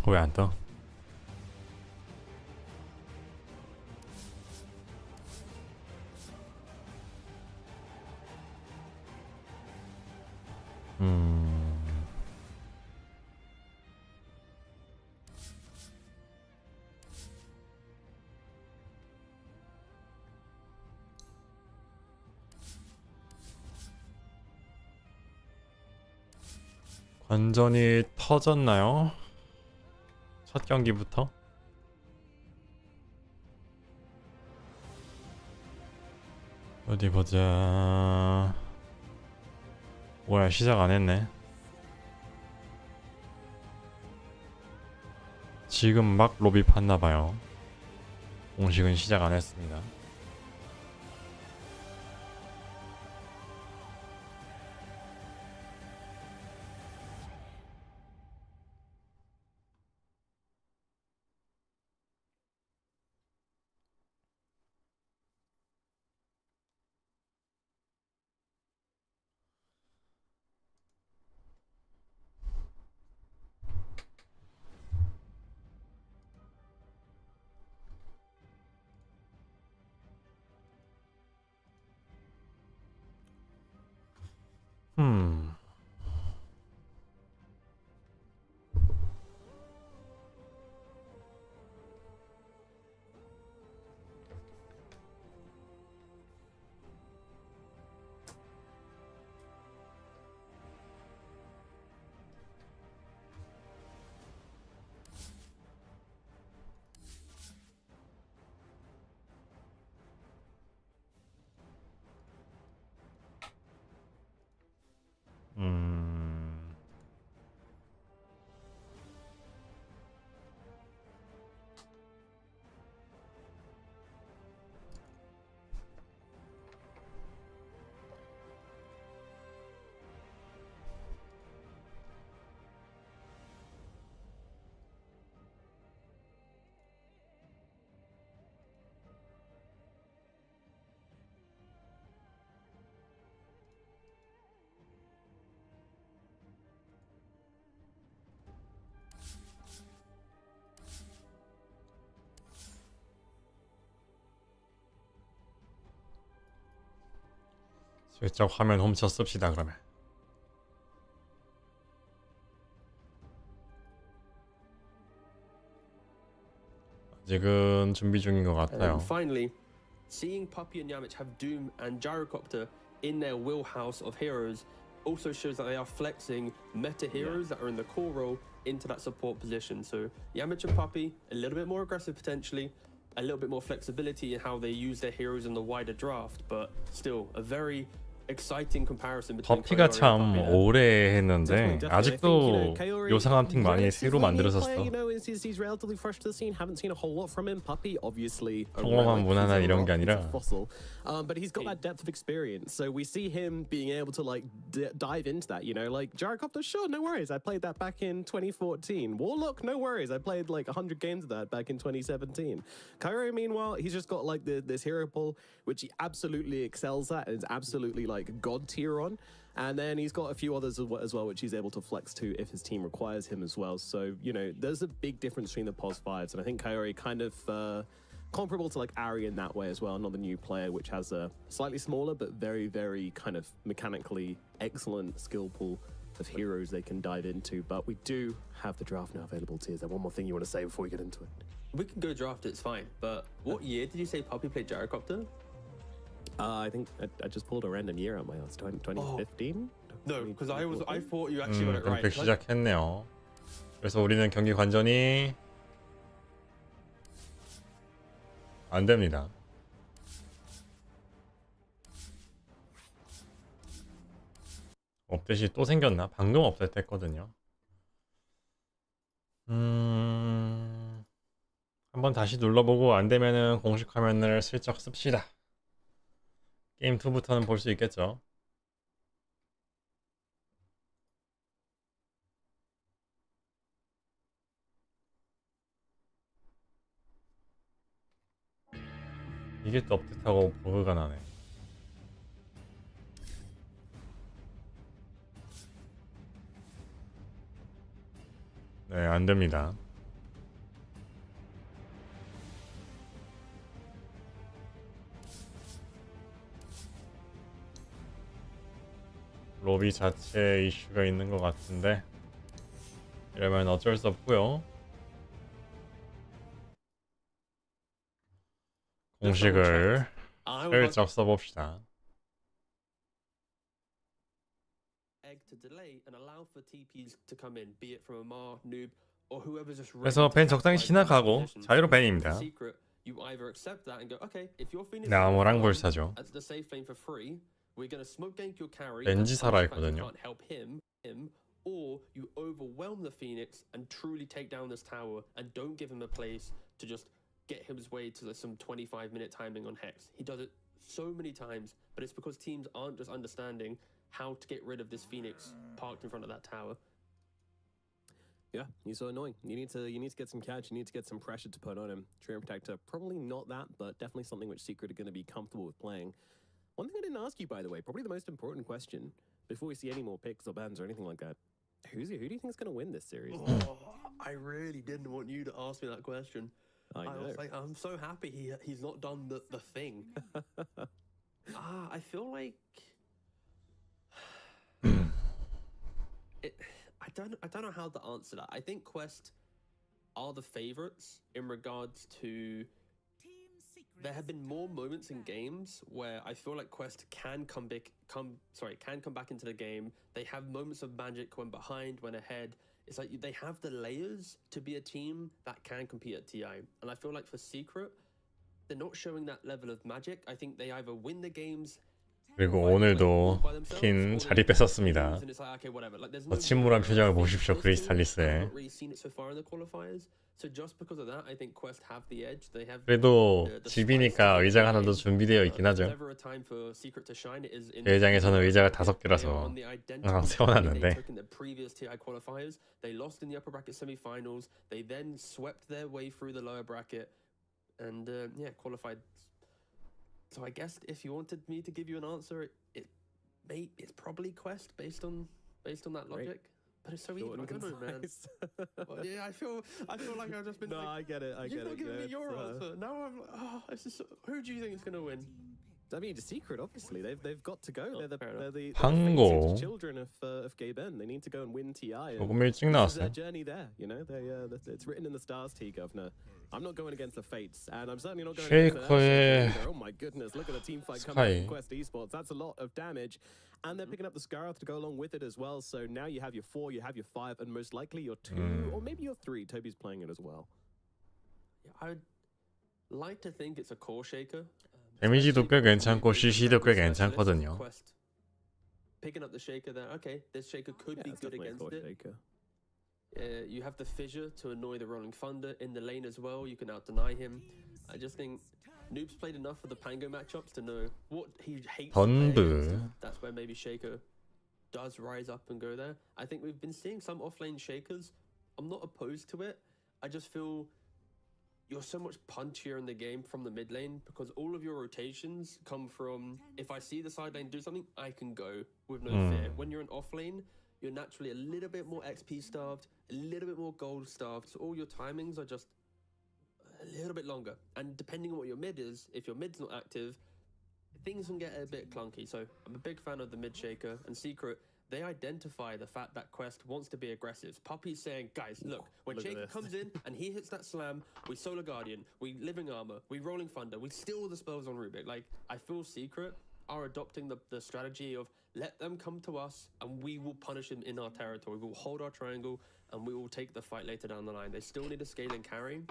왜 안 떠? 관전이 터졌나요? 첫 경기부터? 어디 보자. 뭐야, 시작 안 했네. 지금 막 로비 팠나봐요. 공식은 시작 안 했습니다. 음. 음. 슬쩍 화면 훔쳐 씁시다 그러면. 아직은 준비 중인 것 같아요. Finally, seeing Puppy and Yamich have Doom and Gyrocopter in their wheelhouse of heroes also shows that they are flexing meta heroes that are in the core role into that support position. So Yamich and Puppy, a little bit more aggressive potentially, a little bit more flexibility in how they use their heroes in the wider draft, but still a very exciting comparison between 버피가 Coyote 참 and Puppy there. 오래 했는데 Definitely. 아직도 요상한 팀 많이 새로 만들어졌어. You know, he's relatively fresh to the scene. Haven't seen a whole lot from him. Puppy, obviously, 평범한 무난한 이런 게 아니라 fossil. But he's got that depth of experience. So we see him being able to like dive into that. You know, like Gyrocopter, sure, no worries. I played that back in 2014. Warlock, no worries. I played like 100 games of that back in 2017. Kyrie, meanwhile, he's just got like this hero pool which he absolutely excels at and is absolutely like god tier on. And then he's got a few others as well, which he's able to flex to if his team requires him as well. So, you know, there's a big difference between the POS 5s. And I think Kyrie kind of comparable to like Ari in that way as well, another new player, which has a slightly smaller, but very, very kind of mechanically excellent skill pool of heroes they can dive into. But we do have the draft now available to you. Is there one more thing you want to say before we get into it? We can go draft, it's fine. But what year did you say Puppy played Gyrocopter? I think I just pulled a random year out my ass. 2015? No, because I thought you actually got it right. 경기 시작했네요. 그래서 우리는 경기 관전이 안 됩니다. 업데이트 또 생겼나? 방금 업데이트 했거든요. 한번 다시 눌러보고 안 되면은 공식 화면을 슬쩍 씁시다. 게임 2부터는 볼 수 있겠죠. 이게 또 업데이트하고 버그가 나네. 네, 안 됩니다. 로비 자체에 이슈가 있는 것 같은데 이러면 어쩔 수 없고요. 공식을 슬쩍 써봅시다. 그래서 벤 적당히 지나가고 자유로 벤입니다. 나무랑 불사죠. 벤지 살아있거든요. Or you overwhelm the Phoenix and truly take down this tower and don't give him a place to just get his way to some 25-minute timing on Hex. He does it so many times, but it's because teams aren't just understanding how to get rid of this Phoenix parked in front of that tower. Yeah, he's so annoying. You need to get some catch. You need to get some pressure to put on him. Trio Protector, probably not that, but definitely something which Secret are going to be comfortable with playing. One thing I didn't ask you, by the way, probably the most important question before we see any more picks or bans or anything like that. Who do you think is going to win this series? Oh, I really didn't want you to ask me that question. I know. Was like, I'm so happy he's not done the thing. I feel like I don't know how to answer that. I think Quest are the favorites in regards to. There have been more moments in games where I feel like Quest can come back into the game. They have moments of magic when behind, when ahead. It's like they have the layers to be a team that can compete at TI. And I feel like for Secret, they're not showing that level of magic. I think they either win the games. 그리고 오늘도 킨 자리 뺏었습니다. 침울한 표정을 보십시오, 크리스탈리스의. 그래도 집이니까 의자가 하나 더 준비되어 있긴 하죠. 대회장에서는 의자가 5개라서 항상 세워놨는데 So I guess if you wanted me to give you an answer, it's probably Quest based on that logic. But it's so easy. I don't know, man. Well, yeah, I feel like I've just been. No, I get it. You've not given me your answer. Now I'm. Who do you think is going to win? I mean, the Secret, obviously, they've got to go. They're the 한고. children of Gabe N. They need to go and win TI. 조금 일찍 This is 나왔어요. their journey there. You know, it's written in the stars, T Governor. I'm not going against the Fates, and I'm certainly not going against the 쉐이커의 Oh my goodness, look at the team fight coming 스카이. from Quest Esports. That's a lot of damage. And they're picking up the Scarroth to go along with it as well. So now you have your 4, you have your 5, and most likely your 2, or maybe your 3. Toby's playing it as well. Yeah, I would like to think it's a core shaker. 데미지도 꽤 괜찮고 CC도 꽤 괜찮거든요. Picking up the shaker there. Okay, this shaker could be good against it. Shaker. You have the fissure to annoy the Rolling Thunder in the lane as well. You can out deny him. I just think Noob's played enough of the Pango matchups to know what he hates. That's where maybe Shaker does rise up and go there. I think we've been seeing some offlane Shakers. I'm not opposed to it. I just feel you're so much punchier in the game from the mid lane because all of your rotations come from if I see the side lane do something, I can go with no fear. When you're in off lane, you're naturally a little bit more XP starved, a little bit more gold starved. So all your timings are just a little bit longer. And depending on what your mid is, if your mid's not active, things can get a bit clunky. So I'm a big fan of the mid shaker and Secret. They identify the fact that Quest wants to be aggressive. Puppy's saying, guys, look, when Shaker comes in and he hits that slam, we Solar Guardian, we Living Armor, we Rolling Thunder, we steal the spells on Rubik. Like, I feel Secret are adopting the strategy of let them come to us and we will punish them in our territory. We will hold our triangle and we will take the fight later down the line. They still need a scale and carry.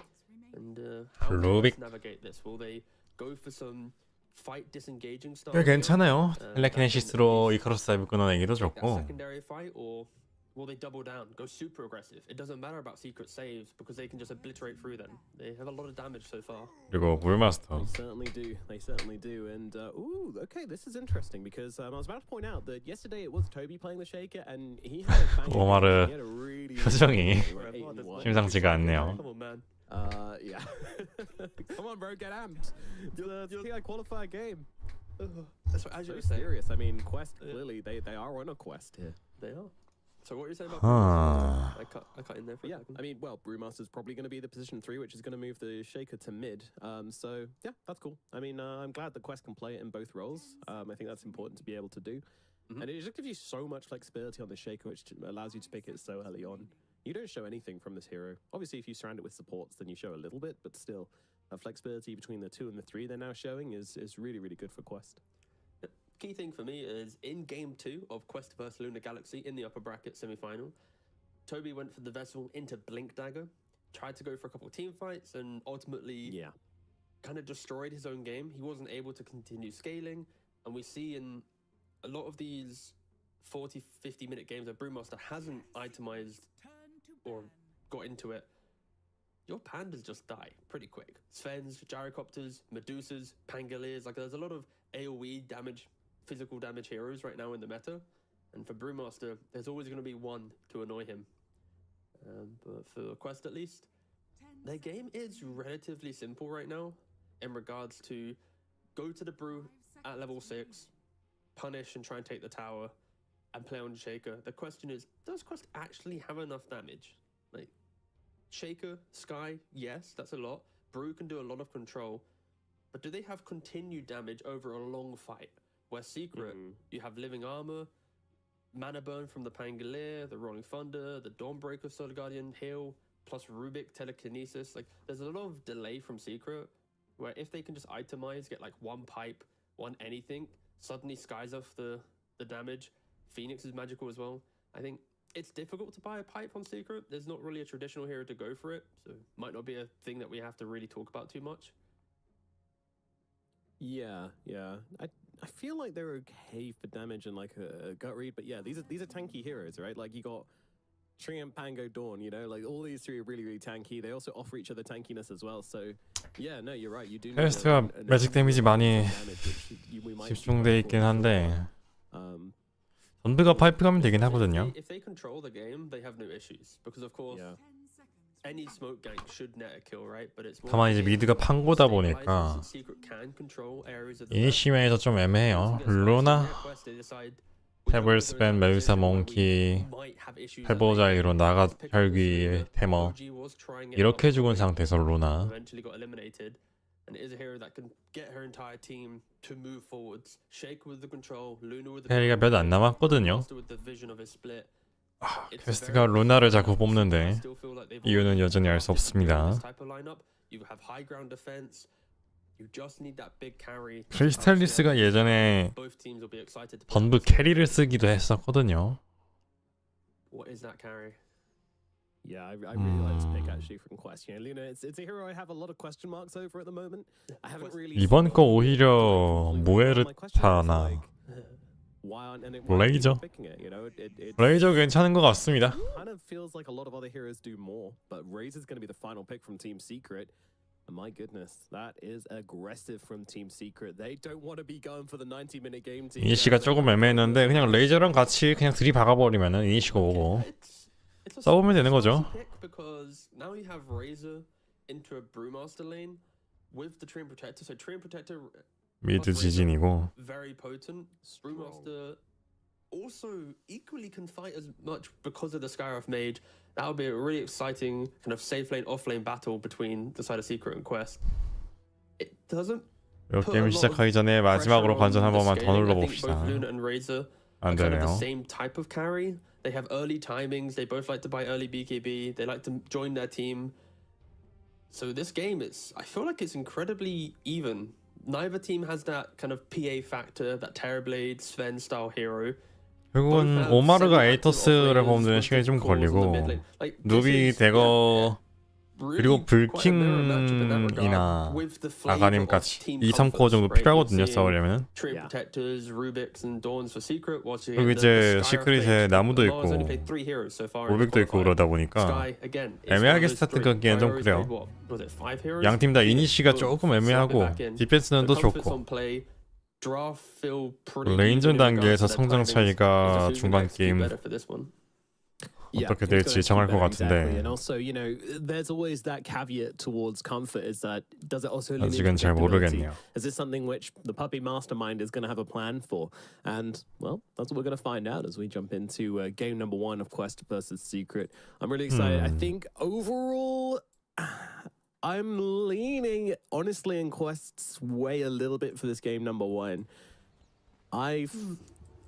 And how will they navigate this? Will they go for some fight disengaging style? 꽤 괜찮아요. 텔레키네시스로 이카로스 다이브 끊어내기도 좋고. Secondary fight or will they double down, go super aggressive? It doesn't matter about Secret saves because they can just obliterate through them. They have a lot of damage so far. 그리고 물마스터. They certainly do. And ooh, okay, this is interesting because I was about to point out that yesterday it was Toby playing the Shaker and he had a really 표정이 심상치가 않네요. Come on, man. Yeah. Come on, bro, get amped. The TI qualifier game. That's what, as you So were saying. serious. I mean, Quest clearly they are on a quest here. They are. So what are you saying about Huh. I cut in there for a second. I mean, well, Brewmaster's probably going to be the position 3, which is going to move the Shaker to mid. So yeah, that's cool. I mean, I'm glad that Quest can play it in both roles. I think that's important to be able to do. And it just gives you so much flexibility on the Shaker, which allows you to pick it so early on. You don't show anything from this hero. Obviously, if you surround it with supports, then you show a little bit, but still, that flexibility between the 2 and the 3 they're now showing is really, really good for Quest. Key thing for me is in game 2 of Quest vs Lunar Galaxy in the upper bracket semi-final, Toby went for the Vessel into Blink Dagger, tried to go for a couple of team fights, and ultimately kind of destroyed his own game. He wasn't able to continue scaling, and we see in a lot of these 40-50 minute games that Brewmaster hasn't itemized or got into it, your pandas just die pretty quick. Svens, gyrocopters, Medusas, Pangoliers, like there's a lot of AoE damage, physical damage heroes right now in the meta, and for Brewmaster there's always going to be one to annoy him. But for Quest at least, their game is relatively simple right now in regards to go to the Brew at level 6, punish and try and take the tower, and play on Shaker. The question is, does Quest actually have enough damage? Like, Shaker, Sky, yes, that's a lot. Brew can do a lot of control, but do they have continued damage over a long fight? Where Secret, you have Living Armor, Mana Burn from the Pangolier, the Rolling Thunder, the Dawnbreaker Solar Guardian heal, plus Rubik Telekinesis. Like, there's a lot of delay from Secret, where if they can just itemize, get like one pipe, one anything, suddenly Sky's off the damage. Phoenix is magical as well. I think it's difficult to buy a pipe on Secret. There's not really a traditional hero to go for it, so might not be a thing that we have to really talk about too much. Yeah. I feel like they're okay for damage and like a gut read, but yeah, these are tanky heroes, right? Like you got Tree and Pango Dawn, you know, like all these 3 are really, really tanky. They also offer each other tankiness as well. So yeah, no, you're right. You do. 퀘스트가 매직 데미지 많이 집중돼 있긴 한데 전드가 파이프 가면 되긴 하거든요. If they control the game, they have no issues because of course any smoke gank should net a kill, right? But it's more 다만 이제 미드가 판고다 보니까 이니시메에서 좀 애매해요. 루나, 페블스밴, 메두사, 몽키, 페보자이로 나가 혈귀, 테머 이렇게 죽은 상태에서 루나 캐리가 몇 안 남았거든요. 퀘스트가 루나를 자꾸 뽑는데 이유는 여전히 알 수 없습니다. 크리스탈리스가 예전에 전부 캐리를 쓰기도 했었거든요. Yeah, I really like this pick actually from Quest. You know, Luna, it's a hero I have a lot of question marks over at the moment. I haven't really. 이번 거 오히려 무에르타나 레이저? 레이저 괜찮은 것 같습니다. Kind of feels like a lot of other heroes do more, but Razor's going to be the final pick from Team Secret. And my goodness, that is aggressive from Team Secret. They don't want to be going for the 90-minute game. 이니시가 조금 애매했는데 그냥 레이저랑 같이 그냥 들이박아버리면은 이니시가 오고 싸우면 되는 거죠. Because now you have Razor into a Brewmaster lane with the Tree and Protector. So Tree and Protector 미드 지진이고 very potent. Brewmaster also equally can fight as much because of the Skyroth Mage. That would be a really exciting kind of safe lane, off lane battle between the side of Secret and Quest. It doesn't. 이 게임 시작하기 전에 마지막으로 관전 한 번만 더 눌러봅시다. 안 되네요. The same type of carry. They have early timings. They both like to buy early BKB. They like to join their team. So this game is, I feel like it's incredibly even. Neither team has that kind of PA factor, that Terrorblade, Sven style hero. 결국은 오마르가 에이터스를 보면 시간이 좀 걸리고 누비 대거 그리고 불킹이나 아가님까지 2, 3코어 정도 필요하거든요 싸우려면. 그리고 이제 시크릿에 나무도 있고 오백도 있고 그러다 보니까 애매하게 스타트 가기엔 좀 그래요. 양팀 다 이니시가 조금 애매하고 디펜스는 더 좋고 레인전 단계에서 성장 차이가 중반 게임 어떻게 될지 정할 것 같은데 아직은 잘 모르겠네요. Is this something which the puppy mastermind is going to have a plan for? And well, that's what we're going to find out as we jump into game number 1 of Quest versus Secret. I'm really excited. I think overall I'm leaning honestly in Quest's way a little bit for this game number 1.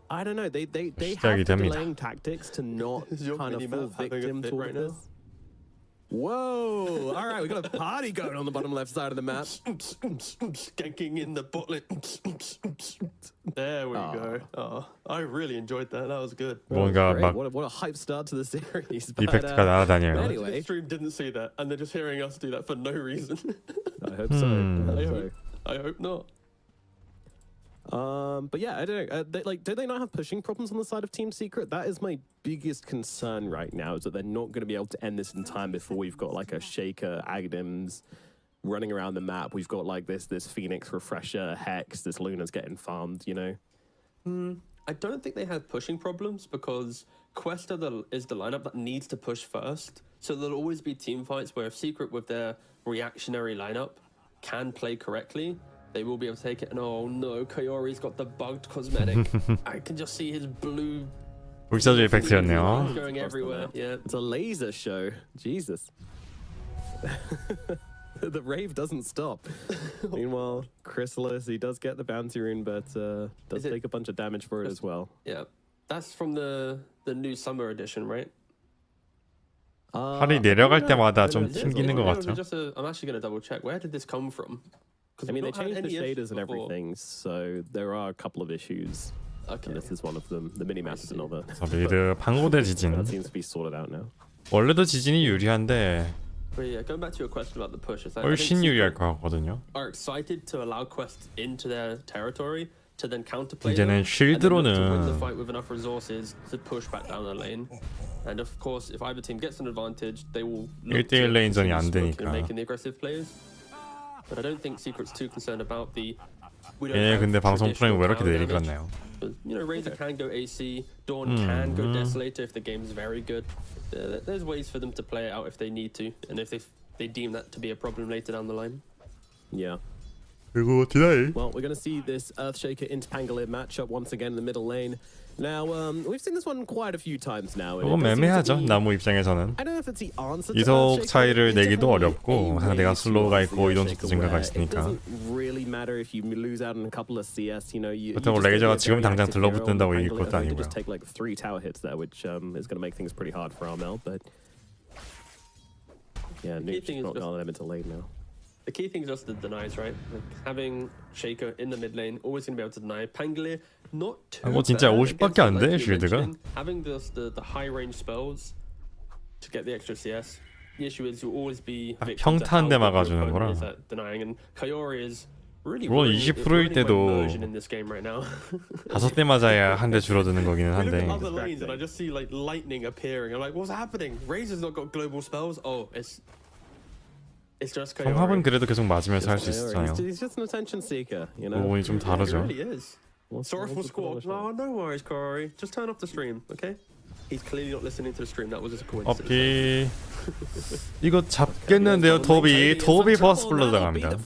I don't know. They 시작이 have the 됩니다. delaying tactics to not Is your kind of mini-map fall having a victim fit to all right of this. now? Whoa! All right, we got a party going on the bottom left side of the map. Skanking in the botlet. There we go. Oh, I really enjoyed that. That was good. 뭔가 Great. 막 What a hype start to the series. 이펙트가 but 날아다녀요. anyway. The stream didn't see that, and they're just hearing us do that for no reason. I hope so. I hope not. But yeah, I don't know. Do they not have pushing problems on the side of Team Secret? That is my biggest concern right now, is that they're not going to be able to end this in time before we've got like a Shaker, Agdams running around the map. We've got like this Phoenix Refresher, Hex, this Luna's getting farmed, you know? I don't think they have pushing problems because Quest is the lineup that needs to push first. So there'll always be team fights where if Secret with their reactionary lineup can play correctly, they will be able to take it. And oh no, Kaori's got the bugged cosmetic. I can just see his blue 불사조 이펙트였네요. going everywhere. Yeah. It's a laser show. Jesus. The rave doesn't stop. Meanwhile, Chrysalis, he does get the bounty rune, but does take a bunch of damage for it as well. Yeah. That's from the new summer edition, right? 팔이 내려갈 때마다 좀 튕기는 것 같죠. I'm actually going to double check. Where did this come from? I mean, they changed the shaders and everything, so there are a couple of issues. Okay. And this is one of them. The mini-map is another. 미드 방고대 지진. That seems to be sorted out now. 원래도 지진이 유리한데 But yeah, going back to your question about the push, I 훨씬 think 유리할 Secret 것 같거든요. are excited to allow Quest into their territory to then counterplay 이제는 them, and then look to win the 쉴드로는 fight with enough resources to push back down the lane. And of course, if either team gets an advantage, they will look 1대1 to 레인전이 안 continue 되니까. making the aggressive plays. But I don't think Secret's too concerned about the. We don't 얘네 have 근데 방송 프레임 왜 이렇게 traditional 내릴 것 damage. 같나요? But, you know, Razor can go AC, Dawn can go Desolator if the game's very good. There's ways for them to play it out if they need to, and if they deem that to be a problem later down the line. Yeah. 그리고 디나이. Well, we're going to see this Earthshaker into Pangolier matchup once again in the middle lane. Now, we've seen this one quite a few times now. 그건 매매하죠. 나무 입장에서는. I don't know if it's the answer to 이속 Earthshaker. 차이를 It's 내기도 definitely 어렵고 a 상대가 way 슬로우가 towards 있고 the 이동 속도 Earthshaker 증가가 where it 있으니까. doesn't really matter if you lose out on a couple of CS. You know, 그렇다고 레이저가 지금 당장 들러붙는다고 이길 것도 You 아니고요. just take like 3 tower hits there, which is going to make things pretty hard for Armel. But yeah, Nuke's thing is not just- going to let him into lane now. The key thing is just the denies, right? Like having Shaker in the mid lane, always going to be able to deny. Pangolier, not too 뭐 진짜 bad 50밖에 안 against 돼, it, like you were 쉴드가. mentioning. Having the high range spells to get the extra CS. The issue is you'll always be victim to 평탄 데 how good your 막아주는 opponent 거라. is at denying, and Kaori is really 물론 running- 20%일 it's running 때도 my immersion in this game right now. 5대 맞아야 한 대 줄어드는 거기는 I look 한데 at other lanes and I just see like lightning appearing. I'm like, what's happening? Razor's not got global spells. Oh, it's just Kaori. 성합은 그래도 계속 맞으면서 할 수 있어요. He's just an attention seeker, you know. 부분이 좀 Yeah, 다르죠. it really is. Sorrowful Squawk. Oh, no worries, Kaori. Just turn off the stream, okay? He's clearly not listening to the stream. That was just a coincidence. 업기 이거 잡겠는데요. 도비 버스 블러드 당합니다.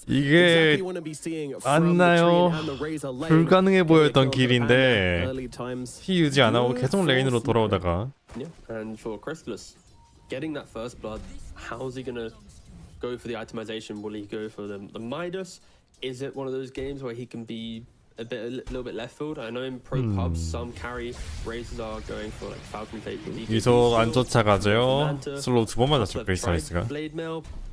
이게 맞나요? 불가능해 보였던 길인데 피 유지 안 하고 계속 레인으로 돌아오다가 Yeah. And for Chrysalis, getting that first blood, how's he gonna go for the itemization? Will he go for the Midas? Is it one of those games where he can be a little bit left field? I know in pro pubs some carry Razors are going for like Falcon Plate. 이속 안 쫓아가죠. 슬로우 2번 맞았죠. 크리스탈리스가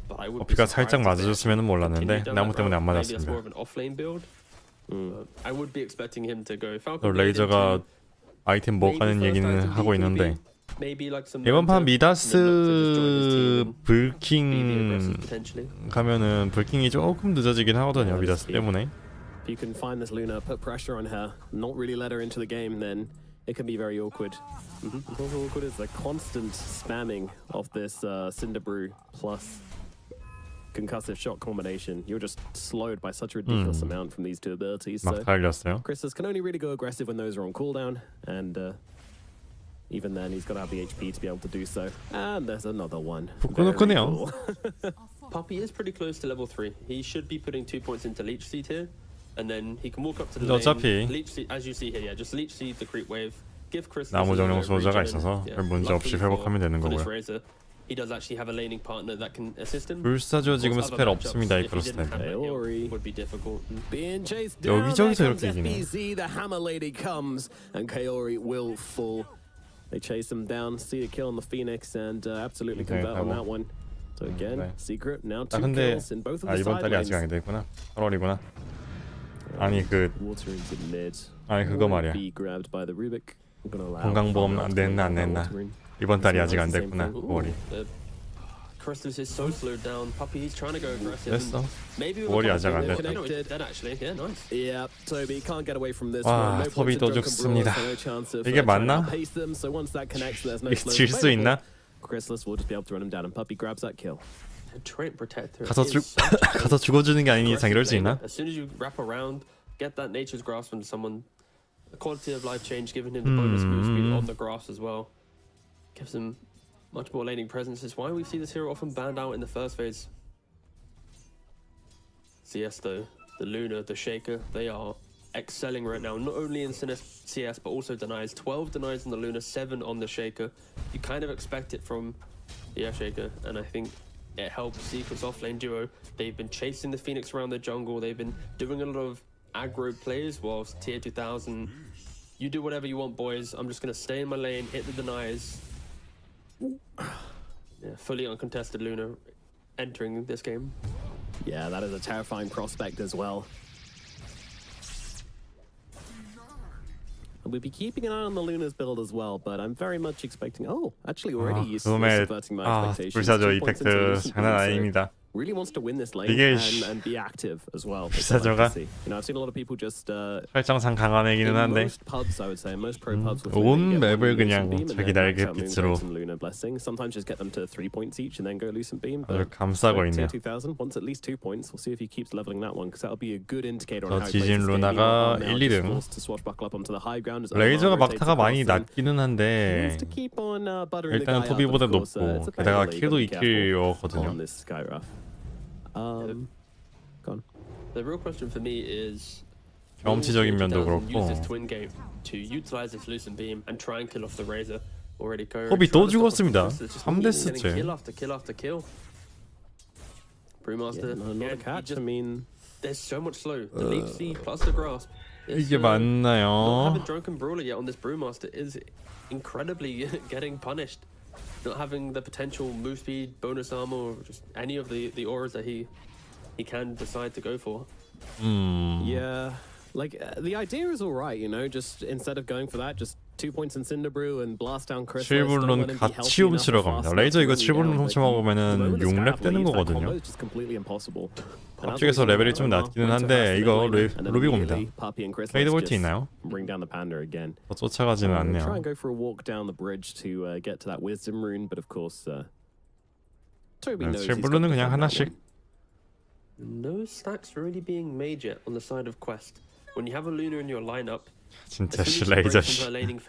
어피가 살짝 맞아줬으면 몰랐는데 나무 때문에 안 맞았습니다. I would be expecting him to go 또 Falcon. 레이저가 아이템 못 가는 얘기는 하고 있는데 maybe like some 이번 판 미다스 be the 불킹 aggressive potentially. 가면은 불킹이 조금 늦어지긴 하거든요. 미다스 때문에. If you can find this Luna, put pressure on her, not really let her into the game, then it can be very awkward. It's also awkward is the constant spamming of this Cinder Brew plus concussive shot combination. You're just slowed by such a ridiculous amount from these two abilities. 막 So 달렸어요. Chrysalis can only really go aggressive when those are on cooldown, and even then he's got to have the HP to be able to do so. And there's another one. Very 후끈후끈해요. cool. Puppy is pretty close to level 3. He should be putting 2 points into Leech Seed here, and then he can walk up to the 근데 어차피 lane. Leech Seed, as you see here, yeah, just Leech Seed the creep wave. Give Chris 나무 정령 소자가 있어서 별 문제 없이 회복하면 되는 거고요. he does actually have a laning partner that can assist him. 불사조 지금은 Of course, 스펠 other 없습니다. matchups, 이 크로스 if he didn't have 타입. that heal, Aori. would be difficult. Being chased down. 여기저기서 There comes 이렇게 이기네. FBZ, the Hammer Lady comes, and Kaori will fall. They chase him down, see a kill on the Phoenix, and absolutely Okay, convert on Pebble. that one. So again, Okay. Secret now 아 2 근데 kills in both of 아 the 이번 side 달이 아직 lanes. 안 됐구나. 8월이구나. 아니 그 Water into mid. 아니 그거 말이야. Be grabbed by the Rubik. I'm gonna allow 건강보험 안 냈나 안 냈나. 이번 달이 아직 안 Same 됐구나. thing. 9월이. Crystallis is so slowed down. Puppy, he's trying to go aggressive. 됐어. Maybe with 9월이 a 아직 안 couple- 됐다. No, he's dead actually. Yeah, nice. Yeah, Toby can't get away from this 와, one. No 톱이 points 또 of Drunken 죽습니다. Brawl, so no chance of, 이게 trying to 맞나? outpace them. So once that connects, there's no 이게 slows 질 수 있나? available. Crystallis will just be able to run him down, and Puppy grabs that kill. Trent protector. 가서 is 죽 such a 가서 죽어주는 게 아닌 이상 이럴 수 aggressive 있나? laner. As soon as you wrap around, get that nature's grasp on someone, the quality of life change, giving him the bonus move speed on the grass as well, gives him much more laning presence. It's why we see this hero often banned out in the first phase. CS though, the Luna, the Shaker, they are excelling right now. Not only in CS but also denies. 12 denies on the Luna, 7 on the Shaker. You kind of expect it from Shaker, and I think it helps Secret's offlane duo. They've been chasing the Phoenix around the jungle. They've been doing a lot of aggro plays whilst tier 2000. You do whatever you want, boys. I'm just gonna stay in my lane, hit the denies. Yeah, fully uncontested Luna entering this game. Yeah, that is a terrifying prospect as well. We'll be keeping an eye on the Luna's build as well, but I'm very much expecting. Oh, actually, already 아, he's 그놈의 subverting my 아 expectations. 불사조 2 points into 이펙트 recent 장난 games, so 아닙니다. really wants to win this lane 이게 and be active as well. 불사조가 You know, I've seen a lot of people just 설정상 강한 애기는 in 한데 most pubs, I would say, most pro pubs with 온 Luna, you get 맵을 one 그냥 Lucent Beam and 자기 then max 날개 out 빛으로 Moonblades and Luna Blessing. Sometimes just get them to 3 points each and then go Lucent Beam. 아주 But 감싸고 tier 있네요. 2000 wants at least 2 points. We'll see if he keeps leveling that one because that'll be a good indicator 저 on how he plays 지진 this game. 루나가 Meanwhile, 1, now just 2등. forced to swashbuckle up onto the high ground as 레이저가 Omar rotates 막타가 많이 across and 낮기는 he 한데 wants to keep on buttering the 일단은 guy up, 토비보다 of course, 높고 it's a 게다가 fair league, 킬도 gotta be careful 2킬이거든요. on this Skyruff. Gone. The real question for me is 경험치적인 면도 use 그렇고 this twin game to utilize this Lucent Beam and try and kill off the Razor. Already go. 톱이 또 죽었습니다. 3대 getting 스째. kill after kill after kill. Brewmaster, Yeah, not a catch. I mean, there's so much slow. The latency plus the grasp. 이게 Not 맞나요? having Drunken Brawler yet on this Brewmaster is incredibly getting punished. Not having the potential move speed, bonus armor, or just any of the auras that he can decide to go for. yeah, like the idea is all right, you know. Just instead of going for that, just 2 points in Cinderbrew and blast down Chris. 7론 같이 훔치러 갑니다. 레이저 이거 7론 훔쳐 먹으면은 6렙 되는 거거든요. 앞쪽에서 레벨이 좀 낮기는 한데 이거 루비고입니다. 페이드 볼트 있나요? 더 쫓아가지는 않네요. Try and go for a walk down the bridge to get to that wisdom rune, but of course, Toby knows. 7론은 그냥 하나씩. No stacks really being made yet on the side of Quest. When you have a Luna in your lineup, 진짜 씨 레이저 씨.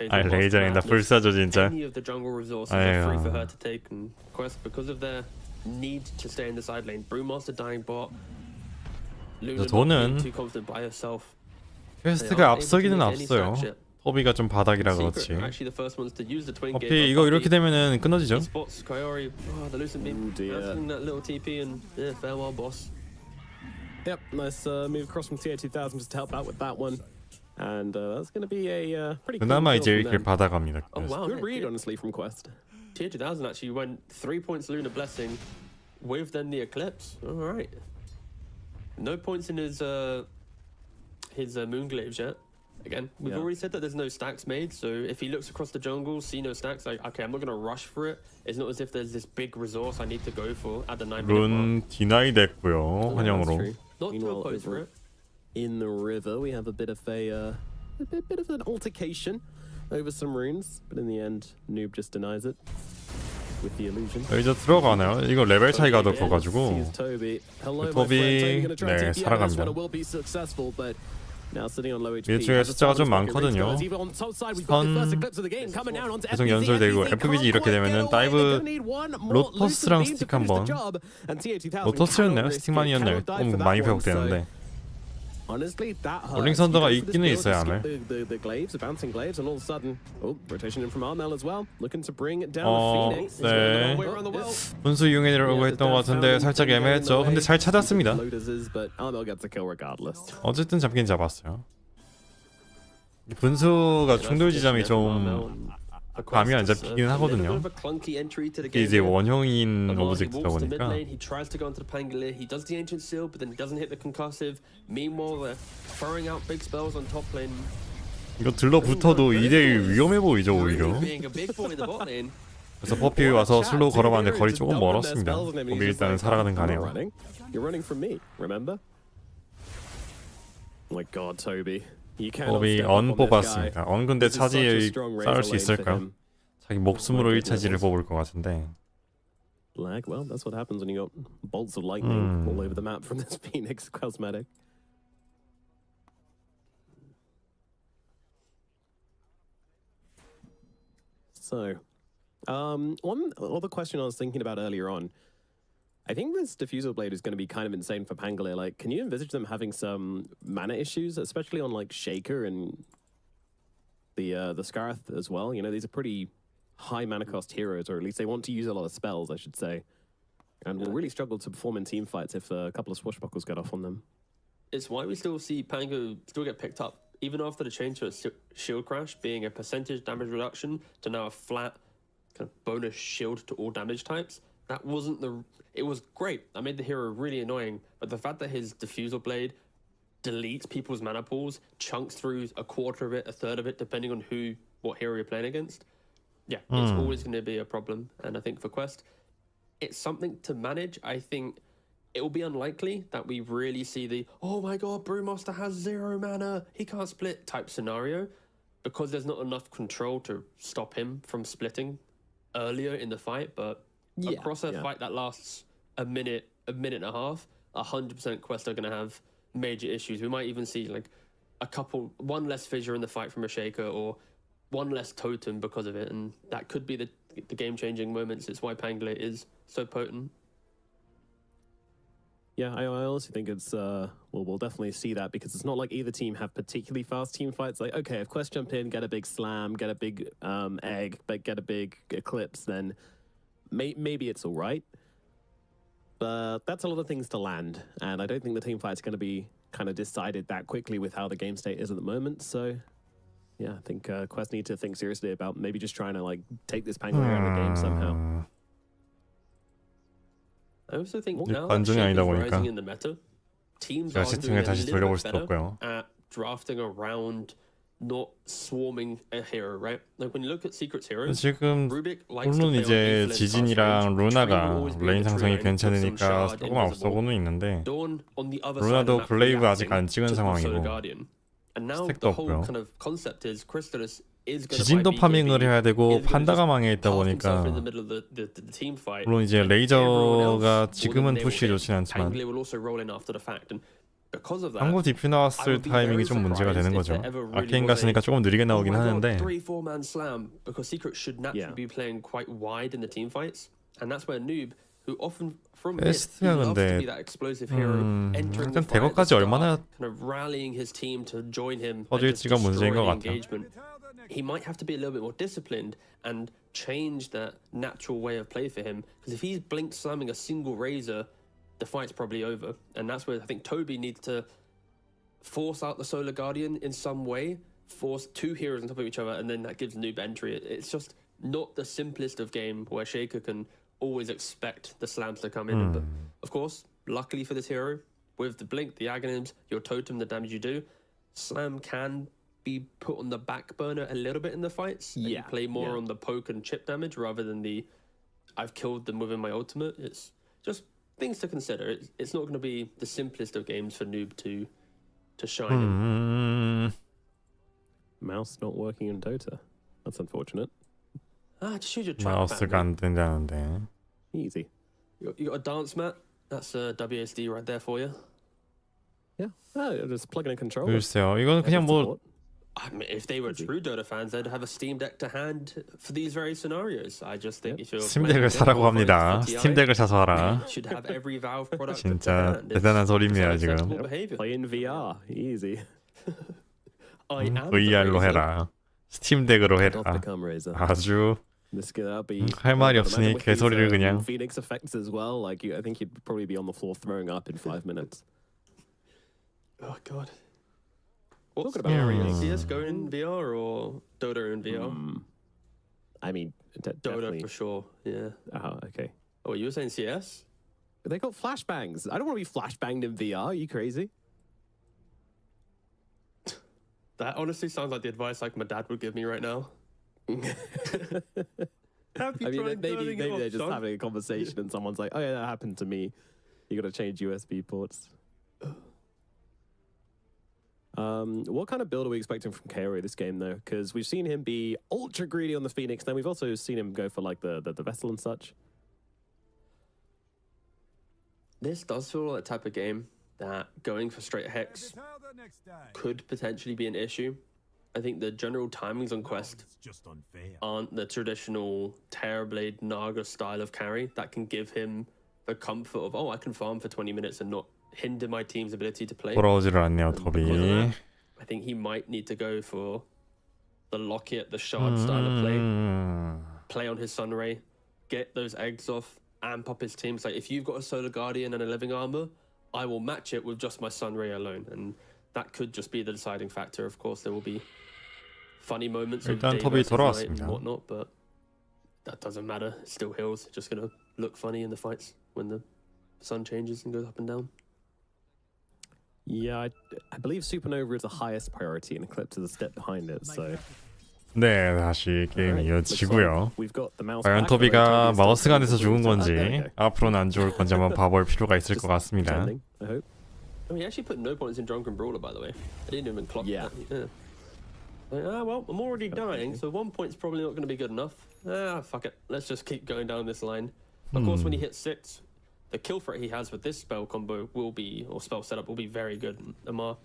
아니 레이저인다 불사조 진짜. any of the jungle resources are free for her to take. And Quest, because of their need to stay in the side lane, Brewmaster dying bot, Luna not being too confident by herself. 퀘스트가 앞서기는 앞서요. 토비가 좀 바닥이라 그렇지. Actually, the first ones to use the twin 어피 gate. 이거 이렇게 되면은 끊어지죠. He spots Coyote, the Lucent Beam, answering that little TP, and farewell, boss. Yep, nice move across from tier 2000 just to help out with that one. And that's going to be a pretty cool 그나마 kill 이제 from 이렇게 them. 받아갑니다. Oh wow, Good read, honestly, from Quest. Tier 2000 actually went 3 points Luna Blessing with then the Eclipse. All right. No points in his Moonglaives yet. Again, we've already said that there's no stacks made, so if he looks across the jungle, see no stacks, like, okay, I'm not going to rush for it. It's not as if there's this big resource I need to go for at the 9-minute 룬 디나이 됐고요. That's 환영으로. true. Not too Meanwhile, opposed for it. in the river, we have a bit of an altercation over some runes, but in the end, Noob just denies it with the illusion. 레이저 들어가나요? 이거 레벨 차이가 더 Sees 커가지고 Toby. Hello, my 토비, friend. Toby gonna try and 네, take the other 살아갑니다. one. It will be successful, but now sitting on low HP. 위쪽에 숫자가 좀 많거든요. 선 계속 연설되고 FBG 이렇게 되면은 다이브 로토스랑 스틱 한번 로토스였나요? 스틱만이었나요? 좀 많이 회복되는데 Honestly, that hurts. 롤링 선더가 You go for this 있기는 build, 있어요, you skip 안에. the glaives, the bouncing glaives, and all of a sudden, rotation in from Armel as well, looking to bring it down 네. Phoenix. 분수 이용해내려고 했던 것 같은데 살짝 애매했죠. 근데 잘 찾았습니다. But Armel gets a kill regardless. 어쨌든 잡긴 잡았어요. 분수가 충돌 지점이 좀 감이 안 잡히긴 하거든요. 이게 이제 원형인 오브젝트다 보니까. He tries to go into the Pangolier. He does the ancient seal, but then he doesn't hit the concussive. Meanwhile, they're throwing out big spells on top lane. 이거 들러붙어도 2대1 위험해 보이죠 오히려. Being a big boy in the bot lane. 그래서 퍼피 와서 슬로우 걸어봤는데 거리 조금 멀었습니다. 우리 일단은 살아가는 가네요. You're running from me, remember? Oh my God, Toby. 법이 언 뽑았습니다. 언 근데 차지 쌓을 수 있을까요? 자기 목숨으로 1차지를 뽑을 것 같은데. Lag, well, that's what happens when you got bolts of lightning all over the map from this Phoenix cosmetic. So, one other question I was thinking about earlier on. I think this diffusal blade is going to be kind of insane for Pangolier. Like, can you envisage them having some mana issues, especially on like Shaker and the Scarth as well? You know, these are pretty high mana cost heroes, or at least they want to use a lot of spells, I should say, and will really struggle to perform in team fights if a couple of swashbuckles get off on them. It's why we still see Pango still get picked up, even after the change to a shield crash, being a percentage damage reduction to now a flat kind of bonus shield to all damage types. That wasn't the... It was great. That made the hero really annoying. But the fact that his diffusal blade deletes people's mana pools, chunks through a quarter of it, a third of it, depending on what hero you're playing against. Yeah, it's always going to be a problem. And I think for Quest, it's something to manage. I think it will be unlikely that we really see the, oh my God, Brewmaster has 0 mana, he can't split type scenario, because there's not enough control to stop him from splitting earlier in the fight. But across a fight that lasts a minute and a half, 100% Quest are going to have major issues. We might even see like one less fissure in the fight from a Shaker, or one less totem because of it, and that could be the game-changing moments. It's why Pangolier is so potent. Yeah, I honestly think it's we'll definitely see that, because it's not like either team have particularly fast team fights. Like, okay, if Quest jump in, get a big slam, get a big egg, but get a big eclipse, then maybe it's all right. But that's a lot of things to land, and I don't think the team fight's going to be kind of decided that quickly with how the game state is at the moment. So, yeah, I think Quest need to think seriously about maybe just trying to like take this Pangolier out of the game somehow. I also think now 반전이 that 아니다 Shaker's 보니까 rising in the meta, teams are doing 세팅을 a 다시 little 돌려볼 bit 수도 better 없고요. at drafting around not swarming a hero, right? Like when you look at Secret's heroes, 지금 Rubik likes to 물론 play on 이제 Aethel's 지진이랑 fast range. Train will 루나가 always be 레인 in the 상성이 tree lane, with some 괜찮으니까 shard 조금 invisible. 앞서고는 있는데 Dawn on the other side of the 루나도 map 글레이브 아직 안 reacting 찍은 to the 상황이고 Solar Guardian. And now 스택도 the whole 없고요. kind of concept is Crystallis is going to 지진도 파밍을 해야 되고 판다가 망해 있다 in the 보니까 middle of the team fight. 물론 이제 And everyone 레이저가 else, 지금은 well, then they will 푸시해 hit. 좋진 않지만 Pangolier will also roll in after the fact, and because of that, 한국 디퓨 I 나왔을 would be 타이밍이 very 좀 문제가 되는 surprised 거죠. if there ever really 아케인 was a, 갔으니까 조금 느리게 나오긴 oh my 하는데 God, 3-4-man slam, because Secret should naturally be playing quite wide in the team fights, and that's where Noob, who often from this he 베스트가 loves to 근데 be that explosive hero, entering 일단 the fight at the 대거까지 start, 얼마나 kind of rallying his team to join him and just 터질지가 문제인 destroy 것 the 같아요. engagement. He might have to be a little bit more disciplined and change that natural way of play for him, because if he's blink slamming a single razor, the fight's probably over, and that's where I think Toby needs to force out the Solar Guardian in some way, force 2 heroes on top of each other, and then that gives Noob entry. It's just not the simplest of game where Shaker can always expect the slams to come in. But of course, luckily for this hero, with the blink, the agonyms, your totem, the damage you do, slam can be put on the back burner a little bit in the fights. And you play more on the poke and chip damage rather than the I've killed them within my ultimate. It's just things to consider. It's not going to be the simplest of games for Noob to shine in. Mouse not working in Dota. That's unfortunate. Just use your trackpad. 마우스가 안 된다는데. Easy. You got a dance mat? That's a WSD right there for you. Yeah. Just plug in a controller. 글쎄요, 이건 그냥 뭐 I mean, if they were true Dota fans, they'd have a Steam Deck to hand for these very scenarios. I just think if you're 스팀덱을 사라고 합니다. 스팀덱을 사서 하라. should have every Valve product 진짜 대단한 소리입니다 지금. Play in VR, easy. VR로 해라. 스팀덱으로 해라. 아주 할 말이 없으니 개소리를 그냥. Phoenix effects as well. Like I think you'd probably be on the floor throwing up in 5 minutes. Oh god. What's scary? CS:GO in VR or Dota in VR? I mean, Dota definitely. for sure. Yeah. Oh, okay. Oh, you were saying CS? They got flashbangs. I don't want to be flashbanged in VR. Are you crazy? That honestly sounds like the advice like my dad would give me right now. I mean, maybe they're just having a conversation and someone's like, "Oh yeah, that happened to me. You got to change USB ports." What kind of build are we expecting from Kaori this game though? Because we've seen him be ultra greedy on the Phoenix, then we've also seen him go for like the vessel and such. This does feel like the type of game that going for straight hex could potentially be an issue. I think the general timings on Quest aren't the traditional Terrorblade Naga style of carry that can give him the comfort of, oh, I can farm for 20 minutes and not hinder my team's ability to play. 돌아오지를 않네요, 톱이. I think he might need to go for the Locket, the Shard style of play. Play on his Sunray, get those eggs off, amp up his team. So if you've got a Solar Guardian and a Living Armor, I will match it with just my Sunray alone. And that could just be the deciding factor. Of course, there will be funny moments of 일단 day 톱이 versus night 돌아왔습니다. and whatnot, but that doesn't matter. It still heals. It's just going to look funny in the fights when the sun changes and goes up and down. Yeah, I believe Supernova is the highest priority and Eclipse is a step behind it, so... 네, 다시 게임 이어지고요. We've got the mouse 과연 back, 토비가 마우스가 안 돼서 죽은 there we 건지 go. 앞으로는 안 죽을 건지 한번 봐볼 필요가 있을 것 같습니다. Pretending, I hope. Oh, he actually put no points in Drunken Brawler, by the way. I didn't even clock Yeah. that. Like, well, I'm already dying, so 1 point's probably not going to be good enough. Fuck it. Let's just keep going down this line. Of course, when he hits 6, the kill threat he has with this spell combo will be, or spell setup will be very good. Amar,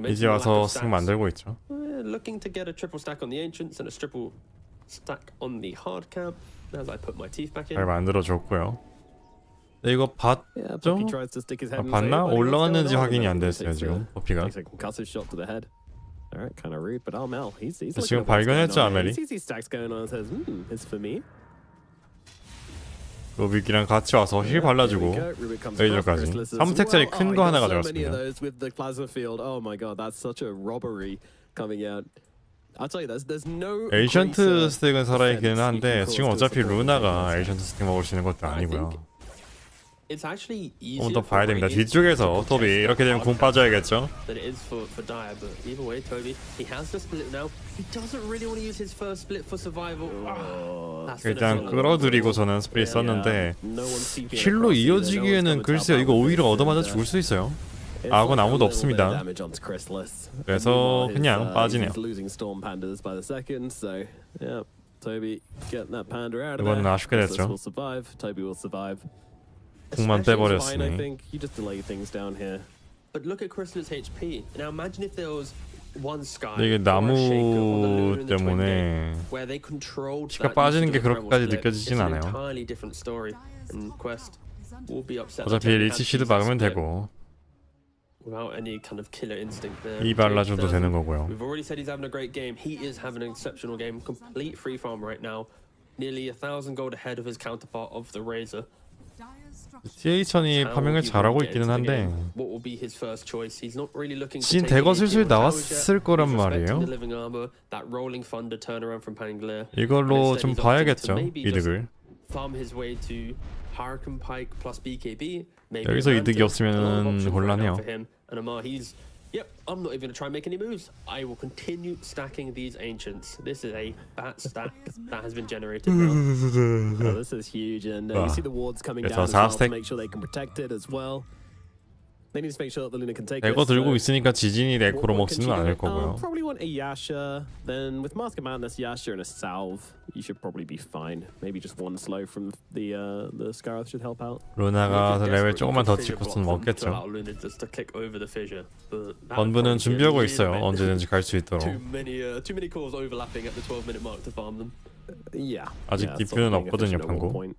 이제 와서 승 만들고 있죠. looking to get a triple stack on the Ancients and a triple stack on the hard camp as I put my teeth back in. 잘 만들어줬고요. 네, 이거 Yeah, 봤죠? Puppy tries to stick his head and say, 봤나? "Buddy, what's 올라왔는지 going on?" 확인이 안 And then 됐어요 takes 지금 버피가. a concussive shot to the head. Alright, kind of rude, but Mel, he's looking 지금 at what's going 발견했죠, on. 아멜이? He sees these stacks going on and says, it's for me. 로빅이랑 같이 와서 힐 발라주고 레이저까지 3택짜리 큰 거 하나 가져갔습니다. With the plasma field. Oh my god, that's such a robbery coming out. I'll tell you, there's no. 에이션트 스택은 살아있기는 한데 지금 어차피 루나가 에이션트 스택 먹을 수 있는 것도 아니고요. It's actually 조금 더 봐야 됩니다. 뒤쪽에서 톱이 이렇게 되면 궁 빠져야겠죠. That it is for Dire, but either way, Toby, he has the split now. He doesn't really want to use his first split for survival. That's 일단 끌어들이고서는 스프릿 썼는데 힐로 이어지기에는 글쎄요, 이거 오히려 얻어맞아 죽을 수 있어요. 악은 아무도 없습니다. 그래서 그냥 빠지네요. 이거는 아쉽게 됐죠. 궁만 빼버렸으니. But look at Crystal's HP. Now imagine if there was one Sky 이게 나무 때문에 where they controlled 피가 빠지는 게 그렇게까지 느껴지진 않아요. entirely different story. And Quest will be upset. 어차피 리치 시드 막으면 되고 Without any kind of killer instinct there. 이 발라줘도 되는 거고요. We've already said he's having a great game. He is having an exceptional game. Complete free farm right now. Nearly 1,000 gold ahead of his counterpart of the Razor. CH천이 파밍을 잘하고 있기는 한데 What will be his first choice? He's not really looking to 진 take 대거 any 슬슬 hero towers 나왔을 yet. 거란 He's respecting 말이에요. the living armor, that rolling thunder turnaround from Pangolier. 이걸로 좀 Instead, he's opting to 봐야겠죠, maybe just 이득을. farm his way to Hurricane Pike plus BKB. Maybe 여기서 Atlantis. 이득이 A lot of 없으면 options right now 곤란해요. for him. And Amar, he's I'm not even going to try and make any moves. I will continue stacking these Ancients. This is a bat stack that has been generated now. This is huge, and you see the wards coming 그래서 down as well 4스택. to make sure they can protect it as well. They need to make sure that the Luna can take 에코 this. 들고 있으니까 지진이 에코로 What can 먹지는 she 않을 do? 거고요. Probably want a Yasha. Then with Mask of Madness, Yasha and a Salve, you should probably be fine. Maybe just one slow from the Scarab should help out. 루나가 레벨 조금만 더 찍고서는 먹겠죠. 번부는 준비하고 있어요. 언제든지 갈 수 있도록. Too many calls overlapping at the 12-minute mark to farm them. Yeah. 아직 yeah, 디퓨는 sort of being 없거든요, efficient at one 방구. point.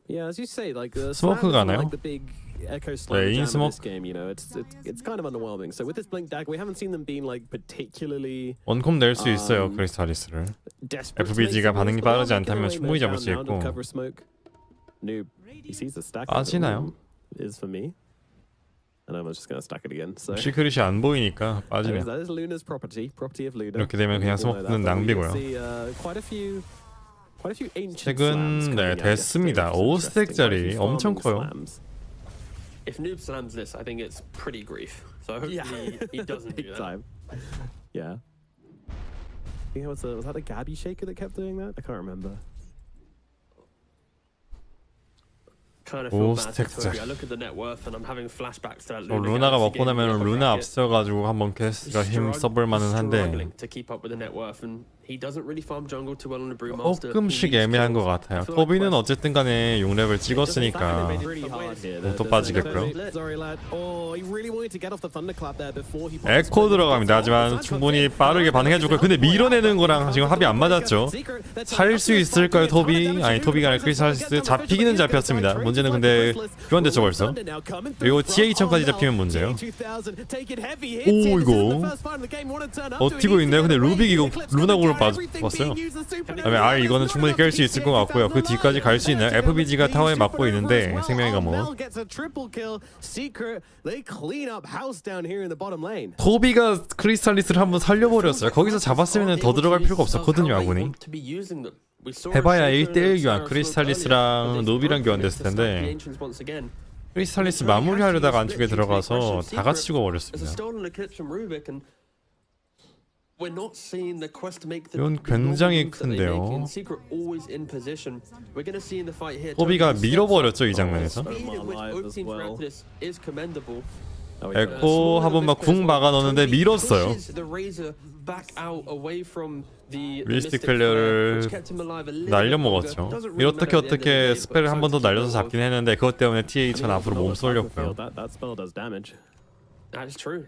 Yeah, as you say, like the 스모크 Slam isn't 가나요? like the big echo slam 인 jam in 스모크. this game, you know, it's kind of underwhelming. So with this blink dagger, we haven't seen them being like particularly 원콤 낼 수 있어요, 크리스탈리스를. desperate. FBG가 반응이 빠르지 않다면 충분히 잡을 수 있고. Noob, he sees the stack. 빠지나요? Is for me. And I'm just gonna stack it again. So 시크릿이 안 보이니까 빠지네요. that is Luna's property of Luna. 이렇게 되면 그냥 스모크는 낭비고요. Quite a few ancient 스택은 네, 됐습니다. 5스택짜리 엄청 커요. If Noob slams this, I think it's pretty grief. So hopefully he doesn't do Big that. time. Yeah. I think was that the Gabby Shaker that kept doing that? I can't remember. Kind of feel bad for 스택짜리. Toby. I look at the net worth and I'm having flashbacks to that 루나가 먹고 나면 루나 앞서가지고 한번 캐스가 힘 써볼 만은 한데 to keep up with the net worth and he doesn't really farm jungle too well on the Brewmaster. 조금씩 애매한 것 같아요. 토비는 어쨌든 간에 6렙을 찍었으니까 또 빠지겠고요. 에코 들어갑니다. 하지만 충분히 빠르게 반응해주고 근데 밀어내는 거랑 지금 합이 안 맞았죠. 살 수 있을까요 토비? 아니 토비가 아니라 크리스탈리스 잡히기는 잡혔습니다. 문제는 근데 교환됐죠 벌써. 그리고 TA2000까지 잡히면 문제요. 오 이거 버티고 있네요. 근데 루빅 이거 루나골로 빠졌어요. 그다음에 이거는 충분히 깰 수 있을 것 같고요. 그 뒤까지 갈 수 있나요? FBG가 타워에 막고 있는데 생명의 감옥. 토비가 크리스탈리스를 한번 살려버렸어요. 거기서 잡았으면 더 들어갈 필요가 없었거든요 아군이. 해봐야 1대1 교환 크리스탈리스랑 노비랑 교환됐을 텐데 크리스탈리스 마무리하려다가 안쪽에 들어가서 다 같이 죽어버렸습니다. 이건 굉장히 큰데요. 토비가 밀어버렸죠 이 장면에서. 에코 한 번만 궁 막아 넣었는데 밀었어요. 미스틱 펠리어를 날려먹었죠. 어떻게 스펠을 한 번 더 날려서 잡긴 했는데 그것 때문에 TA2000 앞으로 몸 쏠렸고요.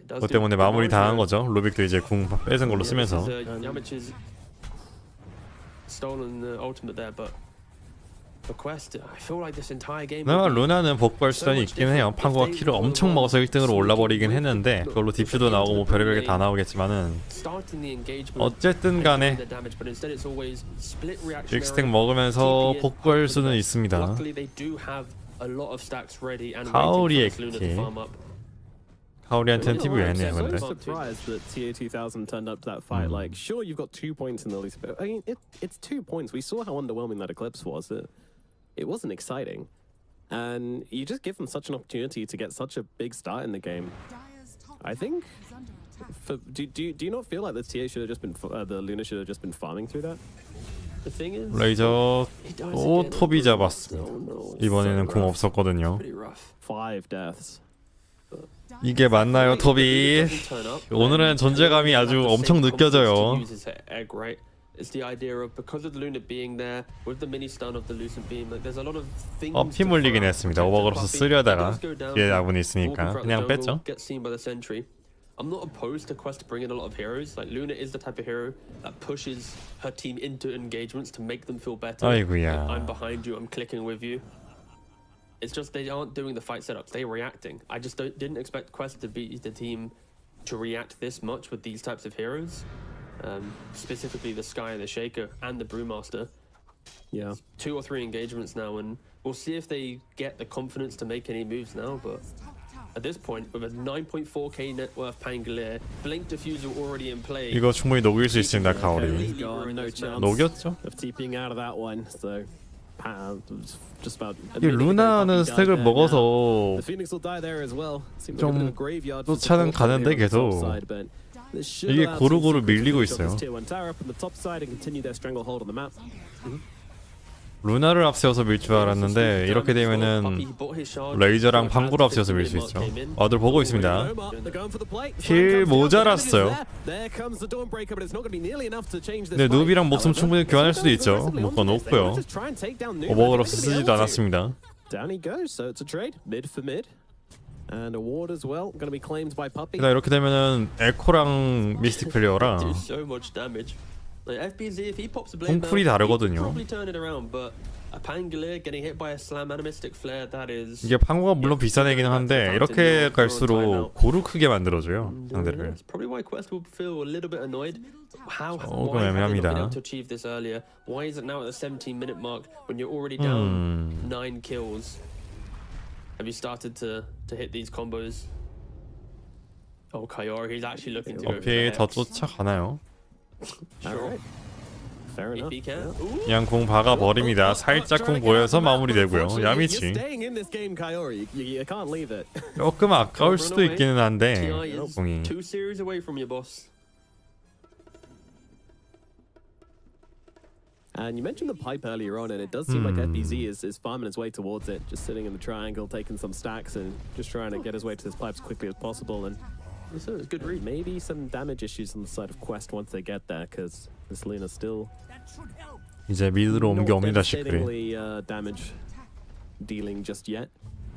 그것 때문에 마무리 당한 거죠. 루빅도 이제 궁 뺏은 걸로 쓰면서. 그나마 루나는 복구할 수단이 있긴 해요. 판구가 키를 엄청 먹어서 1등으로 올라버리긴 했는데 그걸로 디퓨도 나오고 뭐 별의별 게 다 나오겠지만은 어쨌든 간에 빅스택 먹으면서 복구할 수는 있습니다. 카오리의 키 카오리한테는 TV 왜 했네요 근데. Surprised that TA2000 turned up to that fight. Like, sure, you've got 2 points in the least, but I mean, it's 2 points. We saw how underwhelming that Eclipse was. It wasn't exciting, and you just give them such an opportunity to get such a big start in the game. I think. Do you not feel like the TA should have just been the Luna should have just been farming through that? The thing is, 레이저 또 토비 잡았습니다. 이번에는 궁 없었거든요. 5 deaths. 이게 맞나요 토비? 오늘은 존재감이 아주 엄청 느껴져요. 피 물리긴 했습니다. 오버그로스 쓰려다가 뒤에 아군이 있으니까 그냥 뺐죠. I'm not opposed to Quest bringing a lot of heroes. Like Luna is the type of hero that pushes her team into engagements to make them feel better. 아이고야. I'm behind you. I'm clicking with you. It's just they aren't doing the fight setups. They're reacting. I just didn't expect Quest to be the team to react this much with these types of heroes. Specifically the Sky and the Shaker and the Brewmaster. Yeah. 2 or 3 engagements now, and we'll see if they get the confidence to make any moves now. But at this point, with a 9.4k net worth Pangolier, Blink Diffuser already in play. 이거 충분히 녹일 수 있습니다 카오리. 녹였죠? Of TPing out of that one, so. 이 루나는 스택을 먹어서 좀 쫓아는 가는데 계속 이게 고루고루 밀리고 있어요. 루나를 앞세워서 밀 줄 알았는데 이렇게 되면은 레이저랑 방구를 앞세워서 밀 수 있죠. 늘 보고 있습니다. 힐 모자랐어요. 근데 누비랑 목숨 충분히 교환할 수도 있죠. 묶어놓고요. 오버그로스 쓰지도 않았습니다. Down he goes, so it's a trade, mid for mid. And a ward as well, going to be claimed by Puppy. 그러니까 이렇게 되면은 에코랑 미스틱 플레이어랑 쿵쿨이 다르거든요. 이게 판구가 물론 비싼 애기는 한데 이렇게 갈수록 고루 크게 만들어줘요 상대를. 조금 애매합니다. Have you started to hit these combos? Oh, Kayori, he's actually looking to go for 어피 the 더 Hex. 쫓아가나요? Sure. Fair If enough. he can. 그냥 공 박아 버립니다. 살짝 공 보여서 마무리되고요. 야미치. Staying in this game, Kayori, you can't leave it. 조금 아까울 수도 있기는 한데 TI is 공이. 2 series away from your boss. And you mentioned the pipe earlier on, and it does seem like FBZ is farming his way towards it, just sitting in the triangle, taking some stacks, and just trying to get his way to this pipe as quickly as possible. And So it's good read. maybe some damage issues on the side of Quest once they get there, because this Luna's still 이제 미드로 not 옮겨옵니다 시크릿. devastatingly damage dealing just yet.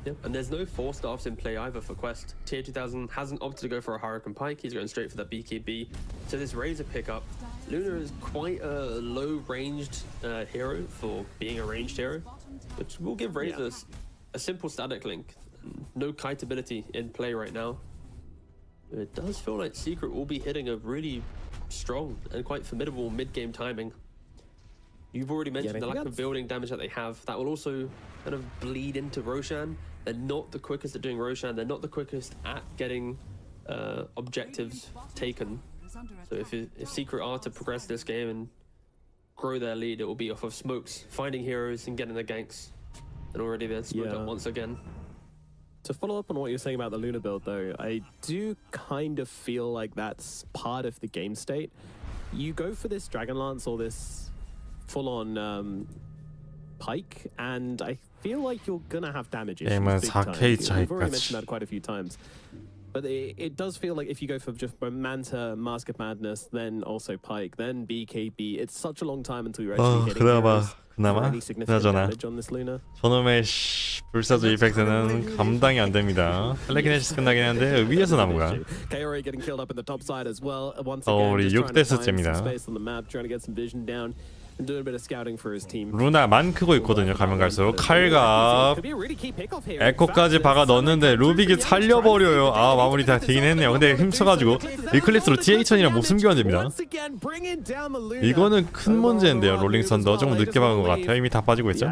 Yep. And there's no 4 staffs in play either for Quest. Tier 2000 hasn't opted to go for a Hurricane Pike. He's going straight for that BKB. So this Razor pickup, Luna is quite a low-ranged hero for being a ranged hero, which will give Razor a simple static link. No kite ability in play right now. It does feel like Secret will be hitting a really strong and quite formidable mid-game timing. You've already mentioned the lack of building damage that they have. That will also kind of bleed into Roshan. They're not the quickest at doing Roshan. They're not the quickest at getting objectives taken. So if Secret are to progress this game and grow their lead, it will be off of smokes, finding heroes and getting the ganks. And already they're smoked up once again. To follow up on what you're saying about the Luna build, though, I do kind of feel like that's part of the game state. You go for this Dragonlance or this full-on Pike, and I feel like you're gonna have damage issues. 게임은 big 4K time. We've already 차이까지. mentioned that quite a few times. But it does feel like if you go for just Manta, Mask of Madness, then also Pike, then BKB, it's such a long time until you're actually hitting heroes for any significant damage on this Luna. 저놈의 불사조 이펙트는 감당이 안 됩니다. 텔레키네시스 끝나긴 한데 위에서 나무가. Kaori getting killed up in the top side as well. Once 우리 again, just trying to find 6대스째입니다. some space on the map, trying to get some vision down. And doing a bit of scouting for his team. 루나만 크고 있거든요. 가면 갈수록 칼과 에코까지 박아 넣었는데 루빅이 살려버려요. 아 마무리 다 되긴 했네요. 근데 힘써가지고 이클립스로 TH이랑 목숨 교환됩니다. 이거는 큰 문제인데요. 롤링 썬더 조금 늦게 박은 것 같아요. 이미 다 빠지고 있죠.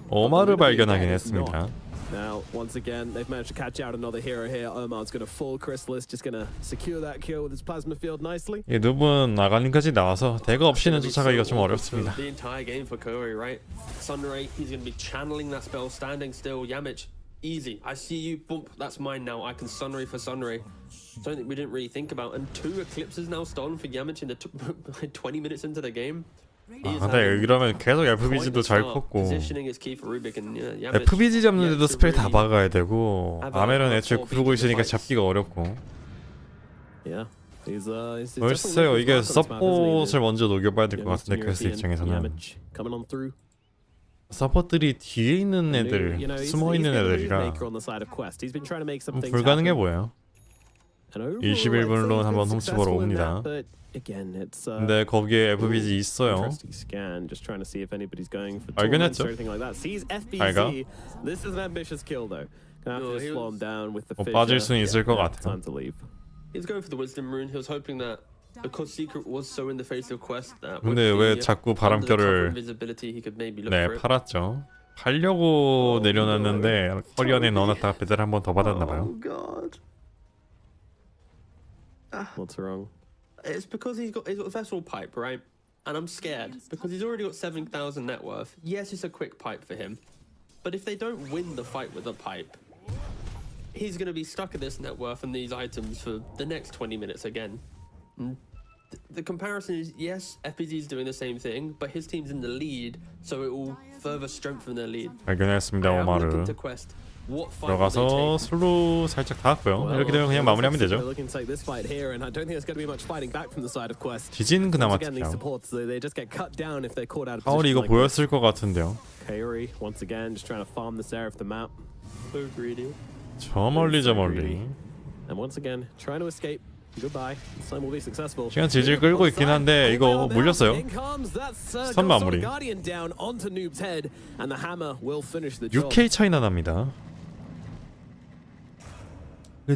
오마를 발견하긴 했습니다. Now, once again, they've managed to catch out another hero here. Omar's going to fall. Chrysalis just going to secure that kill with his plasma field nicely. 이 누분 아가님까지 나와서 대가 없이는 쫓아가기가 좀 어렵습니다. The entire game for Kaori, right? Sunray, he's going to be channeling that spell, standing still. Yamich, easy. I see you. Bump. That's mine now. I can Sunray for Sunray. Something we didn't really think about. And 2 eclipses now stolen for Yamich in the 20 minutes into the game. 근데 이러면 계속 FBG도 잘 컸고 FBG FBG 잡는데도 스펠 다 박아야 되고 아멜은 애초에 구르고 있으니까 잡기가 어렵고 글쎄요 이게 서폿을 먼저 녹여봐야 될 것 같은데 퀘스트 입장에서는 서폿들이 뒤에 있는 애들 숨어있는 애들이라 불가능해 보여요. 21분로 한번 훔쳐보러 옵니다. 근데 거기에 FBG 있어요. 발견했죠? 발가? 빠질 수는 있을 것 같아요. 근데 왜 자꾸 바람결을 팔았죠? 팔려고 내려놨는데 커리언에 넣어놨다가 배달 한번 더 받았나봐요. What's wrong? It's because he's got Vessel Pipe, right? And I'm scared because he's already got 7,000 net worth. Yes, it's a quick pipe for him, but if they don't win the fight with a pipe, he's going to be stuck at this net worth and these items for the next 20 minutes again. the comparison is, yes, FPZ is doing the same thing, but his team's in the lead, so it will further strengthen their lead. 발견했습니다. I am 오마르. looking to Quest. What fight will they 들어가서 take? 슬로 살짝 닿았고요. 이렇게 되면 그냥 마무리하면 되죠. Looking to take this fight here, and I don't think there's going to be much fighting back from the side of Quest. 지진 그나마 Once again, these 특이함. supports they just get cut down if they're caught out of 카울이 이거 position. 보였을 것 같은데요. Kaori once again just trying to farm this area of the map, So greedy. 저 멀리 저 멀리. and once again trying to escape. Goodbye. This time will be successful. 시간 질질 끌고 있긴 한데 이거 물렸어요. 선 마무리. 6K 차이나 납니다.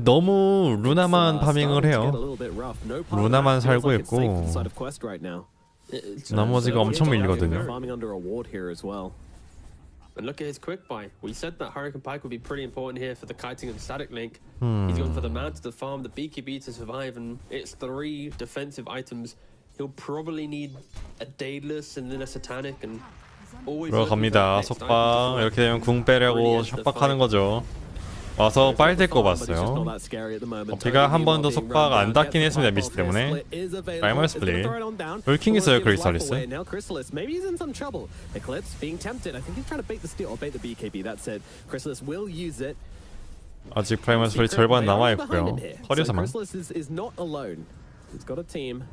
너무 루나만 파밍을 해요. 루나만 살고 있고 나머지가 엄청 밀리거든요. And look at his quick buy. We said that Hurricane Pike would be pretty important here for the kiting and static link. He's going for the mount, the farm, the BKB to survive, and it's 3 defensive items. He'll probably need a Daedalus and then a Satanic, and always 들어갑니다. 속박. 이렇게 되면 궁 빼려고 협박하는 거죠. 와서 빨 될 거 봤어요. 어피가 한 번 더 속박 안 닿긴 했습니다. 미스 때문에. 라이멀 스플릿. 롤킹 있어요. 크리스탈리스. Now Chrysalis, maybe he's in some trouble. Eclipse being tempted. I think he's trying to bait the steal or bait the BKB. That said, Chrysalis will use it. 아직 프라이멀 스플릿 절반 남아있고요. 커리어 사망. Chrysalis is not alone. He's got a team.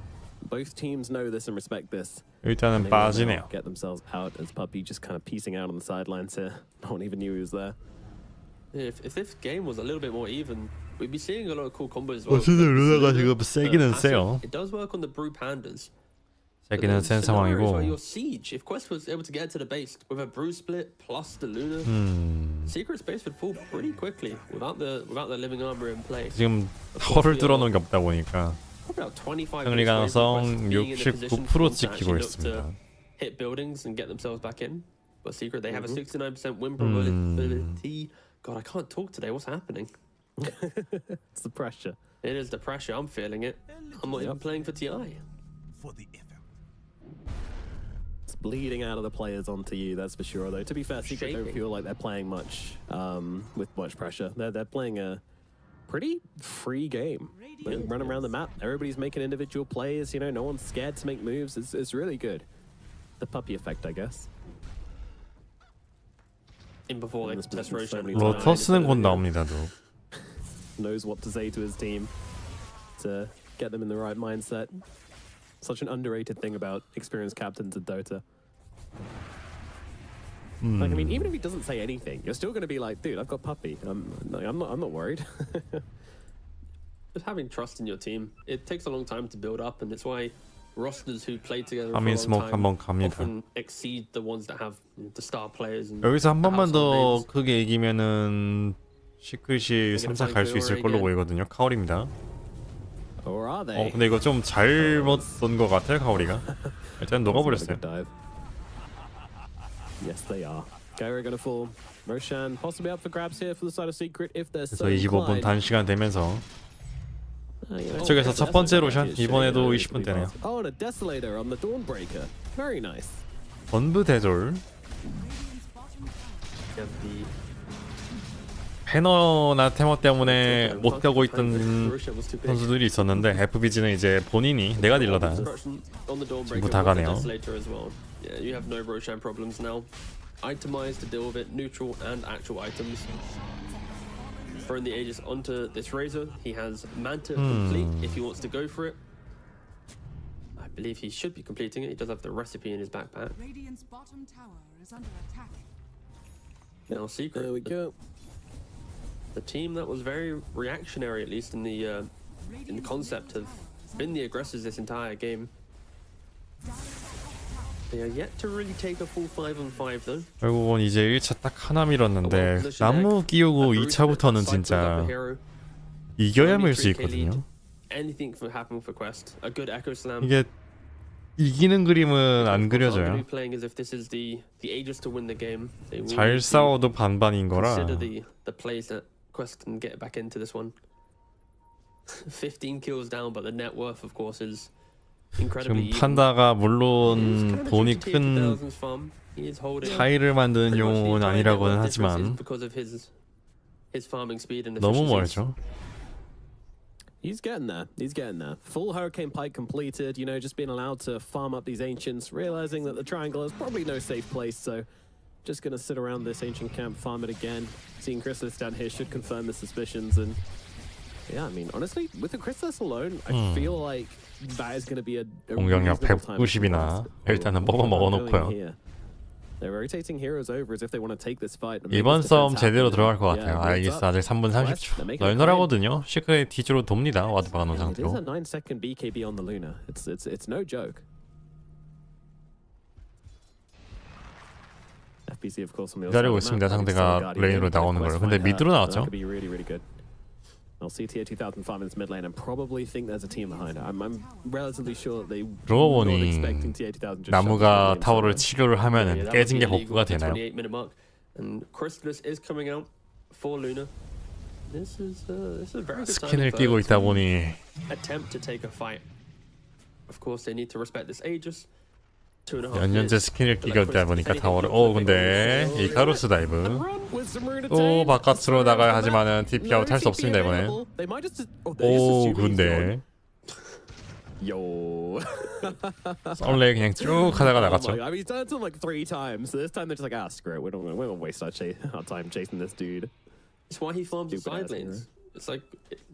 Both teams know this and respect this. 일단은 빠지네요. Get themselves out as Puppy just kind of piecing out on the sidelines here. No one even knew he was there. If this game was a little bit more even, we'd be seeing a lot of cool combos as well. 어쨌든 루나가 지금 세기는 세요. It does work on the Brew Pandas. 세기는 센 상황이고. Your siege, if Quest was able to get to the base with a Brew split plus the Luna, Secret Space would fall pretty quickly without the living armor in play. 지금 털을 뚫어놓은 게 없다 보니까 승리 가능성 69% 찍히고 있습니다. Hit buildings and get themselves back in. But Secret, they have a 69% win probability. God, I can't talk today. What's happening? It's the pressure. It is the pressure. I'm feeling it. I'm not even playing for TI. It's bleeding out of the players onto you, that's for sure. Though to be fair, Secret don't feel like they're playing much with much pressure. They're playing a pretty free game. They run around the map. Everybody's making individual plays. You know, no one's scared to make moves. It's really good. The Puppy effect, I guess. Before they test Roshan. 로터스는 곧 나옵니다. 또. Knows what to say to his team to get them in the right mindset. Such an underrated thing about experienced captains in Dota. Like, I mean, even if he doesn't say anything, you're still going to be like, dude, I've got Puppy. I'm not worried. Just having trust in your team. It takes a long time to build up, and it's why rosters who play together for a long 한번 time 갑니다. often exceed the ones that have the star players. And 여기서 한 번만 더 names. 크게 이기면은 시크릿이 3사 갈 수 있을 걸로 보이거든요. 카울입니다. Or are they? 근데 이거 좀 잘못 본 것 같아요. 카울이가. 일단 녹아버렸어요. Dive. Yes, they are. Gyro gonna fall. Roshan possibly up for grabs here for the side of Secret if they're so 그래서 25분 inclined. 단시간 되면서 저기서 첫 번째 로션 이번에도 20분 되네요. Oh, and a Desolator on the Dawnbreaker. Very nice. 번부 대졸. 패너나 테머 때문에 못 가고 있던 선수들이 있었는데 FBG는 이제 본인이 내가 딜러다. 전부 다 가네요. Yeah, you have no Roshan problems now. Itemized to deal with it, neutral and actual items. Throwing the Aegis onto this Razor. He has Manta complete if he wants to go for it. I believe he should be completing it. He does have the recipe in his backpack. Radiant's bottom tower is under attack. Now Secret. There we go. The team that was very reactionary, at least in the concept, have been the aggressors this entire game. They are yet to really take a full 5-on-5 though. 결국은 이제 1차 딱 하나 밀었는데 나무 끼우고 2차부터는 진짜 이겨야 밀 수 있거든요. Anything can happen for Quest. A good Echo Slam. 이게 이기는 그림은 안 그려져요. Playing as if this is the Aegis to win the game. 잘 싸워도 반반인 거라. Consider the plays that Quest can get back into this one. 15 kills down, but the net worth, of course, is incredibly 지금 판다가 물론 돈이 큰 차이를 만드는 용어는 아니라고는 하지만 너무 멀죠. He's getting there. He's getting there. Full Hurricane Pike completed, you know, just being allowed to farm up these Ancients, realizing that the Triangle is probably no safe place, so just gonna sit around this Ancient camp, farm it again. Seeing Chrysalis down here should confirm the suspicions, and yeah, I mean, honestly, with the Chrysalis alone, I feel like that is gonna be a 공격력 190이나 일단은 뽑아 먹어놓고요. They're rotating heroes over as if they want to take this fight. 이번 싸움 제대로 들어갈 것 같아요. 알겠어. 아직 3분 30초. 널널하거든요. 시크릿 뒤쪽으로 돕니다. 와드 박아놓은 상태로. It is a 9-second BKB on the Luna. It's no joke. FBC of course on the 기다리고 있습니다. 상대가 레인으로 나오는 걸. 근데 미드로 나왔죠. I'll see tier 2005 in its mid lane and probably think there's a team behind it. I'm relatively sure they 그러고 not 보니 expecting tier 2000 just 나무가 shut down the game, 타워를 so 치료를 하면은 깨진 게 복구가 되나요? 28-minute mark, and Chrysalis is coming out for Luna. This is a very good 스킨을 timing 끼고 for 있다 보니 attempt to take a fight. Of course, they need to respect this Aegis. 2.5 연년제 years. 스킨을 끼고 있다 보니까 타워를. 근데 이카루스 다이브. 또 바깥으로 나가야 하지만은 TP 아웃 할 수 없습니다 이번엔. 오 근데 Yo. 썰레 그냥 쭉 하다가 나갔죠. I mean, he's done it to him like 3 times. So this time they're just like, ah, screw it. We don't waste our time chasing this dude. It's why he farms the side lanes. It's like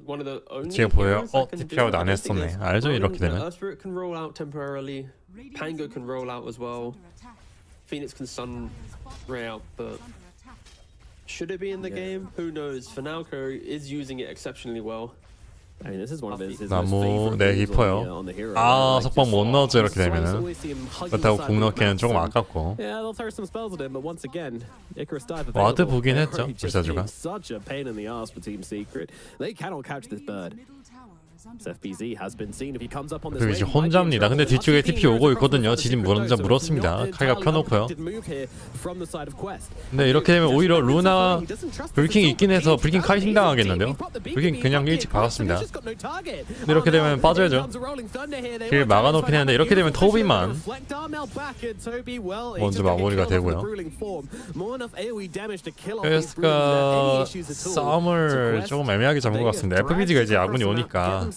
one of the only 지금 보여요? heroes that can TP do 아웃 it. 안 I think 했었네. it's 알죠 이렇게 Ronan, 되면. Earthspirit can roll out temporarily. Pango can roll out as well. Phoenix can sun ray out, but should it be in the game? Who knows? Finalco is using it exceptionally well. I mean, this is one of his 나무 most favorite 네 moves 깊어요. on the hero. 아 Like, 석방 just- 못 넣었죠 이렇게 Slice 되면은. always see him hugging 그렇다고 the side 공 of the 넣기에는 map, 조금 so- 아깝고. Yeah, they'll throw some spells at him, but once again, Icarus dive 와드 available. 보긴 했죠, Just 불사조가. being such a pain in the ass for Team Secret. They cannot catch this bird. So FBZ has been seen if he comes up on this 그리고 lane, 이제 he might be in 혼자입니다. 근데 trouble. 뒤쪽에 Actually TP 오고 being 있거든요. across 지진 the 먼저 secret 물었습니다. zone, so 카이가 it's not 펴놓고요. an unexpected move here from the side of Quest. 근데 이렇게 되면 오히려 루나 불킹이 있긴 해서 불킹 카이팅 당하겠는데요. 불킹 그냥 일찍 박았습니다. 근데 이렇게 되면 빠져야죠. 길 막아놓긴 했는데 이렇게 되면 토비만 먼저 마무리가 되고요. 퀘스트가 싸움을 조금 애매하게 잡은 것 같습니다. FBG가 이제 아군이 오니까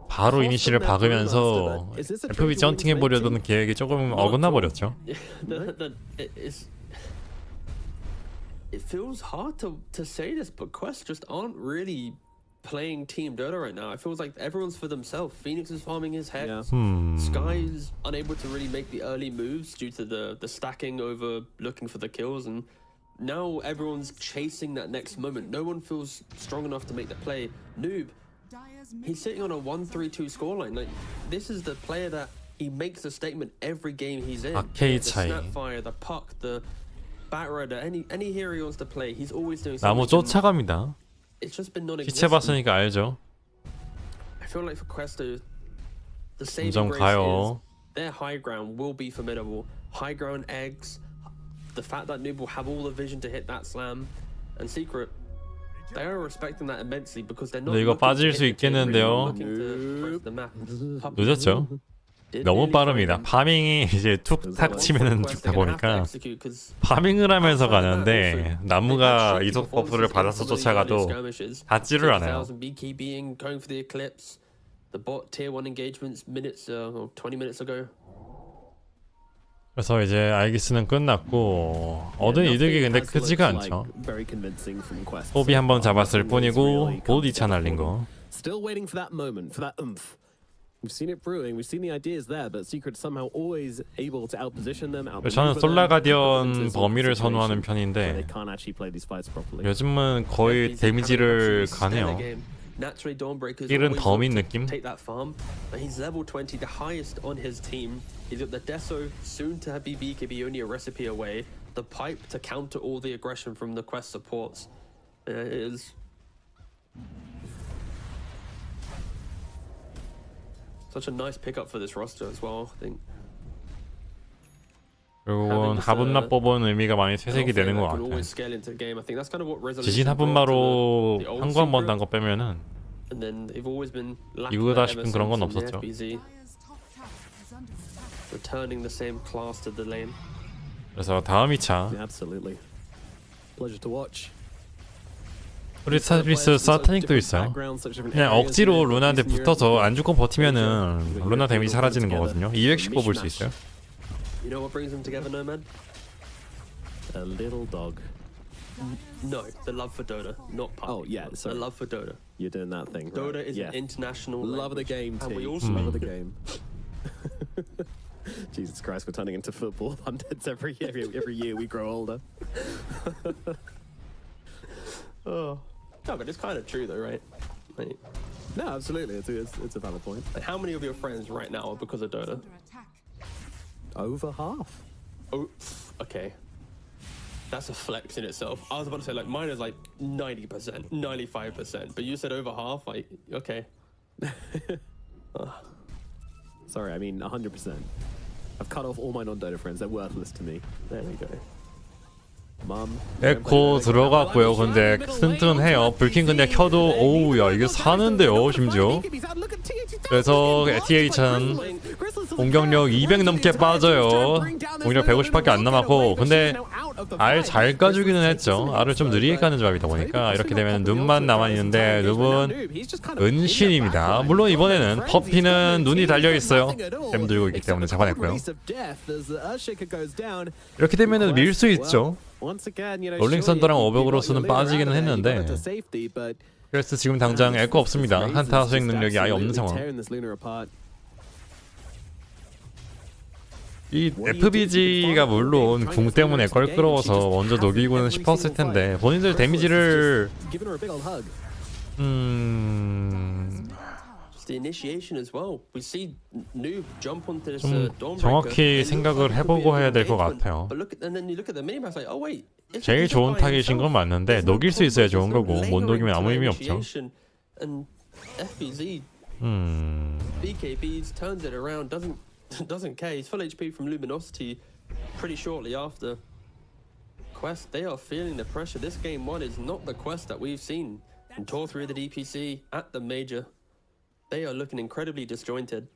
바로 이니시를 박으면서 FBG 헌팅해보려던 계획이 조금 어긋나 버렸죠. It feels hard to say this, but Quest just aren't really playing Team Dota right now. It feels like everyone's for themselves. Phoenix is farming his hex. Sky is unable to really make the early moves due to the stacking over looking for the kills, and now everyone's chasing that next moment. No one feels strong enough to make the play. Noob, he's sitting on a 1-3-2 scoreline. Like, this is the player that he makes a statement every game he's in. 아케이드 The 차이. Snapfire, the Puck, the Batrider, any hero he wants to play, he's always doing 나무 something. 쫓아갑니다. It's just been 시체 non-existent. 봤으니까 알죠. I feel like for Quest, the 점점 saving grace 가요. is their high ground will be formidable. High ground eggs, the fact that Noob will have all the vision to hit that slam, and Secret, they are respecting that immensely because they're not. 근데 이거 looking to 빠질 hit 수 the team, really, 있겠는데요. looking to press the map. Puppy 늦었죠. did 너무 nearly 빠릅니다. find him. 파밍이 이제 툭탁 치면은 Quest, 죽다 they're gonna have to 보니까 execute 'cause 파밍을 하면서 가는데 They've 나무가 had shaky 이속 버프를 performances 받아서 in some of the early 쫓아가도 skirmishes. 닿지를 않아요. 50,000 BKBing, going for the Eclipse. The bot tier 1 engagements minutes, 20 minutes ago. 그래서 이제 알기스는 끝났고 얻은 이득이 근데 크지가 않죠. 호비 한번 잡았을 뿐이고 봇 2차 날린 거. Still waiting for that moment, for that oomph. We've seen it brewing, we've seen the ideas there, but Secret somehow always able to outposition them. 저는 솔라 가디언 범위를 선호하는 편인데 They can't actually play these fights properly. 요즘은 거의 데미지를 가네요. Naturally, Dawnbreaker's 힐은 always 더민 look to 느낌? take that farm, but he's level 20, the highest on his team. He's got the Deso, soon to be BKB, only a recipe away. The pipe to counter all the aggression from the Quest supports. It is such a nice pickup for this roster as well. I think. 결국은 하분마 뽑은 의미가 많이 퇴색이 되는 것 같아요. 지진 하분마로 한구 한 번 단 거 빼면은 이거다 싶은 그런 건 없었죠. 그래서 다음 2차 Absolutely. Pleasure to watch. 우리 사리스 사타닉도 있어요. 그냥 억지로 루나한테 붙어서 안 죽고 버티면은 루나 데미지 사라지는 거거든요. 200씩 뽑을 수 있어요. You know what brings them together, Nomad? A little dog. No, the love for Dota, not puppy. Oh, yeah, the sorry. love for Dota. You're doing that thing. Dota right. is yeah. an international Love of the language, game, and T. we also Love of the game. Jesus Christ, we're turning into football pundits every year we grow older. Oh, no, but it's kind of true though, right? Like, No, absolutely, it's a valid point. like, how many of your friends right now are because of Dota? Under attack. Over half. Oh, okay. That's a flex in itself. I was about to say like mine is like 90%, 95%, but you said over half. Like, okay. Sorry, I mean 100%. I've cut off all my non-Dota friends. They're worthless to me. There we go. Mom. 에코 들어갔고요. 근데 튼튼해요. 불킨 근데 켜도 오우야 이게 사는데요 심지어. 그래서 TH는 공격력 200 넘게 빠져요. 공격력 150밖에 안 남았고 근데 알 잘 까주기는 했죠. 알을 좀 느리게 까는 조합이다 보니까 이렇게 되면 눈만 남아있는데 눕은 은신입니다. 물론 이번에는 퍼피는 눈이 달려있어요. 뱀 들고 있기 때문에 잡아냈고요. 이렇게 되면 밀 수 있죠. 롤링 썬더랑 어벽으로서는 빠지기는 했는데 그래서 지금 당장 에코 없습니다. 한타 수행 능력이 아예 없는 상황. 이 FBG가 물론 궁 때문에 껄끄러워서 먼저 녹이고는 싶었을 텐데 본인들 데미지를 Just the initiation as well. We see Noob jump onto this 좀 Dawnbreaker, 정확히 and it looks 생각을 like it could 해보고 be a 해야 될 것 engagement. 같아요. But look at, and then you look at the minimaps like, oh wait. 제일 좋은 타겟인 건 맞는데 녹일 수 있어야 좋은 거고 못 녹이면 아무 의미 없죠. And FBZ BKBs turns it around, doesn't care. He's full HP from Luminosity pretty shortly after. Quest, they are feeling the pressure. This game 1 is not the Quest that we've seen in Tour 3 of the DPC at the Major. They are looking incredibly disjointed.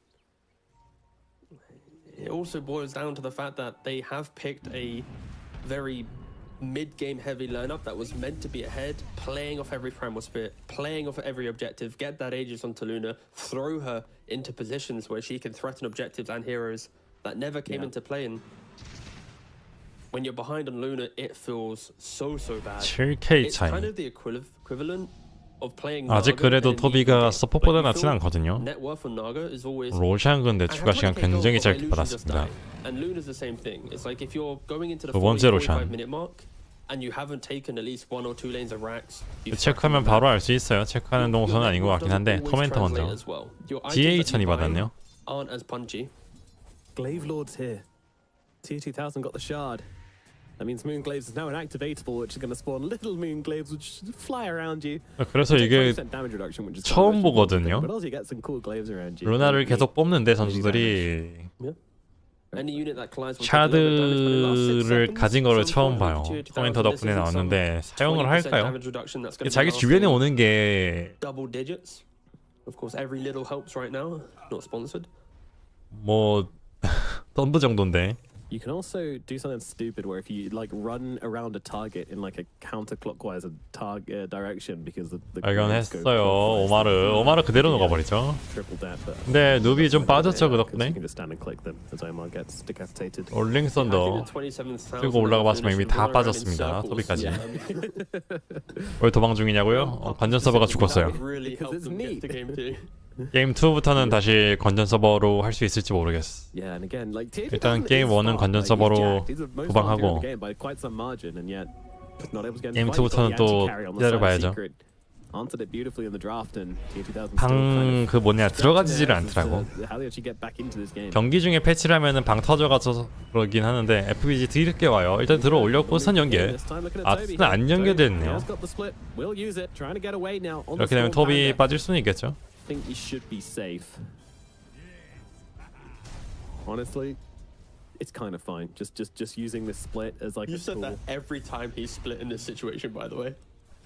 It also boils down to the fact that they have picked a very mid-game heavy lineup that was meant to be ahead, playing off every Primal Spirit, playing off every objective, get that Aegis onto Luna, throw her into positions where she can threaten objectives and heroes that never came into play. And when you're behind on Luna, it feels so bad. 7K It's 차이. kind of the equivalent of playing 아직 Naga 그래도 and in 토비가 the UK. 서폿보다 Like, you 낫진 feel 않거든요. net worth on Naga is always 로시안 근데 추가 시간 굉장히 짧게 받았습니다. And Luna's the same thing. It's like if you're going into the 두 번째 45 로션. minute mark and you haven't taken at least 1 or 2 lanes of racks. 체크하면 바로 알 수 있어요. 체크하는 동선은 아닌 것 같긴 한데 터멘터 먼저. DA1000이 받았네요. Aren't as punchy. Glaive Lord's here. Tier 2000 got the shard. That means Moonglaves is now inactivatable, which is going to spawn little Moonglaves which fly around you. 그래서 이게 damage reduction, which is 처음 보거든요. But also you get some cool glaives around you. 루나를 계속 뽑는데 선수들이 Any unit that collides will take a little bit of damage, but in the last 6 샤드를 seconds, 가진 거를 처음 some 봐요. form of 코멘터 덕분에 나왔는데 사용을 20% 할까요? damage reduction that's gonna be 자기 lasting 주변에 오는 게 double digits. Of course, every little helps right now. Not sponsored. 뭐 덤브 정도인데. You can also do something stupid where if you like run around a target in like a counterclockwise direction because the 발견했어요. 오마르 그대로 녹아버리죠. triple that. But 근데 누비 좀 빠졌죠 그 you 덕분에. can just stand and click them as Omar gets decapitated. 롤링 썬더 들고 올라가 봤으면 이미 다 빠졌습니다. 소비까지. 왜 도망 중이냐고요? 관전 서버가 죽었어요. 게임 2부터는 다시 관전 서버로 할 수 있을지 모르겠어. Yeah, and again, like 일단 게임 1은 관전 서버로 도방하고 게임 2부터는 또 기다려봐야죠. 방 그 뭐냐 들어가지를 않더라고. 경기 중에 패치를 하면은 방 터져가서 그러긴 하는데 FBG 뒤늦게 와요. 일단 들어 올렸고 선 연계. 아트는 안 연계됐네요. 이렇게 되면 톱이 빠질 수는 있겠죠. think you should be safe. Honestly, it's kind of fine. Just using this split as like You a said tool. that every time he split in this situation, by the way.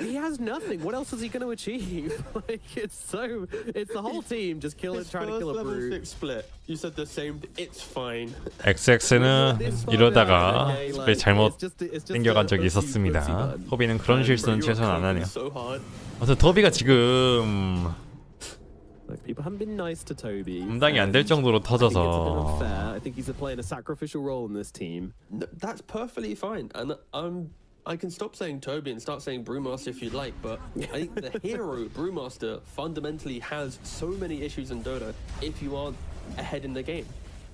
He has nothing. What else is he going to achieve? Like it's the whole team just trying to kill a level brute. 6 split. You said the same. It's fine. XX는 이러다가 Okay, 스플릿 like, 잘못 it's just 땡겨간 적이 a 있었습니다. button. 토비는 그런 실수는 Bro, you're 최소한 안 coping 하네요. so hard. 아무튼 토비가 지금 Like, people haven't been nice to Toby. 감당이 안 될 정도로 I think it's a bit 터져서 unfair. I think he's playing a sacrificial role in this team. No, that's perfectly fine, and I can stop saying Toby and start saying Brewmaster if you'd like, but I think the hero Brewmaster fundamentally has so many issues in Dota if you aren't ahead in the game.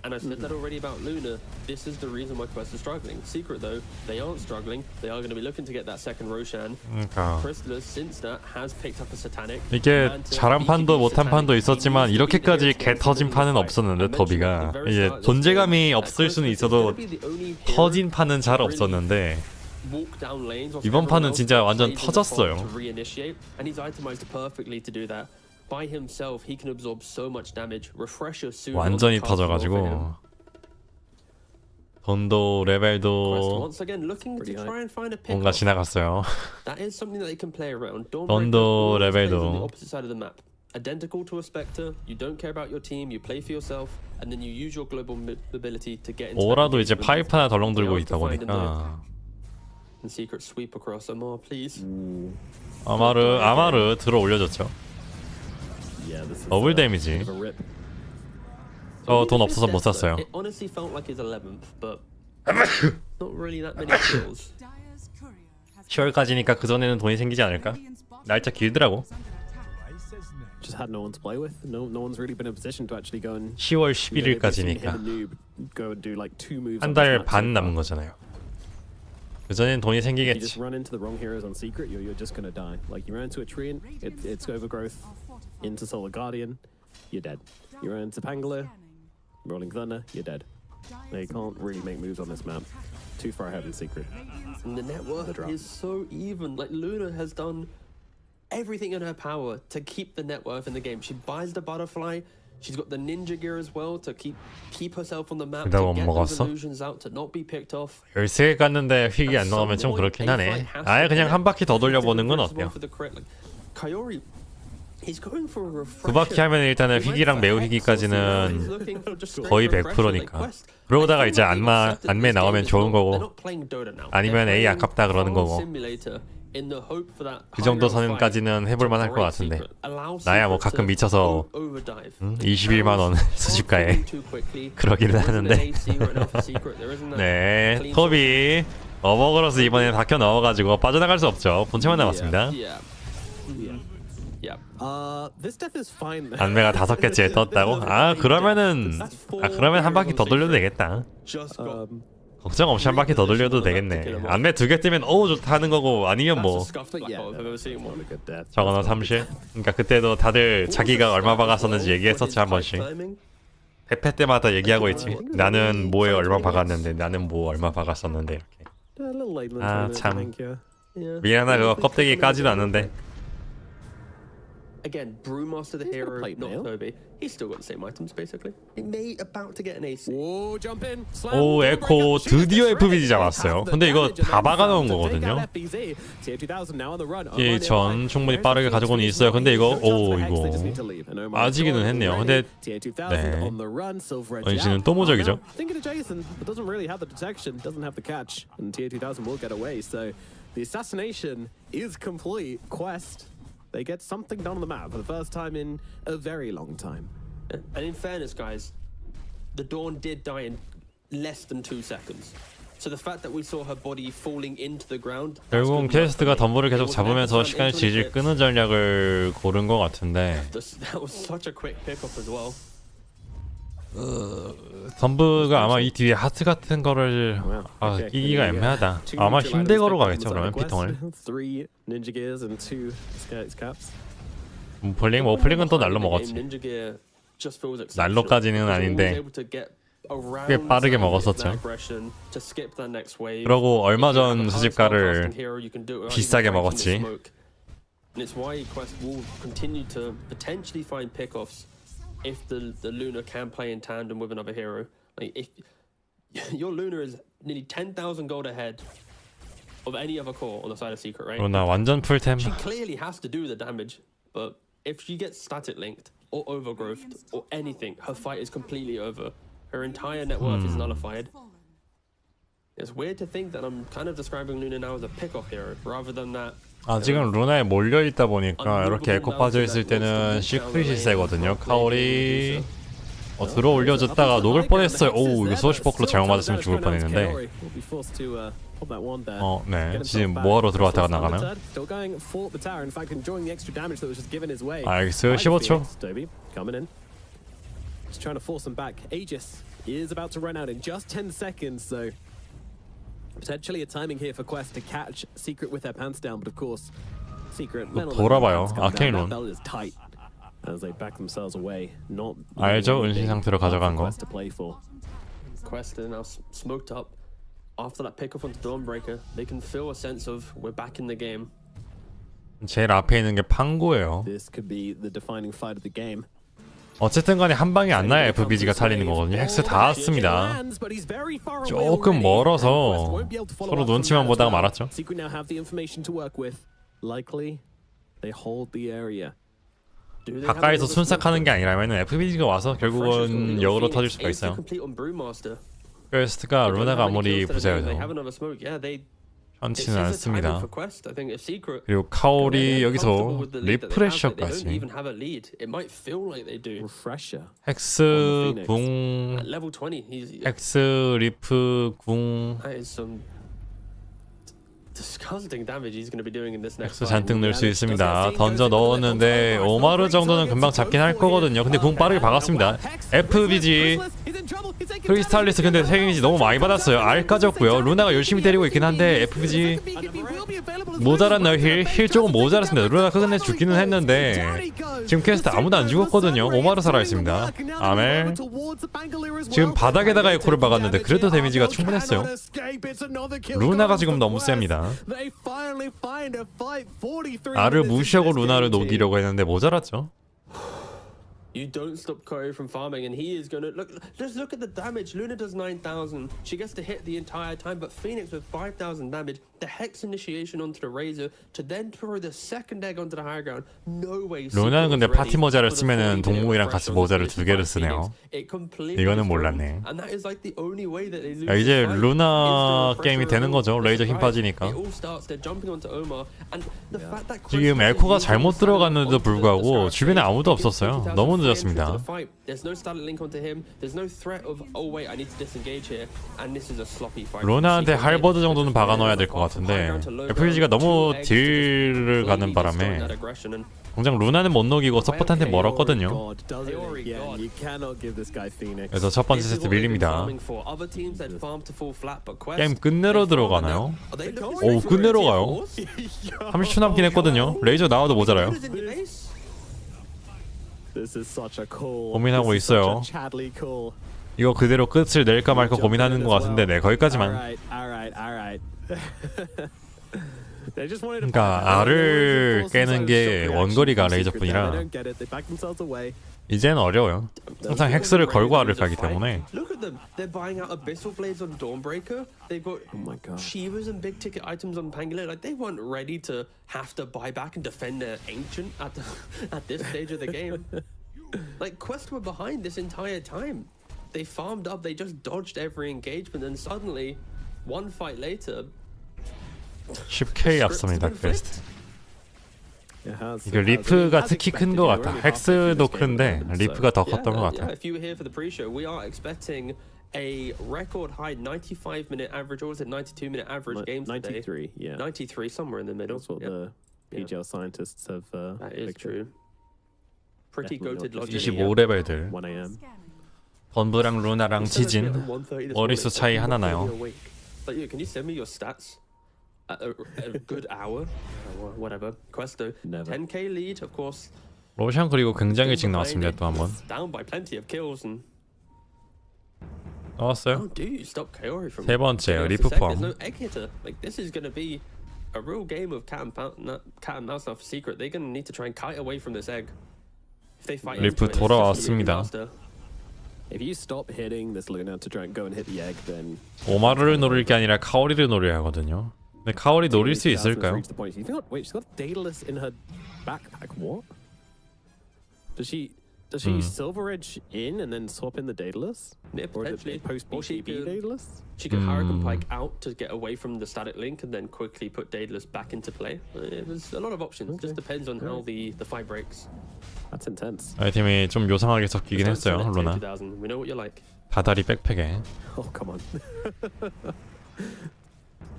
And I've said that already about Luna. This is the reason why Quest is struggling. Secret though, they aren't struggling. They are going to be looking to get that second Roshan. 그러니까 Crystallis, since that, has picked up a Satanic. 이게 And to 잘한 판도 BKB 못한 판도 Satanic, 있었지만 he needs to be 이렇게까지 the 개 터진 판은 없었는데 토비가 이제 존재감이 없을 수는 있어도 터진 판은 잘 없었는데 이번 판은 진짜 완전 터졌어요. And he's itemized perfectly to do that. By himself, he can absorb so much damage. Refresher soon. 완전히 터져가지고 돈도 레벨도 Once again, looking to try and find a pick. 뭔가 지나갔어요. That is something that they can play around. 돈도 plays on the 레벨도 opposite side of the map. Identical to a Spectre, you don't care about your team, you play for yourself, and then you use your global mobility to get into. 오라도 이제 파이프 하나 덜렁 들고 있다 보니까 And secret sweep across Amar, please. 아마르 들어 올려줬죠. Yeah, this is 더블 데미지. bit of a rip. 돈 없어서 못 샀어요. It honestly felt like his 11th, but not really that many kills. Dyer's courier has 10월까지니까 그 전에는 돈이 생기지 않을까? Radiant's bottom 날짜 길더라고. is under attack. Just had no one to play with. No one's really been in a position to actually go and 10월 you know, they've seen him 11일까지니까 and Noob go and do like 2 moves. 한 on this 달 match 반 so 남은 far. 거잖아요. 그 전에는 돈이 You just 생기겠지. run into the wrong heroes on secret, you're just gonna die. Like you run into a Treant, it's overgrowth. Into Solar Guardian, you're dead. You run into Pangolin, Rolling Thunder, you're dead. They can't really make moves on this map. Too far ahead in secret. And the net worth drop. is so even. Like Luna has done everything in her power to keep the net worth in the game. She buys the butterfly. She's got the ninja gear as well to keep herself on the map. 그다음 To get 먹었어? those illusions out to not be picked off. 13개 깠는데 휙이 안 나오면 좀 그렇긴 하네. 아예 그냥 한 바퀴 더 돌려보는 건 어때요? Coyote, he's going for a 두 바퀴 하면 일단은 휙이랑 매우 휙이까지는 거의 100%니까. 그러다가 이제 안매 나오면 좋은 거고 아니면 A 아깝다 그러는 거고 그 정도 선까지는 해볼만 할 것 같은데 나야 뭐 가끔 미쳐서 21만 원 수집가에 그러기는 하는데 네 토비 어버그로스 이번에 다켜 넣어가지고 빠져나갈 수 없죠. 본체만 남았습니다. This death is fine. 안매가 5개째 떴다고? 그러면 한 바퀴 더 돌려도 되겠다. 걱정 없이 한 바퀴 더 돌려도 되겠네. 안매 2개 뜨면 좋다 하는 거고 아니면 뭐 저거는 30. 그러니까 그때도 다들 자기가 얼마 박았었는지 얘기했었지 한 번씩. 대패 때마다 얘기하고 있지. 나는 뭐에 얼마 박았는데 나는 뭐 얼마 박았었는데 이렇게. 참 미안하다 그거 껍데기 까지도 않는데. Again, Brewmaster the He's got a hero, plate not mail. Toby. He's still got the same items basically. He may about to get an AC. Whoa, jump in. Slam. 오 Double 에코 breakup, shoot 드디어 the FBG trade. 잡았어요. They 근데 have 이거 the 다 damage 박아 놓은 to take 거거든요. out FBZ. Tier 2000 now on the run. 예, 전 충분히 빠르게 가져고는 있어요. 근데 이거 이거 아직이는 했네요. 근데 네. 은신은 또 모적이죠. Thinking of Jason, but doesn't really have the detection, doesn't have the catch, and Tier 2000 will get away. So the assassination is complete. Quest. They get something done on the map for the first time in a very long time. And in fairness, guys, the Dawn did die in less than 2 seconds. So the fact that we saw her body falling into the ground. 결국은 퀘스트가 덤브를 계속 잡으면서 시간을 질질 끄는 전략을 고른 것 같은데 That was such a quick pickup as well. 덤브가 아마 이 뒤에 하트 같은 거를 끼기가 애매하다. 아마 힘대거로 가겠죠 그러면 피통을. 3 ninja gears and 2 skirts caps. 모플링은 또 날로 먹었지. 날로까지는 아닌데 꽤 빠르게 먹었었죠. 그러고 얼마 전 수집가를 비싸게 먹었지. And it's why Quest will continue to potentially find pickoffs if the Luna can play in tandem with another hero. Like if your Luna is nearly 10,000 gold ahead, of any other core on the side of Secret, right? 루나 완전 풀템. She clearly has to do the damage, but if she gets static linked or overgrowthed or anything, her fight is completely over. Her entire net worth is nullified. It's weird to think that I'm kind of describing Luna now as a pick-off hero rather than that. 지금 루나에 몰려 있다 보니까 이렇게 에코 빠져 있을 때는 시크릿이 세거든요. 카오리 들어 올려줬다가 녹을 뻔했어요. 오, 이거 소시 버클로 잘못 맞았으면 죽을 뻔했는데. 네, 지금 뭐하러 들어왔다가 나가나요? 알겠어요. 15초. Just trying to force him back. Aegis is about to run out in just 10 seconds, so potentially a timing here for Quest to catch Secret with their pants down, but of course, Secret 돌아봐요. 아케인론. is tight as they back themselves away. Not 알죠? 은신 상태로 가져간 거. to play for. Quest is now smoked up after that pick off onto Dawnbreaker. They can feel a sense of we're back in the game. 제일 앞에 있는 게 팡고예요. This could be the defining fight of the game. 어쨌든 간에 한 방이 안 나야 FBG가 살리는 거거든요. 헥스 다 왔습니다. 조금 멀어서 서로 눈치만 보다가 말았죠. 가까이서 순삭하는 게 아니라면 FBG가 와서 결국은 역으로 터질 수가 있어요. 퀘스트가 루나가 아무리 부자여도 편치는 않습니다. 그리고 카오리 여기서 리프레셔까지. 헥스 궁, 헥스 리프 궁. 헥스 잔뜩 넣을 수 있습니다. 던져 넣었는데 오마르 정도는 금방 잡긴 할 거거든요. 근데 궁 빠르게 박았습니다. FBG 크리스탈리스 근데 데미지 너무 많이 받았어요. 알 까졌고요. 루나가 열심히 때리고 있긴 한데 FBG 모자랐나요? 힐 조금 모자랐습니다. 루나가 끝내 죽기는 했는데 지금 퀘스트 아무도 안 죽었거든요. 오마르 살아있습니다. 아멜 지금 바닥에다가 에코를 박았는데 그래도 데미지가 충분했어요. 루나가 지금 너무 셉니다. 알을 무시하고 루나를 녹이려고 했는데 모자랐죠. You don't stop Curry from farming, and he is gonna look. Just look at the damage. Luna does 9,000. She gets to hit the entire time, but Phoenix with 5,000 damage. The Hex initiation onto the Razor to then throw the second egg onto the high ground. No way. 루나는 근데 파티 모자를 쓰면은 동무이랑 같이 모자를 두 개를 쓰네요. 이거는 몰랐네. 야, 이제 루나 게임이 되는 거죠. 레이저 힘 빠지니까. 지금 에코가 잘못 들어갔는데도 불구하고 주변에 아무도 없었어요. 너무 늦었습니다. 루나한테 할버드 정도는 박아넣어야 될 것 같은데 FPG가 너무 딜을 가는 바람에 당장 루나는 못 녹이고 서포트한테 멀었거든요. 그래서 첫 번째 세트 밀립니다. 게임 끝내러 들어가나요? 오, 끝내러 가요. 30초 남긴 했거든요. 레이저 나와도 모자라요. 고민하고 있어요. 이거 그대로 끝을 낼까 말까 고민하는 것 같은데 네, 거기까지만. 그러니까 알을 깨는 게 원거리가 레이저뿐이라 이젠 어려워요. 항상 헥스를 걸고 알을 까기 때문에. Look at them. They're buying out Abyssal Blades on Dawnbreaker. They've got Shivas and big ticket items on Pangolier. Like they weren't ready to have to buy back and defend their ancient at this stage of the game. Like Quest were behind this entire time. They farmed up. They just dodged every engagement, and suddenly, one fight later. 10K 앞섭니다. 퀘스트. 이거 리프가 특히 큰 것 같다. 헥스도 큰데 리프가 더 컸던 것 같아. If you were here for the pre-show, we are expecting a record high 95-minute average, or was it 92-minute average games today? 93, yeah. 93, somewhere in the middle. That's what the PGL scientists have. That is true. Pretty goated logic. 25레벨들. 1 a.m. 번브랑 루나랑 지진 머릿수 차이 하나 나요. Can you send me your stats? A good hour, or whatever. Questo, 10k lead, of course. 로션 그리고 굉장히 일찍 나왔습니다. 또 한번. Down by plenty of kills and. 나왔어요. 세 번째 리프 포함. There's no egg hitter. Like this is gonna be a real game of cat and mouse now for Secret. They're gonna need to try and kite away from this egg. If they fight. 리프 돌아왔습니다. If you stop hitting this Luna to try and go and hit the egg, then 오마르를 노릴 게 아니라 카오리를 노려야 하거든요. 근데 카월이 노릴 수 있을까요? Wait, she's got Daedalus in her backpack. What? Does she Silver Edge in and then swap in the Daedalus? Yeah, Or is potentially. it post Or she BKB could- Daedalus? She could Hurricane Pike out to get away from the static link and then quickly put Daedalus back into play. There's a lot of options. Just depends on how the fight breaks. That's intense. 아이 팀이 좀 요상하게 섞이긴 Don't 했어요. select 로나 2000. We know what you like. 다다리 백팩에 Oh, come on.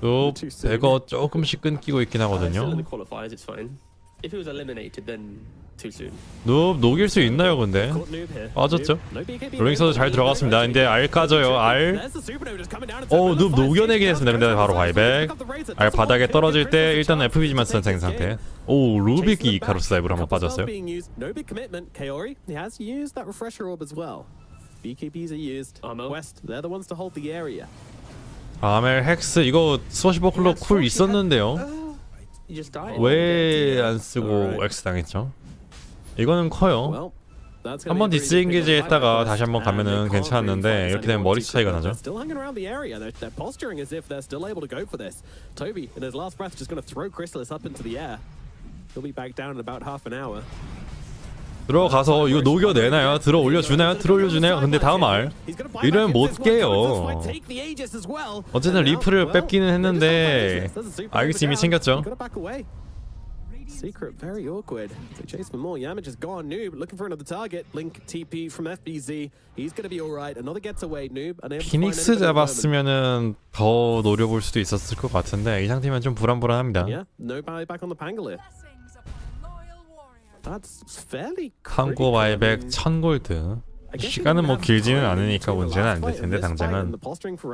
또 배거 조금씩 끊기고 있긴 Still in 하거든요. the qualifiers, it's fine. If it was eliminated, then too soon. 눕 녹일 수 있나요 근데? Caught noob here. 빠졌죠? No BKB. 롤링서도 잘 들어갔습니다. 근데 알 까져요. 알. There's the supernova just coming down and 눕 녹여내긴 했습니다. 근데 바로 바이백. 알 바닥에 떨어질 때 일단 FBG만 쓴 상태. 오 루빅이 이카루스 라이브로 한번 빠졌어요. No big commitment. Kaori, he has used that refresher orb as well. BKBs are used. West, they're the ones to hold the area. 아멜 헥스 이거 스워시버클러 쿨 있었는데요. You just died. 왜 안 쓰고 X 당했죠? 이거는 커요. Well, that's 한번 디스engage 했다가 다시 한번 가면은 괜찮았는데 이렇게 되면 머리 차이가 나죠. Still hanging around the area. They're posturing as if they're still able to go for this. Toby, in his last breath, just going to throw Chrysalis up into the air. He'll be back down in about half an hour. 들어가서 이거 녹여내나요? 들어 올려주나요? 들어 올려주나요? 근데 다음 알 이러면 못 깨요. 어쨌든 리프를 뺏기는 했는데 알기스님이 챙겼죠. Secret, very awkward. They chase for more. Yamage is gone. Noob looking for another target. Link TP from FBZ. He's gonna be all right. Another gets away. Noob unable to find 피닉스 anything at the moment. 잡았으면은 더 노려볼 수도 있었을 것 같은데 이 상태면 좀 불안불안합니다. Yeah, no back on the Pangolier. Blessings upon loyal warrior. That's fairly. 한국 바이백 1000골드. 시간은 뭐 길지는 않으니까 문제는 안 될 텐데 당장은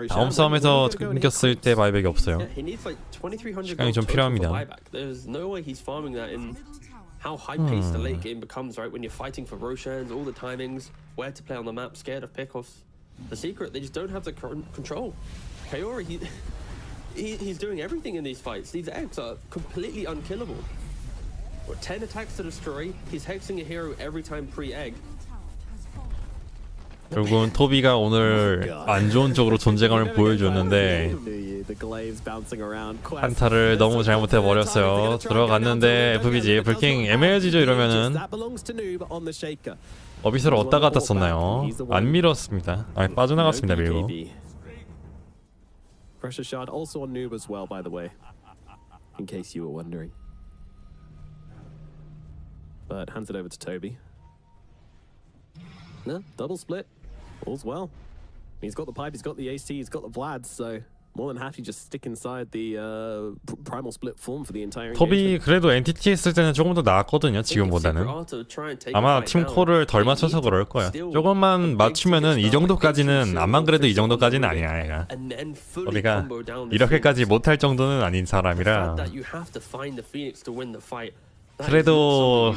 다음 싸움에서 끊겼을 때 바이백이 없어요. Yeah, he needs like 2,300 시간이 좀 gold total for 필요합니다. buyback. There's no way he's farming that in how high-paced the late game becomes, right? When you're fighting for Roshans, all the timings, where to play on the map, scared of pickoffs. The secret, they just don't have the control. Kaori, he's doing everything in these fights. These eggs are completely unkillable. 10 attacks to destroy. He's hexing a hero every time pre-egg. 결국은 토비가 오늘 안 좋은 쪽으로 존재감을 보여줬는데 한타를 너무 잘못해 버렸어요. 들어갔는데 FBG 불킹 애매해지죠. 이러면은 어비스를 어디다 갖다 썼나요? 안 밀었습니다. 아 빠져나갔습니다. 밀고. Pressure shard also on noob as well, by the way, in case you were wondering. But hands it over to Toby. No, double split. All's well. He's got the pipe, he's got the AC, he's got the Vlad, so more than happy just stick inside the primal split form for the entire 토비 그래도 NTT 했을 때는 조금 더 나았거든요. 지금보다는. 아마 팀 콜을 덜 맞춰서 그럴 거야. 조금만 맞추면은 이 정도까지는 암만 그래도 이 정도까지는 아니야. 얘가. 토비가 이렇게까지 못할 정도는 아닌 사람이라. 그래도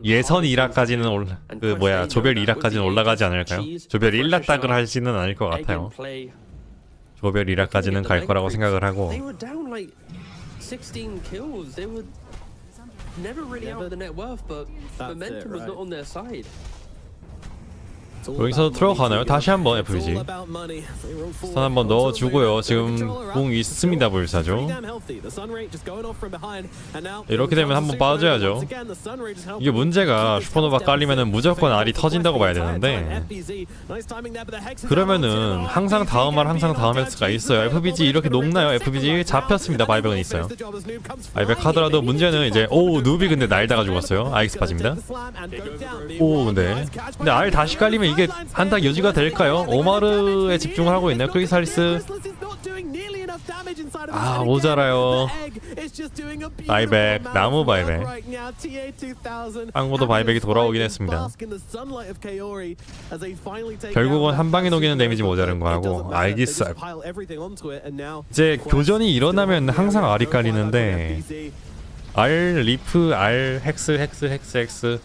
예선 1라까지는 그 뭐야 조별 2라까지는 올라가지 않을까요? 조별 1라 딱을 하지는 않을 것 같아요. 조별 1라까지는 갈 거라고 생각을 하고. They were down like 16 kills. They were never really out of the net worth, but momentum was not on their side. 여기서 들어가나요? 다시 한번 FBG 스턴 한번 넣어주고요. 지금 궁 있습니다. 불사조. 이렇게 되면 한번 빠져야죠. 이게 문제가 슈퍼노바 깔리면은 무조건 알이 터진다고 봐야 되는데 그러면은 항상 다음 알 항상 다음 헬스가 있어요. FBG 이렇게 녹나요? FBG 잡혔습니다. 바이백은 있어요. 바이백 하더라도 문제는 이제 오 누비 근데 날다가 죽었어요. 아이스 빠집니다. 오 근데 알 다시 깔리면 이게 한타 유지가 될까요? 오마르에 집중을 하고 있네요. 크리살리스 아 모자라요. 바이백 나무 바이백 항구도 바이백이 돌아오긴 했습니다. 결국은 한 방에 녹이는 데미지 모자른 거하고 알기스 이제 교전이 일어나면 항상 알이 깔리는데 알 리프 알 헥스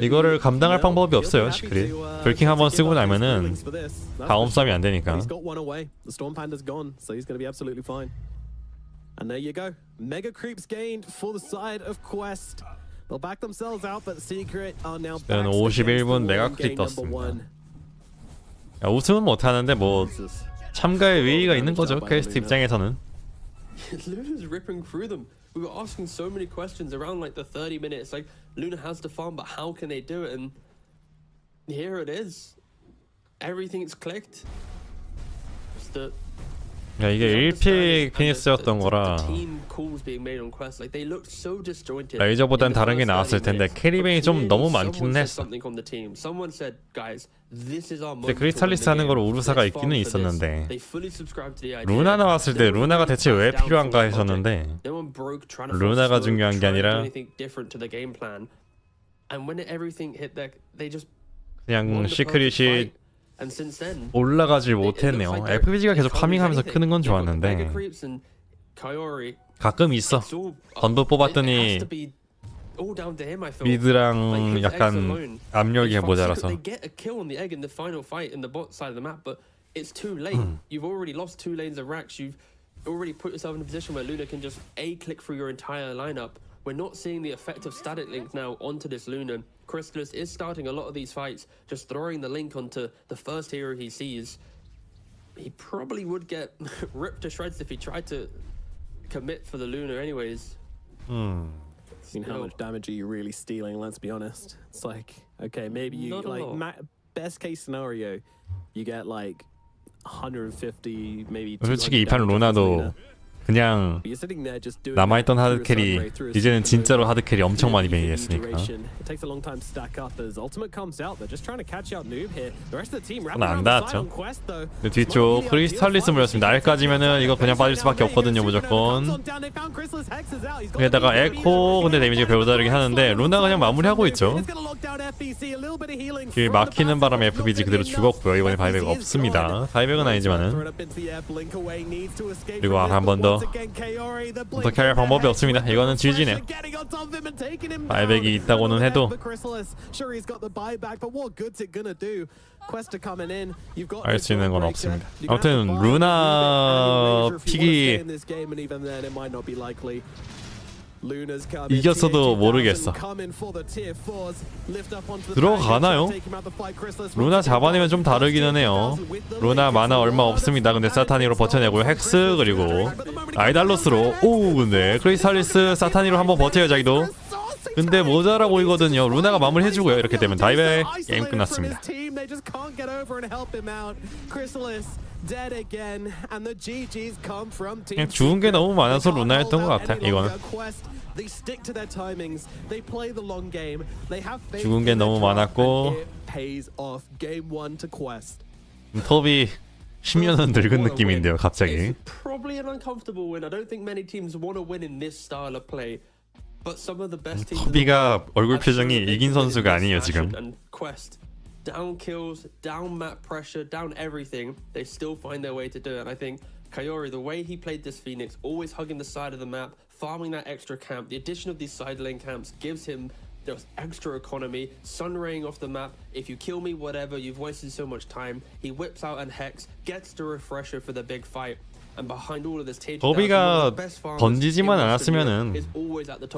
이거를 감당할 방법이 없어요. 시크릿 불킹 한번 쓰고 나면은 다음 싸움이 안 되니까. And there you go. Mega creeps gained for the side of Quest. They'll back themselves out, but Secret are now back. 51분 메가 크립 떴습니다. 우승은 못 하는데 뭐 참가의 의의가 있는 거죠. 퀘스트 입장에서는. Luna's ripping through them. We were asking so many questions around like the 30 minutes. Like Luna has to farm, but how can they do it? And here it is. Everything's clicked. Just the 야, 이게 1픽 피니스였던 거라 레이저보단 다른 게 나왔을 텐데 캐리뱅이 좀 너무 많기는 했어. 근데 크리스탈리스 하는 걸 우르사가 있기는 있었는데 루나 나왔을 때 루나가 대체 왜 필요한가 했었는데 루나가 중요한 게 아니라 그냥 시크릿이 올라가질 못했네요. FBG가 계속 파밍하면서 크는 건 좋았는데 가끔 있어. 던도 뽑았더니 미드랑 약간 압력이 모자라서. It's too late. You've already lost 2 lanes of racks. You've already put yourself in a position where Luna can just A-click through your entire lineup. We're not seeing the effect of static link now onto this Luna. Crystallis is starting a lot of these fights, just throwing the link onto the first hero he sees. He probably would get ripped to shreds if he tried to commit for the Luna anyways. I mean, how much damage are you really stealing? Let's be honest. It's like, okay, maybe you like best case scenario, you get like 150, maybe. 솔직히 이 판 루나도 그냥 남아있던 하드캐리 이제는 진짜로 하드캐리 엄청 많이 베이했으니까 그건 안 닿았죠. 근데 뒤쪽 크리스탈리스 물렸습니다. R까지면은 이거 그냥 빠질 수밖에 없거든요 무조건. 게다가 에코 근데 데미지가 별로 다르긴 하는데 루나 그냥 마무리하고 있죠. 길 막히는 바람에 FBG 그대로 죽었고요. 이번에 바이백 없습니다. 바이백은 아니지만은 그리고 한 번 더 어떻게 할 방법이 없습니다. 이거는 GG네요. 바이백이 있다고는 해도 알 수 있는 건 없습니다. 아무튼 루나 픽이 이겼어도 모르겠어. 들어가나요? 루나 잡아내면 좀 다르기는 해요. 루나 마나 얼마 없습니다. 근데 사타니로 버텨내고요. 헥스 그리고 아이달로스로 오 근데 크리스탈리스 사타니로 한번 버텨요 자기도. 근데 모자라 보이거든요. 루나가 마무리 해주고요. 이렇게 되면 다이백 게임 끝났습니다. 그냥 죽은 게 너무 많아서 루나였던 것 같아. 이거는 죽은 게 너무 많았고 톱이 10년은 늙은 느낌인데요 갑자기. 톱이가 얼굴 표정이 이긴 선수가 아니에요 지금. Down kills, down map pressure, down everything, they still find their way to do it. And I think Kaori, the way he played this Phoenix, always hugging the side of the map, farming that extra camp, the addition of these side lane camps gives him this extra economy, sun raying off the map. If you kill me, whatever, you've wasted so much time. He whips out and Hex, gets the refresher for the big fight. And behind all of this, 더비가 던지지만 않았으면은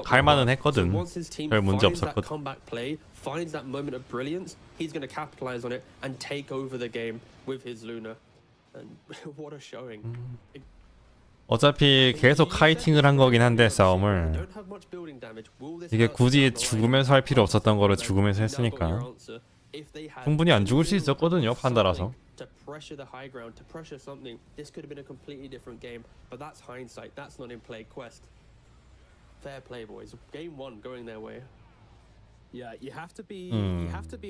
갈만은 했거든. 별 문제 없었거든. Finds that moment of brilliance, he's going to capitalize on it and take over the game with his Luna. And what a showing. 어차피 계속 카이팅을 한 거긴 한데 싸움을 이게 굳이 죽으면서 할 필요 없었던 거를 죽으면서 했으니까 충분히 안 죽을 수 있었거든요 판다라서. To pressure the high ground, to pressure something, this could have been a completely different game. But that's hindsight. That's not in play. Quest. Fair play, boys. Game 1 going their way. Yeah, you have to be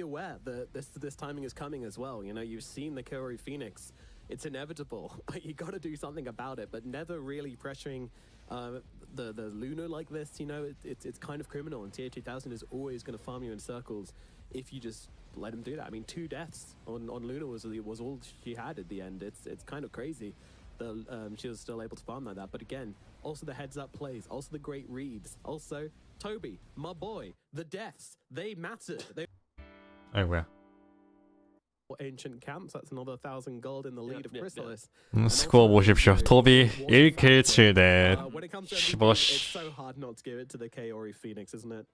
aware that this timing is coming as well. You know, you've seen the Kaori Phoenix. It's inevitable, but you got to do something about it. But never really pressuring the Luna like this. You know, it's kind of criminal. And TA2000 is always going to farm you in circles if you just let him do that. I mean, 2 deaths on Luna was all she had at the end. It's kind of crazy that she was still able to farm like that. But again, also the heads up plays, also the great reads, also Toby, my boy, the deaths, they mattered. They 아이고야. ancient camps, that's another 1,000 gold in the lead of Chrysalis. 스코어 보십시오. 토비 1킬 7대 15. It's so hard not to give it to the Kaori Phoenix, isn't it?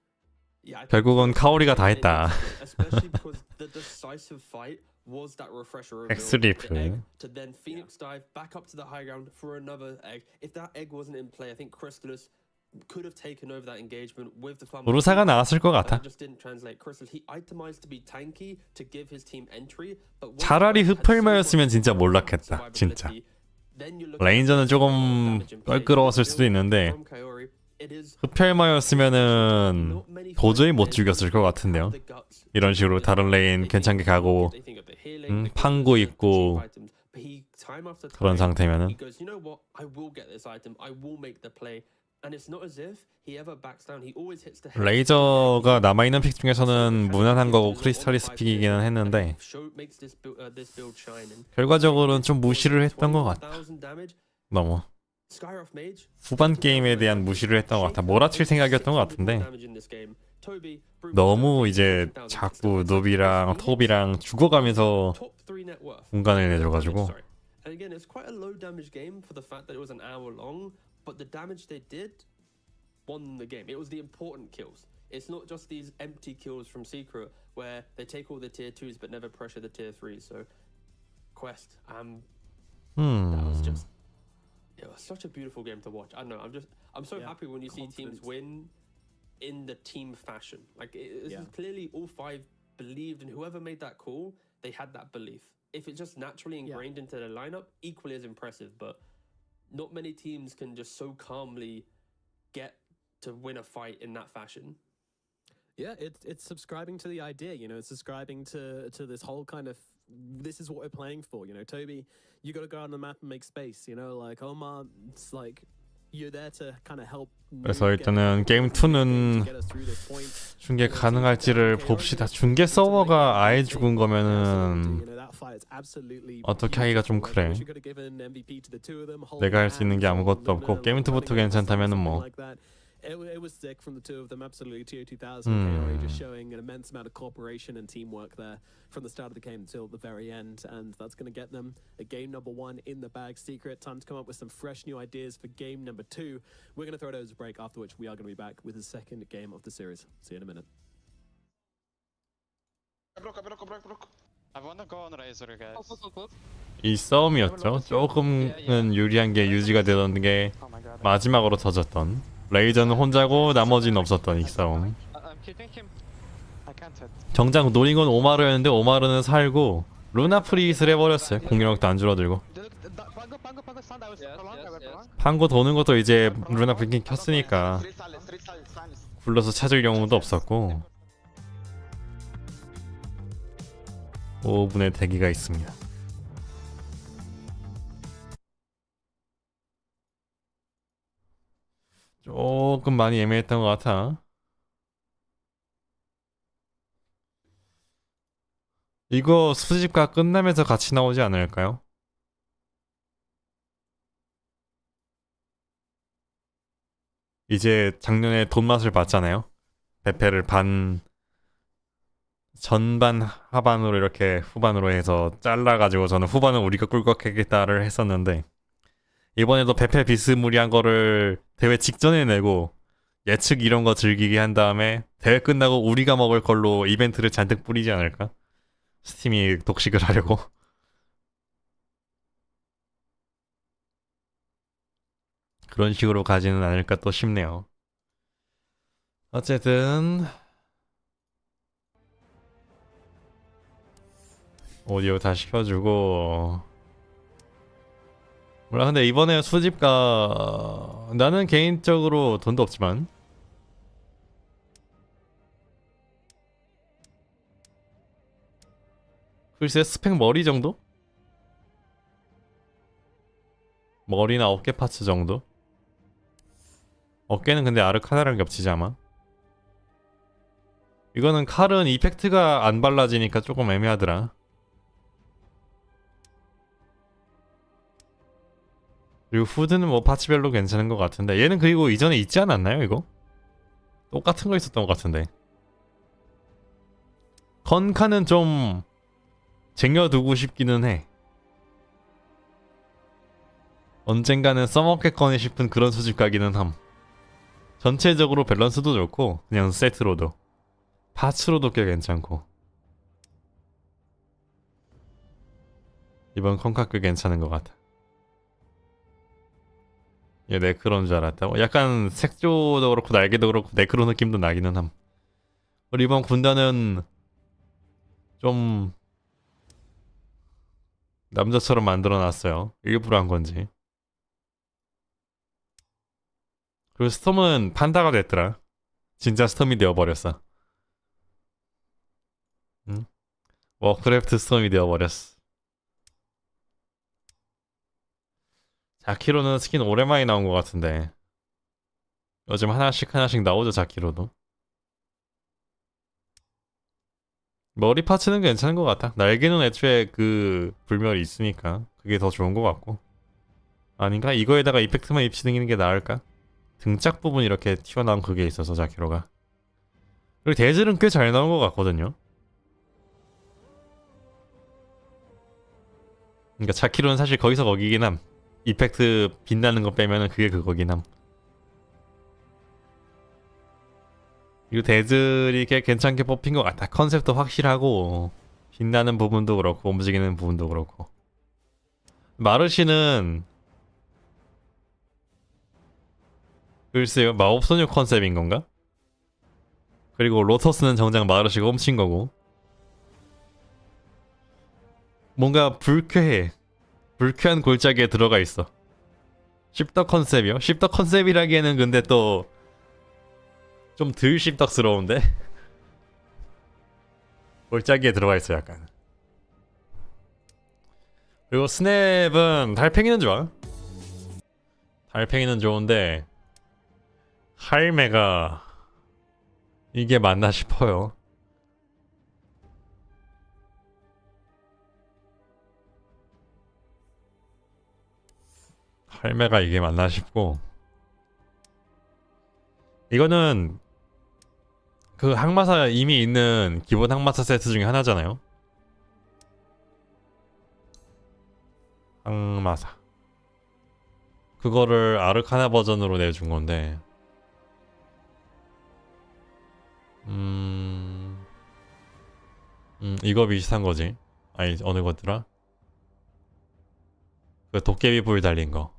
Yeah, I think 결국은 카오리가 다 했다. especially because the decisive fight was that refresher reveal, 엑스리프. the egg to then Phoenix dive back up to the high ground for another egg. If that egg wasn't in play, I think Crystallis could have taken over that engagement with the farm. 우르사가 나왔을 것 That 같아. just didn't translate. Crystallis, he itemized to be tanky to give his team entry, but 차라리 흡혈마였으면 진짜 몰랐겠다. 진짜. 레인저는 조금 껄끄러웠을 수도 있는데 흡혈마였으면은 도저히 못 죽였을 것 같은데요. 이런 식으로 다른 레인 괜찮게 가고 판고 있고 그런 상태면은 레이저가 남아있는 픽 중에서는 무난한 거고 크리스탈리스 픽이기는 했는데 결과적으로는 좀 무시를 했던 것 같다. 너무 후반 게임에 대한 무시를 했던 것 같아. 몰아칠 생각이었던 것 같은데 너무 이제 자꾸 노비랑 톱이랑 죽어가면서 공간을 내줘가지고 And again, it's quite a low damage game for the fact that it was an hour long, but the damage they did won the game. It was the important kills. It's not just these empty kills from Secret where they take all the tier 2s but never pressure the tier 3s. So Quest, that was just it was such a beautiful game to watch. I don't know, I'm so happy when you see teams win in the team fashion. Like this is clearly all five believed, and whoever made that call, they had that belief. If it's just naturally ingrained into the lineup, equally as impressive. But not many teams can just so calmly get to win a fight in that fashion. Yeah, it's subscribing to the idea, you know, it's subscribing to this whole kind of, this is what we're playing for, you know. Toby, you got to go on the map and make space, you know, like Omar, it's like you're there to kind of help. 그래서 일단은 게임 2는 중계 가능할지를 봅시다. 중계 서버가 아예 죽은 거면은 어떻게 하기가 좀 그래. 내가 할 수 있는 게 아무것도 없고 게임 2부터 괜찮다면은 뭐. It was sick from the two of them, absolutely. Tier 2000 KOA just showing an immense amount of cooperation and teamwork there from the start of the game until the very end, and that's going to get them a game number 1 in the bag. Secret, time to come up with some fresh new ideas for game number 2. We're going to throw it over a break, after which we are going to be back with the second game of the series. See you in a minute. I wanna go on Razor, guys. 이 싸움이었죠. 조금은 유리한 게 유지가 되던 게 마지막으로 터졌던. 레이저는 혼자고 나머지는 없었던 이 싸움. 정작 노린 건 오마르였는데 오마르는 살고 루나 프리스를 해버렸어요. 공격력도 안 줄어들고. 판고 도는 것도 이제 루나 브링킹 켰으니까 굴러서 찾을 경우도 없었고 5분의 대기가 있습니다. 조금 많이 애매했던 것 같아. 이거 수집가 끝나면서 같이 나오지 않을까요? 이제 작년에 돈 맛을 봤잖아요. 베페를 전반 하반으로 이렇게 후반으로 해서 잘라가지고 저는 후반은 우리가 꿀꺽하겠다를 했었는데 이번에도 베페 비스무리한 거를 대회 직전에 내고 예측 이런 거 즐기게 한 다음에 대회 끝나고 우리가 먹을 걸로 이벤트를 잔뜩 뿌리지 않을까? 스팀이 독식을 하려고. 그런 식으로 가지는 않을까 또 싶네요. 어쨌든 오디오 다시 켜주고 몰라. 근데 이번에 수집가 나는 개인적으로 돈도 없지만 글쎄 스펙 머리 정도? 머리나 어깨 파츠 정도? 어깨는 근데 아르카나랑 겹치지 아마. 이거는 칼은 이펙트가 안 발라지니까 조금 애매하더라. 그리고 후드는 뭐 파츠별로 괜찮은 것 같은데 얘는 그리고 이전에 있지 않았나요 이거? 똑같은 거 있었던 것 같은데. 컨카는 좀 쟁여두고 싶기는 해. 언젠가는 써먹겠거니 싶은 그런 수집가기는 함. 전체적으로 밸런스도 좋고 그냥 세트로도 파츠로도 꽤 괜찮고 이번 컴카 꽤 괜찮은 것 같아. 얘 네크로인 줄 알았다고? 약간 색조도 그렇고 날개도 그렇고 네크로 느낌도 나기는 함. 그리고 이번 군단은 좀 남자처럼 만들어놨어요. 일부러 한 건지. 그리고 스톰은 판다가 됐더라. 진짜 스톰이 되어버렸어. 응? 워크래프트 스톰이 되어버렸어. 자키로는 스킨 오랜만에 나온 것 같은데 요즘 하나씩 하나씩 나오죠 자키로도. 머리 파츠는 괜찮은 것 같아. 날개는 애초에 그 불멸이 있으니까 그게 더 좋은 것 같고. 아닌가? 이거에다가 이펙트만 입히는 게 나을까? 등짝 부분 이렇게 튀어나온 그게 있어서 자키로가. 그리고 대질은 꽤 잘 나온 것 같거든요. 그러니까 자키로는 사실 거기서 거기긴 함. 이펙트 빛나는 거 빼면은 그게 그거긴 함. 그리고 대즐이 꽤 괜찮게 뽑힌 것 같아. 컨셉도 확실하고 빛나는 부분도 그렇고 움직이는 부분도 그렇고. 마르시는 글쎄요 마법소녀 컨셉인 건가? 그리고 로터스는 정작 마르시가 훔친 거고. 뭔가 불쾌해. 불쾌한 골짜기에 들어가 있어. 씹덕 컨셉이요? 씹덕 컨셉이라기에는 근데 또 좀 덜 씹덕스러운데? 골짜기에 들어가 있어 약간. 그리고 스냅은 달팽이는 좋아. 달팽이는 좋은데 할매가 이게 맞나 싶어요. 할매가 이게 맞나 싶고. 이거는 그 항마사 이미 있는 기본 항마사 세트 중에 하나잖아요. 항마사 그거를 아르카나 버전으로 내준 건데 이거 비슷한 거지. 아니 어느 거더라? 그 도깨비 불 달린 거.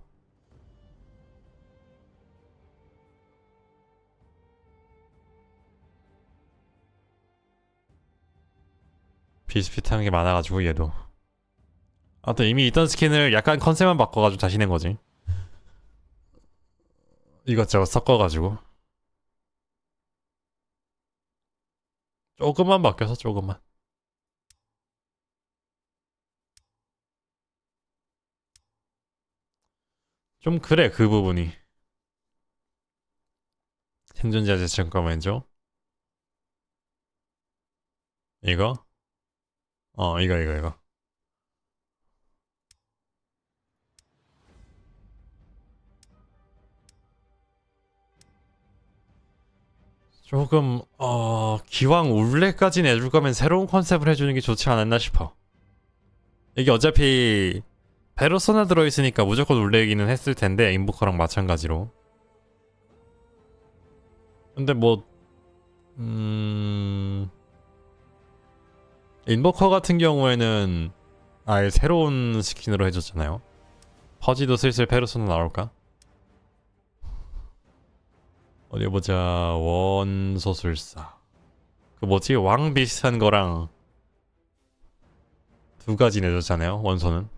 비슷비슷한 게 많아가지고 얘도. 아무튼 이미 있던 스킨을 약간 컨셉만 바꿔가지고 다시 낸 거지. 이것저것 섞어가지고 조금만 바뀌어서 조금만. 좀 그래 그 부분이. 생존자 잠깐만요. 이거? 이거. 조금 기왕 울레까지 내줄 거면 새로운 컨셉을 해주는 게 좋지 않았나 싶어. 이게 어차피 페르소나 들어있으니까 무조건 울레기는 했을 텐데 인보커랑 마찬가지로. 근데 뭐 인보커 같은 경우에는 아예 새로운 스킨으로 해줬잖아요. 퍼지도 슬슬 페르소나 나올까? 어디 보자. 원소술사. 그 뭐지? 왕 비슷한 거랑 두 가지 내줬잖아요. 원소는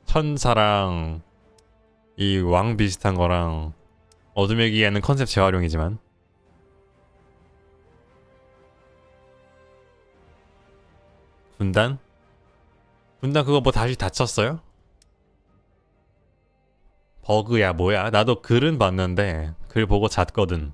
천사랑 이 왕 비슷한 거랑 어둠의 기에는 컨셉 재활용이지만 군단? 군단 그거 뭐 다시 다쳤어요? 버그야 뭐야? 나도 글은 봤는데 글 보고 잤거든.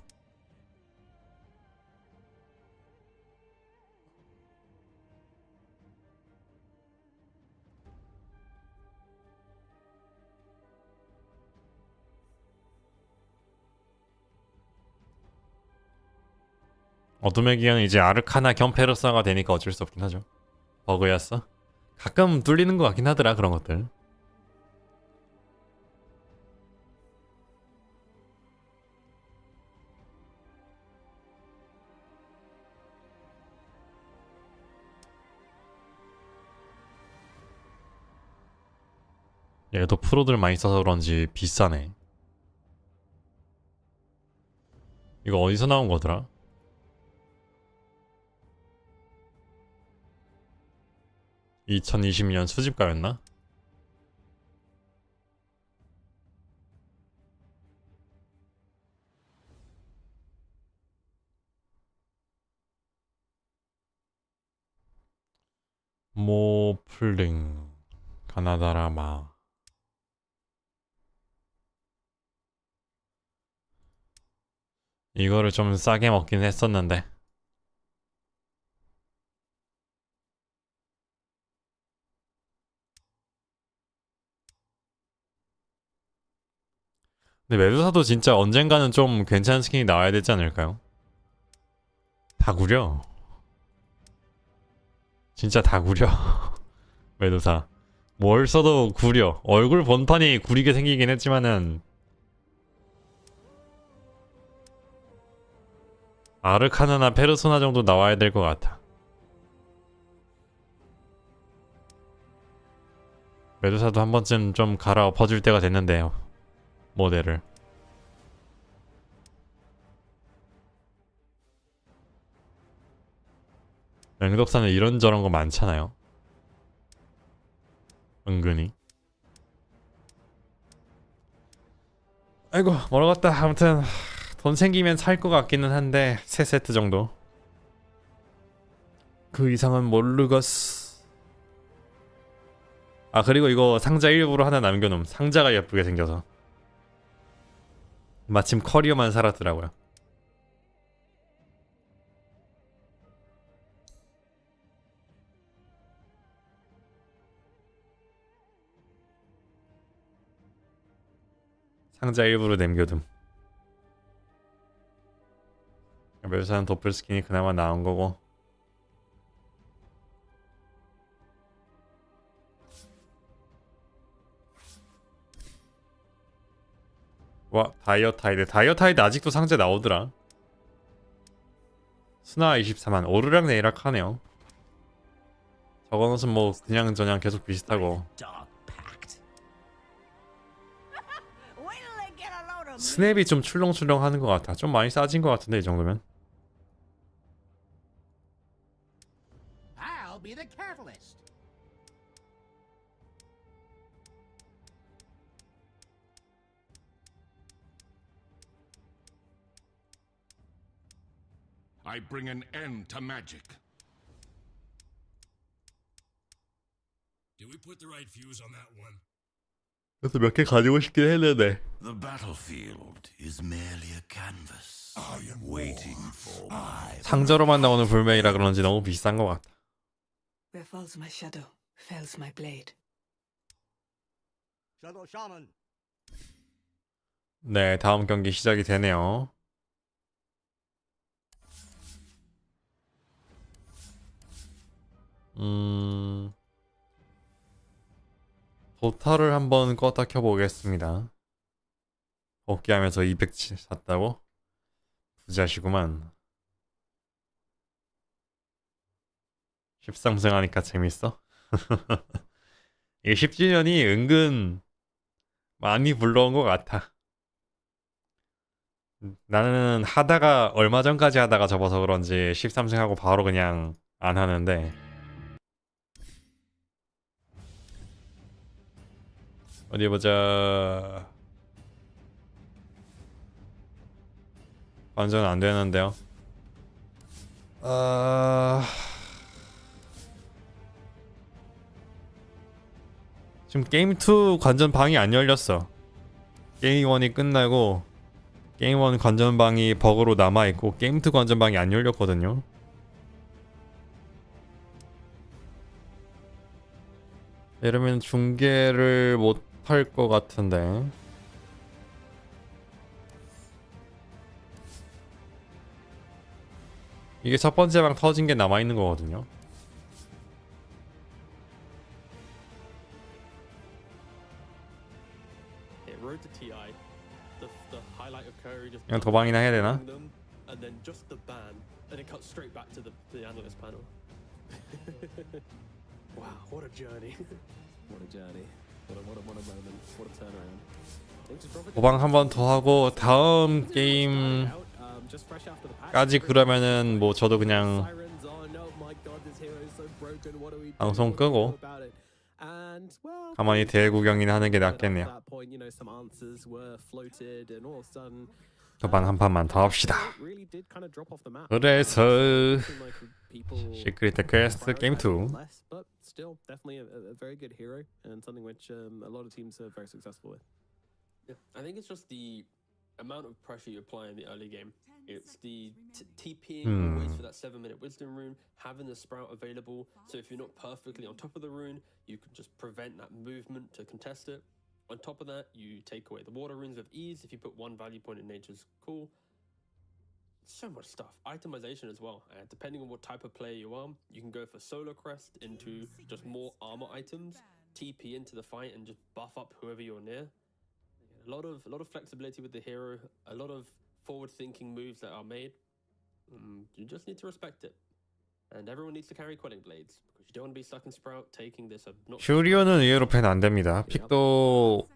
어둠의 기한은 이제 아르카나 겸 페르소나가 되니까 어쩔 수 없긴 하죠. 버그였어? 가끔 뚫리는 것 같긴 하더라 그런 것들. 얘도 프로들 많이 써서 그런지 비싸네. 이거 어디서 나온 거더라? (2020년) 수집가였나? 모플링 가나다라마. 이거를 좀 싸게 먹긴 했었는데. 근데 메두사도 진짜 언젠가는 좀 괜찮은 스킨이 나와야 되지 않을까요? 다 구려. 진짜 다 구려. 메두사. 뭘 써도 구려. 얼굴 본판이 구리게 생기긴 했지만은 아르카나나 페르소나 정도 나와야 될 것 같아. 메두사도 한 번쯤 좀 갈아엎어줄 때가 됐는데요. 모델을. 맹독사는 이런저런 거 많잖아요. 은근히. 아이고 멀어갔다. 아무튼 돈 생기면 살 것 같기는 한데 3세트 정도. 그 이상은 모르겠어. 아 그리고 이거 상자 일부러 하나 남겨놓음. 상자가 예쁘게 생겨서. 마침 커리어만 살았더라고요. 상자 일부러 남겨둠. 멸사는 도플 스킨이 그나마 나은 거고. 와 다이어타이드. 다이어타이드 아직도 상자 나오더라. 스나 24만. 오르락 내리락 하네요. 저건 옷은 뭐 그냥 저냥 계속 비슷하고. 스냅이 좀 출렁출렁 하는 것 같아. 좀 많이 싸진 것 같은데 이 정도면. I'll be the catalyst. I bring an end to magic. Did we put the right fuse on that one? 그래서 몇 개 가지고 싶긴 했는데. The battlefield is merely a canvas, waiting for my. 상자로만 나오는 불매이라 그런지 너무 비싼 것 같아. Where falls my shadow, fells my blade. Shadow Shaman. 네, 다음 경기 시작이 되네요. 도타를 한번 껐다 켜보겠습니다. 복귀하면서 200 샀다고? 부자시구만. 13승 하니까 재밌어? 이게 10주년이 은근 많이 불러온 것 같아. 나는 하다가 얼마 전까지 하다가 접어서 그런지 13승 하고 바로 그냥 안 하는데 어디 보자. 완전 안 되는데요. 지금 게임 2 관전방이 안 열렸어. 게임 1이 끝나고 게임 1 관전방이 버그로 남아 있고 게임 2 관전방이 안 열렸거든요. 이러면 중계를 못 할 것 같은데. 이게 첫 번째 방 터진 게 남아 있는 거거든요. It rode to TI. The highlight of Curry just. 그냥 도방이나 해야 되나? And then just the ban, and it cuts straight back to the analyst panel. Wow, what a journey! What a journey. What a moment. What a turnaround. 도방 한 번 더 하고 다음 게임까지 그러면은 뭐 저도 그냥 방송 끄고 가만히 대회 구경이나 하는 게 낫겠네요. 도방 한 판만 더 합시다. 그래서 시크릿 퀘스트 게임 2. But still, definitely a very good hero and something which a lot of teams are very successful with. Yeah, I think it's just the amount of pressure you apply in the early game. It's the TPing always for that 7-minute wisdom rune, having the sprout available. So if you're not perfectly on top of the rune, you can just prevent that movement to contest it. On top of that, you take away the water runes with ease. If you put one value point in nature's cool. So much stuff. Itemization as well. Depending on what type of player you are, you can go for solo crest into just more armor items, TP into the fight and just buff up whoever you're near. A lot of flexibility with the hero, a lot of forward-thinking moves that are made. You just need to respect it. And everyone needs to carry quelling blades because you don't want to be stuck in sprout taking this 퓨리오는 의외로 밴 안 됩니다. 픽도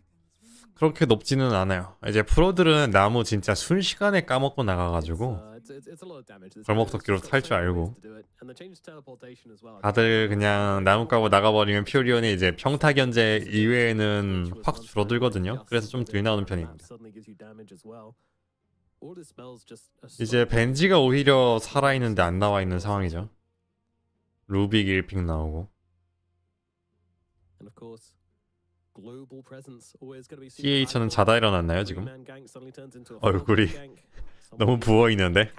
그렇게 높지는 않아요. 이제 프로들은 나무 진짜 순식간에 까먹고 나가가지고 벌목도끼로 탈 줄 알고 다들 그냥 나무 까고 나가버리면 퓨리온이 이제 평타 견제 이외에는 확 줄어들거든요. 그래서 좀 덜 나오는 편입니다. 이제 벤지가 오히려 살아있는데 안 나와있는 상황이죠. 루빅 1픽 나오고 CH는 자다 일어났나요 지금? 얼굴이 너무 부어있는데?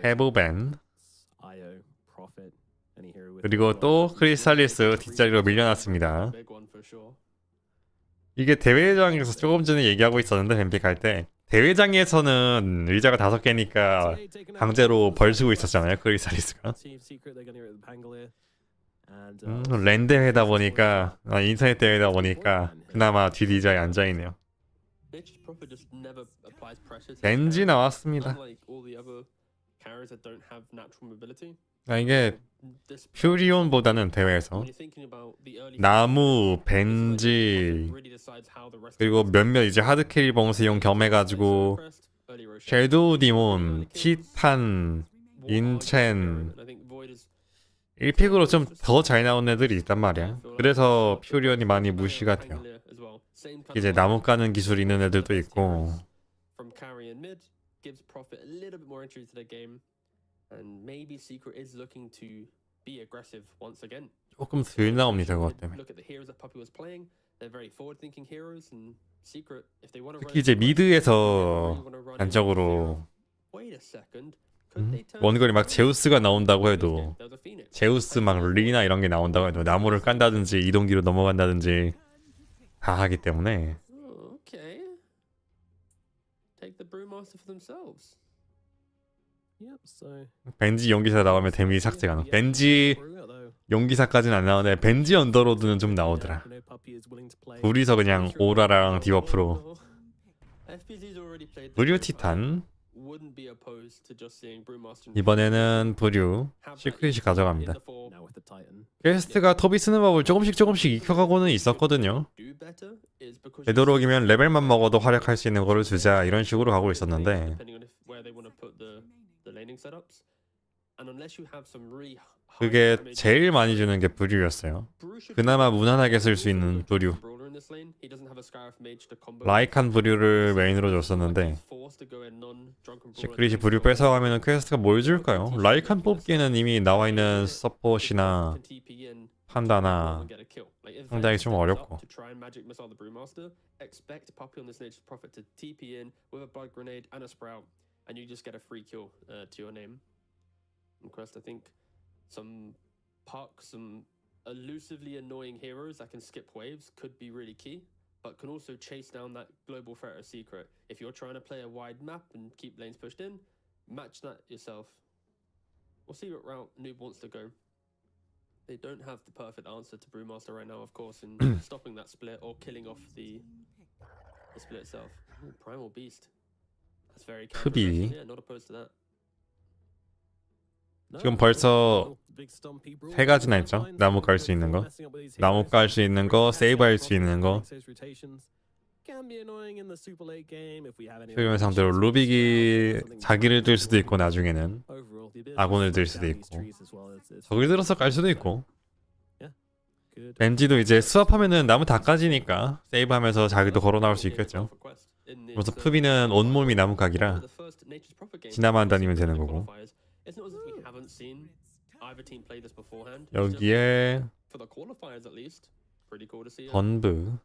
해보벤 그리고 또 크리스탈리스 뒷자리로 밀려났습니다. 이게 대회장에서 조금 전에 얘기하고 있었는데 뱀픽 할 때 대회장에서는 의자가 5개니까 강제로 벌 쓰고 있었잖아요 크리스탈리스가. 랜 대회다 보니까 인터넷 대회다 보니까 그나마 뒷 의자에 앉아있네요. 벤지 나왔습니다. 이게 퓨리온보다는 대회에서 나무, 벤지 그리고 몇몇 이제 하드캐리 봉쇄용 겸해가지고 섀도우 디몬, 티탄, 인첸 1픽으로 좀 더 잘 나온 애들이 있단 말이야. 그래서 퓨리온이 많이 무시가 돼요. 이제 나무 까는 기술 있는 애들도 있고 And maybe Secret is looking to be aggressive once again. 조금 덜 나옵니다 그것 때문에. Look at the heroes that Puppy was playing. They're very forward-thinking heroes and Secret if they want to. 특히 이제 미드에서 단적으로 원거리 막 제우스가 나온다고 해도 제우스 막 리나 이런 게 나온다고 해도 나무를 깐다든지 이동기로 넘어간다든지 다 하기 때문에. Okay. Take the Brewmaster for themselves. 벤지 용기사 나오면 데미지 삭제가 나. 벤지 용기사까지는 안 나오는데 벤지 언더로드는 좀 나오더라. 둘이서 그냥 오라랑 디버프로. 브류 티탄. 이번에는 브류 시크릿이 가져갑니다. 퀘스트가 톱이 쓰는 법을 조금씩 익혀가고는 있었거든요. 되도록이면 레벨만 먹어도 활약할 수 있는 거를 주자 이런 식으로 가고 있었는데 그게 제일 많이 주는 게 브류였어요. 그나마 무난하게 쓸 수 있는 브류. 라이칸 브류를 메인으로 줬었는데 시크릿이 브류 뺏어가면 퀘스트가 뭘 줄까요? 라이칸 뽑기에는 이미 나와있는 서폿이나 판다나 상당히 좀 어렵고 and you just get a free kill to your name. In Quest, I think some pucks, some elusively annoying heroes that can skip waves could be really key, but can also chase down that global threat of Secret. If you're trying to play a wide map and keep lanes pushed in, match that yourself. We'll see what route Noob wants to go. They don't have the perfect answer to Brewmaster right now, of course, in stopping that split or killing off the split itself. Ooh, Primal Beast. That's very 크비. Yeah, not opposed to that. 지금 벌써 세 가지나 있죠. 나무 깔 수 있는 거, 나무 깔 수 있는 거, 세이브 할 수 있는 거. 소유의 상대로 루빅이 자기를 들 수도 있고 나중에는 아군을 들 수도 있고 적을 들어서 깔 수도 있고. 벤지도 이제 스왑하면은 나무 다 까지니까 세이브하면서 자기도 걸어 나올 수 있겠죠. 그래서 푸비는 온몸이 나무각이라 지나만 다니면 되는 거고. 여기에 번브.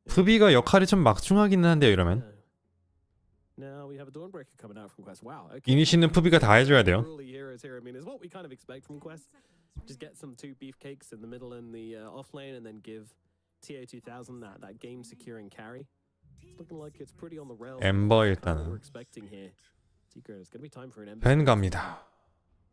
푸비가 역할이 좀 막중하기는 한데요. 이러면 이니시는 푸비가 다 해줘야 돼요. Just get some two beefcakes in the middle and the off lane, and then give TA2000 that game securing carry. It's looking like it's pretty on the rails. 엠버 We're 일단은 expecting here. Secret, it's going to be time for an Ember. 벤 갑니다.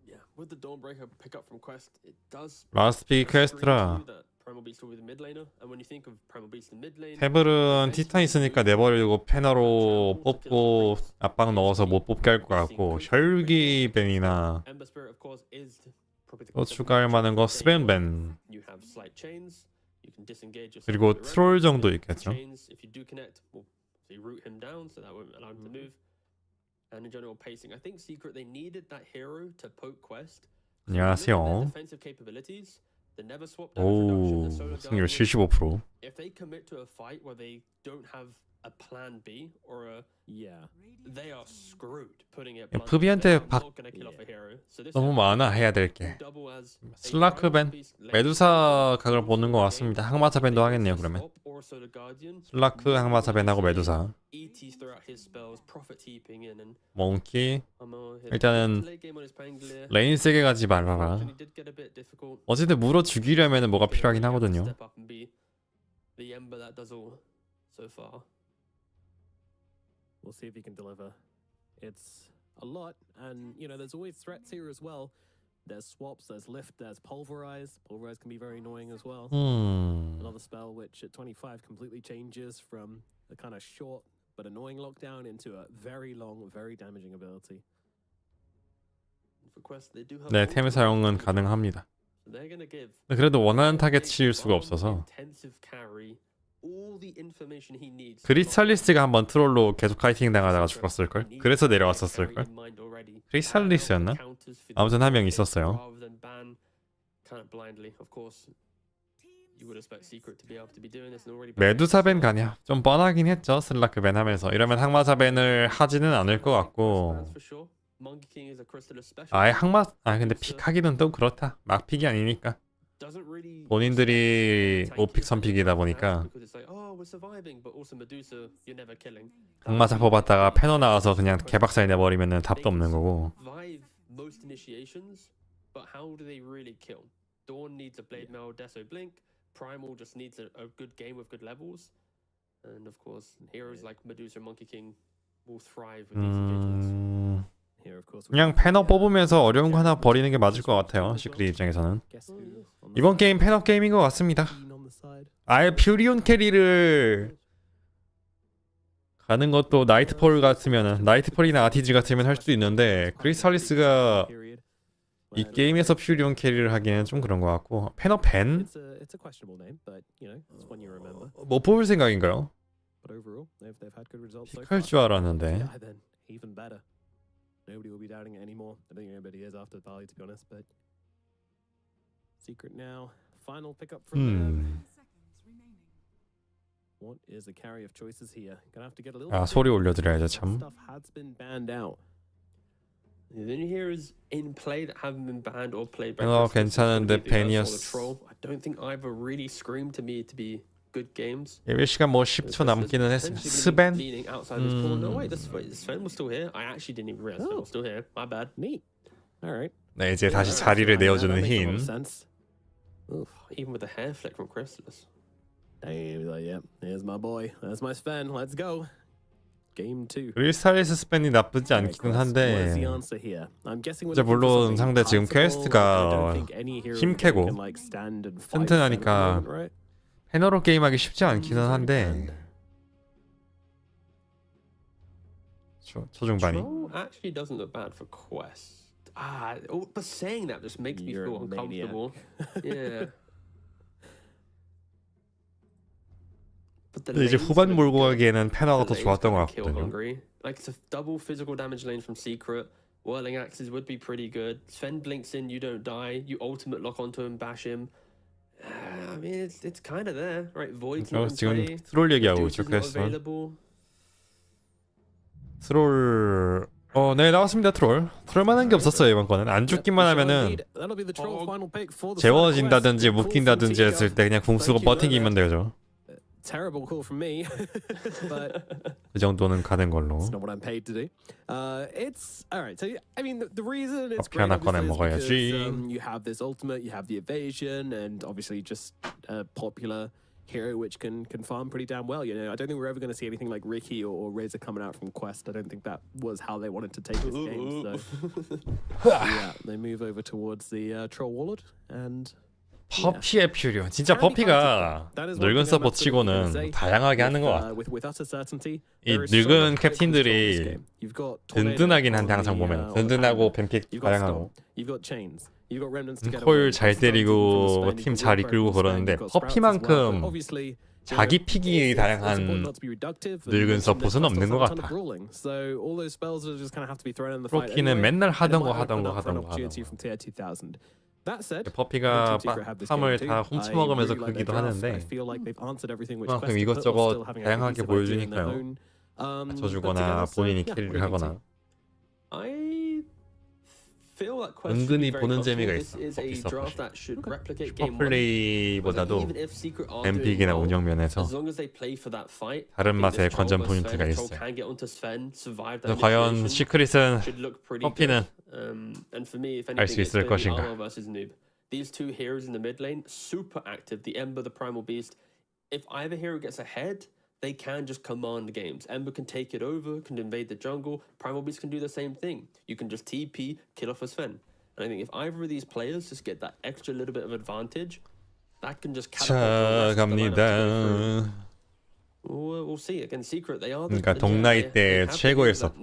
Yeah, with the Dawnbreaker pickup from Quest, it does. 라스트 피 퀘스트라. Primal Beast will be the mid laner, and when you think of Primal Beast in mid lane, 태블은 티탄 있으니까 내버리고 페너로 뽑고 압박 넣어서 못 뽑게 할 것 같고, 혈기 벤이나 Ember Spirit of course is probably the 또 추가할 만한 거 스벤 벤, You have slight chains. You can disengage yourself 그리고 with the 트롤 red. 정도 있겠죠. Chains, if you do connect, well, so you root him down, so that won't allow him to move. And in general pacing, I think Secret they needed that hero to poke Quest. 안녕하세요. Defensive capabilities, the never swap damage reduction, 오, the solar 승률 guardian. 75%. If they commit to a fight where they don't have a plan B or a, they are screwed. Putting it bluntly. 푸비한테 They're 박 not gonna kill off a hero. So this 너무 is 많아 해야 될 게. double as a 슬라크 벤, Primal Beast lane 메두사 각을 보는 것 같습니다. 항마사 벤도 하겠네요. 그러면 swap or solar guardian. 슬라크, 항마사 벤하고 메두사, ETs throughout his spells, profit heaping in, and 몽키. Amor 일단은 late game on his Pangolier. 레인 세게 가지 말아라. Unfortunately, did get a bit difficult. 어쨌든 물어 죽이려면 뭐가 필요하긴 하거든요. Step up and be the Ember that does all so far. We'll see if he can deliver. It's a lot, and you know, there's always threats here as well. There's swaps, there's lift, there's pulverize. Pulverize can be very annoying as well. Another spell which at 25 completely changes from a kind of short but annoying lockdown into a very long, very damaging ability. For Quest, they do have 네, multiple 템 사용은 options. 가능합니다. So they're gonna give 그래도 원하는 타겟 Dawnblade 칠 수가 bomb, 없어서 intensive carry, all the information he needs. 크리스탈리스가 한번 트롤로 계속 카이팅 당하다가 죽었을걸? 그래서 내려왔었을걸? 크리스탈리스였나? 아무튼 한 명 있었어요. 메두사 벤 가냐? 좀 뻔하긴 했죠. 슬라크 벤 하면서. 이러면 항마사 벤을 하지는 않을 것 같고, 아예 근데 픽하기는 또 그렇다. 막 픽이 아니니까. 본인들이 5픽 3픽이다 보니까 항마사 뽑았다가 패너 나와서 그냥 개박살 내버리면 답도 없는 거고. Most initiations, but how do they really kill? Dawn needs a blade mail, Deso blink. Primal just needs a good game with good levels, and of course, heroes like Medusa and Monkey King will thrive with these engagements. 그냥 패너 뽑으면서 어려운 거 하나 버리는 게 맞을 것 같아요. 시크릿 입장에서는. 이번 게임 패너 게임인 것 같습니다. 아예 퓨리온 캐리를 가는 것도 나이트폴 같으면은, 나이트폴이나 아티지 같으면 할 수도 있는데 크리스탈리스가 이 게임에서 퓨리온 캐리를 하기에는 좀 그런 것 같고. 패너 벤? 뭐 뽑을 생각인가요? 픽할 줄 알았는데. Nobody will be doubting it anymore. I don't think anybody is after Bali, to be honest. But Secret now, final pickup from them. What is the carry of choices here? Gonna have to get a little. 아, 소리 올려드려야죠 참. Stuff has been banned out. The only heroes in play that haven't been banned or played by 괜찮은데 벤이었어. I don't think either really screamed to me to be good games. 예배 시간 뭐 10초 남기는 했습니다. 스벤? Leaning outside this corner. No, wait, this Sven was still here. I actually didn't even realize Sven was still here. My bad. Neat. All right. 네, 이제 다시 자리를 내어주는 힘. Even with the hair flick from Chrysalis. Damn, like, yeah, here's my boy. That's my Sven. Let's go. Game 2. 크리스탈리스 스펜이 나쁘지 않기는 한데, 이제 물론 상대 지금 퀘스트가 힘캐고 튼튼하니까 패너로 게임하기 쉽지 않기는 한데, 초중반이. Troll actually doesn't look bad for Quest. But saying that just makes me feel uncomfortable. Yeah. 근데 이제 후반 몰고 가기에는 페나가 더 좋았던 것 같거든요. Like it's a double physical damage lane from Secret. Whirling axes would be pretty good. Sven blinks in, you don't die. You ultimate lock onto him, bash him. I mean, it's kind of there, right? Void's not in 지금 play. 트롤 얘기하고 있죠, Medusa's not 퀘스트. available. 트롤 네 나왔습니다. 트롤만 한 게 없었어요 이번 거는. 안 죽기만 하면은 재워진다든지 묶인다든지 했을 때 그냥 궁 쓰고 버티기만 되죠. Terrible call from me, but 그 정도는 가는 걸로. it's not what I'm paid to do. It's all right. So I mean, the reason it's 커피 하나 great 꺼내 obviously is 먹어야지. because you have this ultimate, you have the evasion, and obviously just a popular hero which can farm pretty damn well. You know, I don't think we're ever going to see anything like Ricky or Razor coming out from Quest. I don't think that was how they wanted to take this game. So yeah, they move over towards the Troll Warlord and. 퍼피의 퓨리오. 진짜 퍼피가 늙은 서버 치고는 다양하게 하는 것 같아. 이 늙은 캡틴들이 든든하긴 한데 항상 보면 든든하고 뱀픽 다양하고 콜 잘 때리고 팀 잘 이끌고 그러는데 퍼피만큼 자기 픽이 다양한 늙은 서폿은 없는 것 같아. 퍼피는 맨날 하던 거 퍼피가 팜을 다 훔쳐먹으면서 크기도 하는데 그만큼 이것저것 다양하게 보여주니까요. 맞춰주거나 본인이 캐리를 하거나 은근히 보는 재미가 있어. 퍼피 서폿이 슈퍼플레이보다도 뱀픽이나 운영면에서 다른 맛의 관전 포인트가 있어요. 과연 시크릿은 퍼피는 할 수 있을 것인가? These two heroes in the mid lane, super active. The Ember, the Primal Beast. If either hero gets ahead, they can just command games. Ember can take it over, can invade the jungle. Primal Beast can do the same thing. You can just TP, kill off a Sven. And I think if either of these players just get that extra little bit of advantage, that can just 자, 갑니다. We'll see. Again, Secret, they are 그러니까 동나이 때 최고의 서포.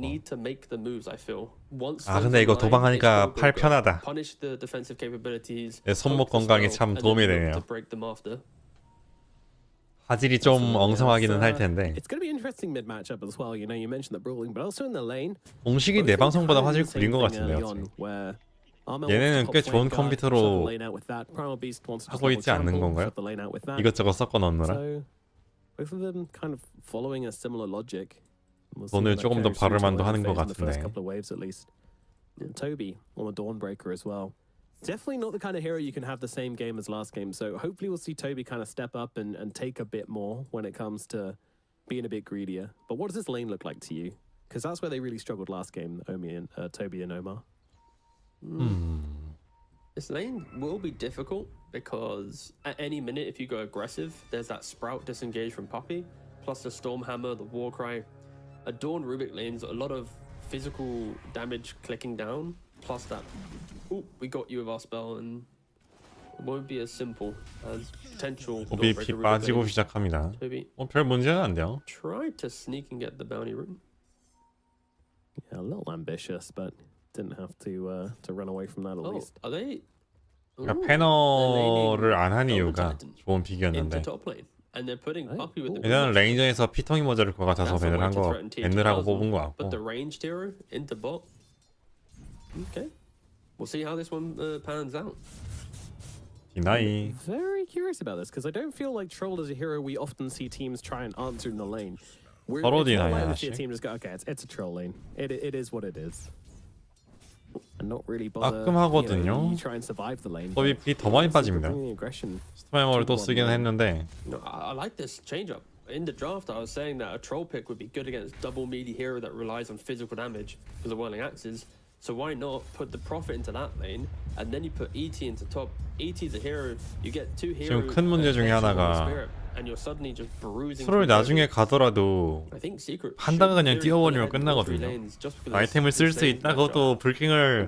근데 이거 도망하니까 팔 편하다. 내 손목 건강에 참 도움이 되네요. 화질이 좀 엉성하기는 할 텐데. 공식이 내 방송보다 화질 구린 것 같은데요. 얘네는 꽤 좋은 컴퓨터로 하고 있지 않는 건가요? 이것저것 섞어 넣느라. Both of them kind of following a similar logic. 돈을 조금 더 바를만도 하는 것 같은데. Toby on the Dawnbreaker as well. Definitely not the kind of hero you can have the same game as last game. So hopefully we'll see Toby kind of step up and take a bit more when it comes to being a bit greedier. But what does this lane look like to you? Because that's where they really struggled last game, Toby and Omar. This lane will be difficult because at any minute, if you go aggressive, there's that Sprout disengage from Poppy, plus the Stormhammer, the Warcry. A Dawn Rubik lane's a lot of physical damage clicking down, plus that, we got you with our spell, and it won't be as simple as potential. OBP 빠지고 시작합니다. 별 문제는 안 돼요. Tried to sneak and get the bounty room. Yeah, a little ambitious, but didn't have to run away from that at least. Are they? 그러니까 패널을 안 한 이유가 좋은 픽이었는데 일단은 레인저에서 피통이 모자랄 것 같아서 밴을 하고 뽑은 것 같고 디나이. Very curious about this because I don't feel like Troll is a hero we often see teams try and answer in the lane. 서로 디나이 하나씩. Team just go, okay, it's a Troll lane. It is what it is. 가끔 하거든요. OBP 더 많이 빠집니다. 스토마이머를 또 쓰긴 했는데. I like this change up. In the draft, I was saying that a troll pick would be good against double meaty hero that relies on physical damage because of whirling axes. So why not put the Prophet into that lane and then you put ET into top. ET's a hero. You get two heroes. 지금 큰 문제 중에 하나가 서로를 나중에 가더라도 한다가 그냥 뛰어버리면 끝나거든요. 아이템을 쓸 수 있다? 그것도 불킹을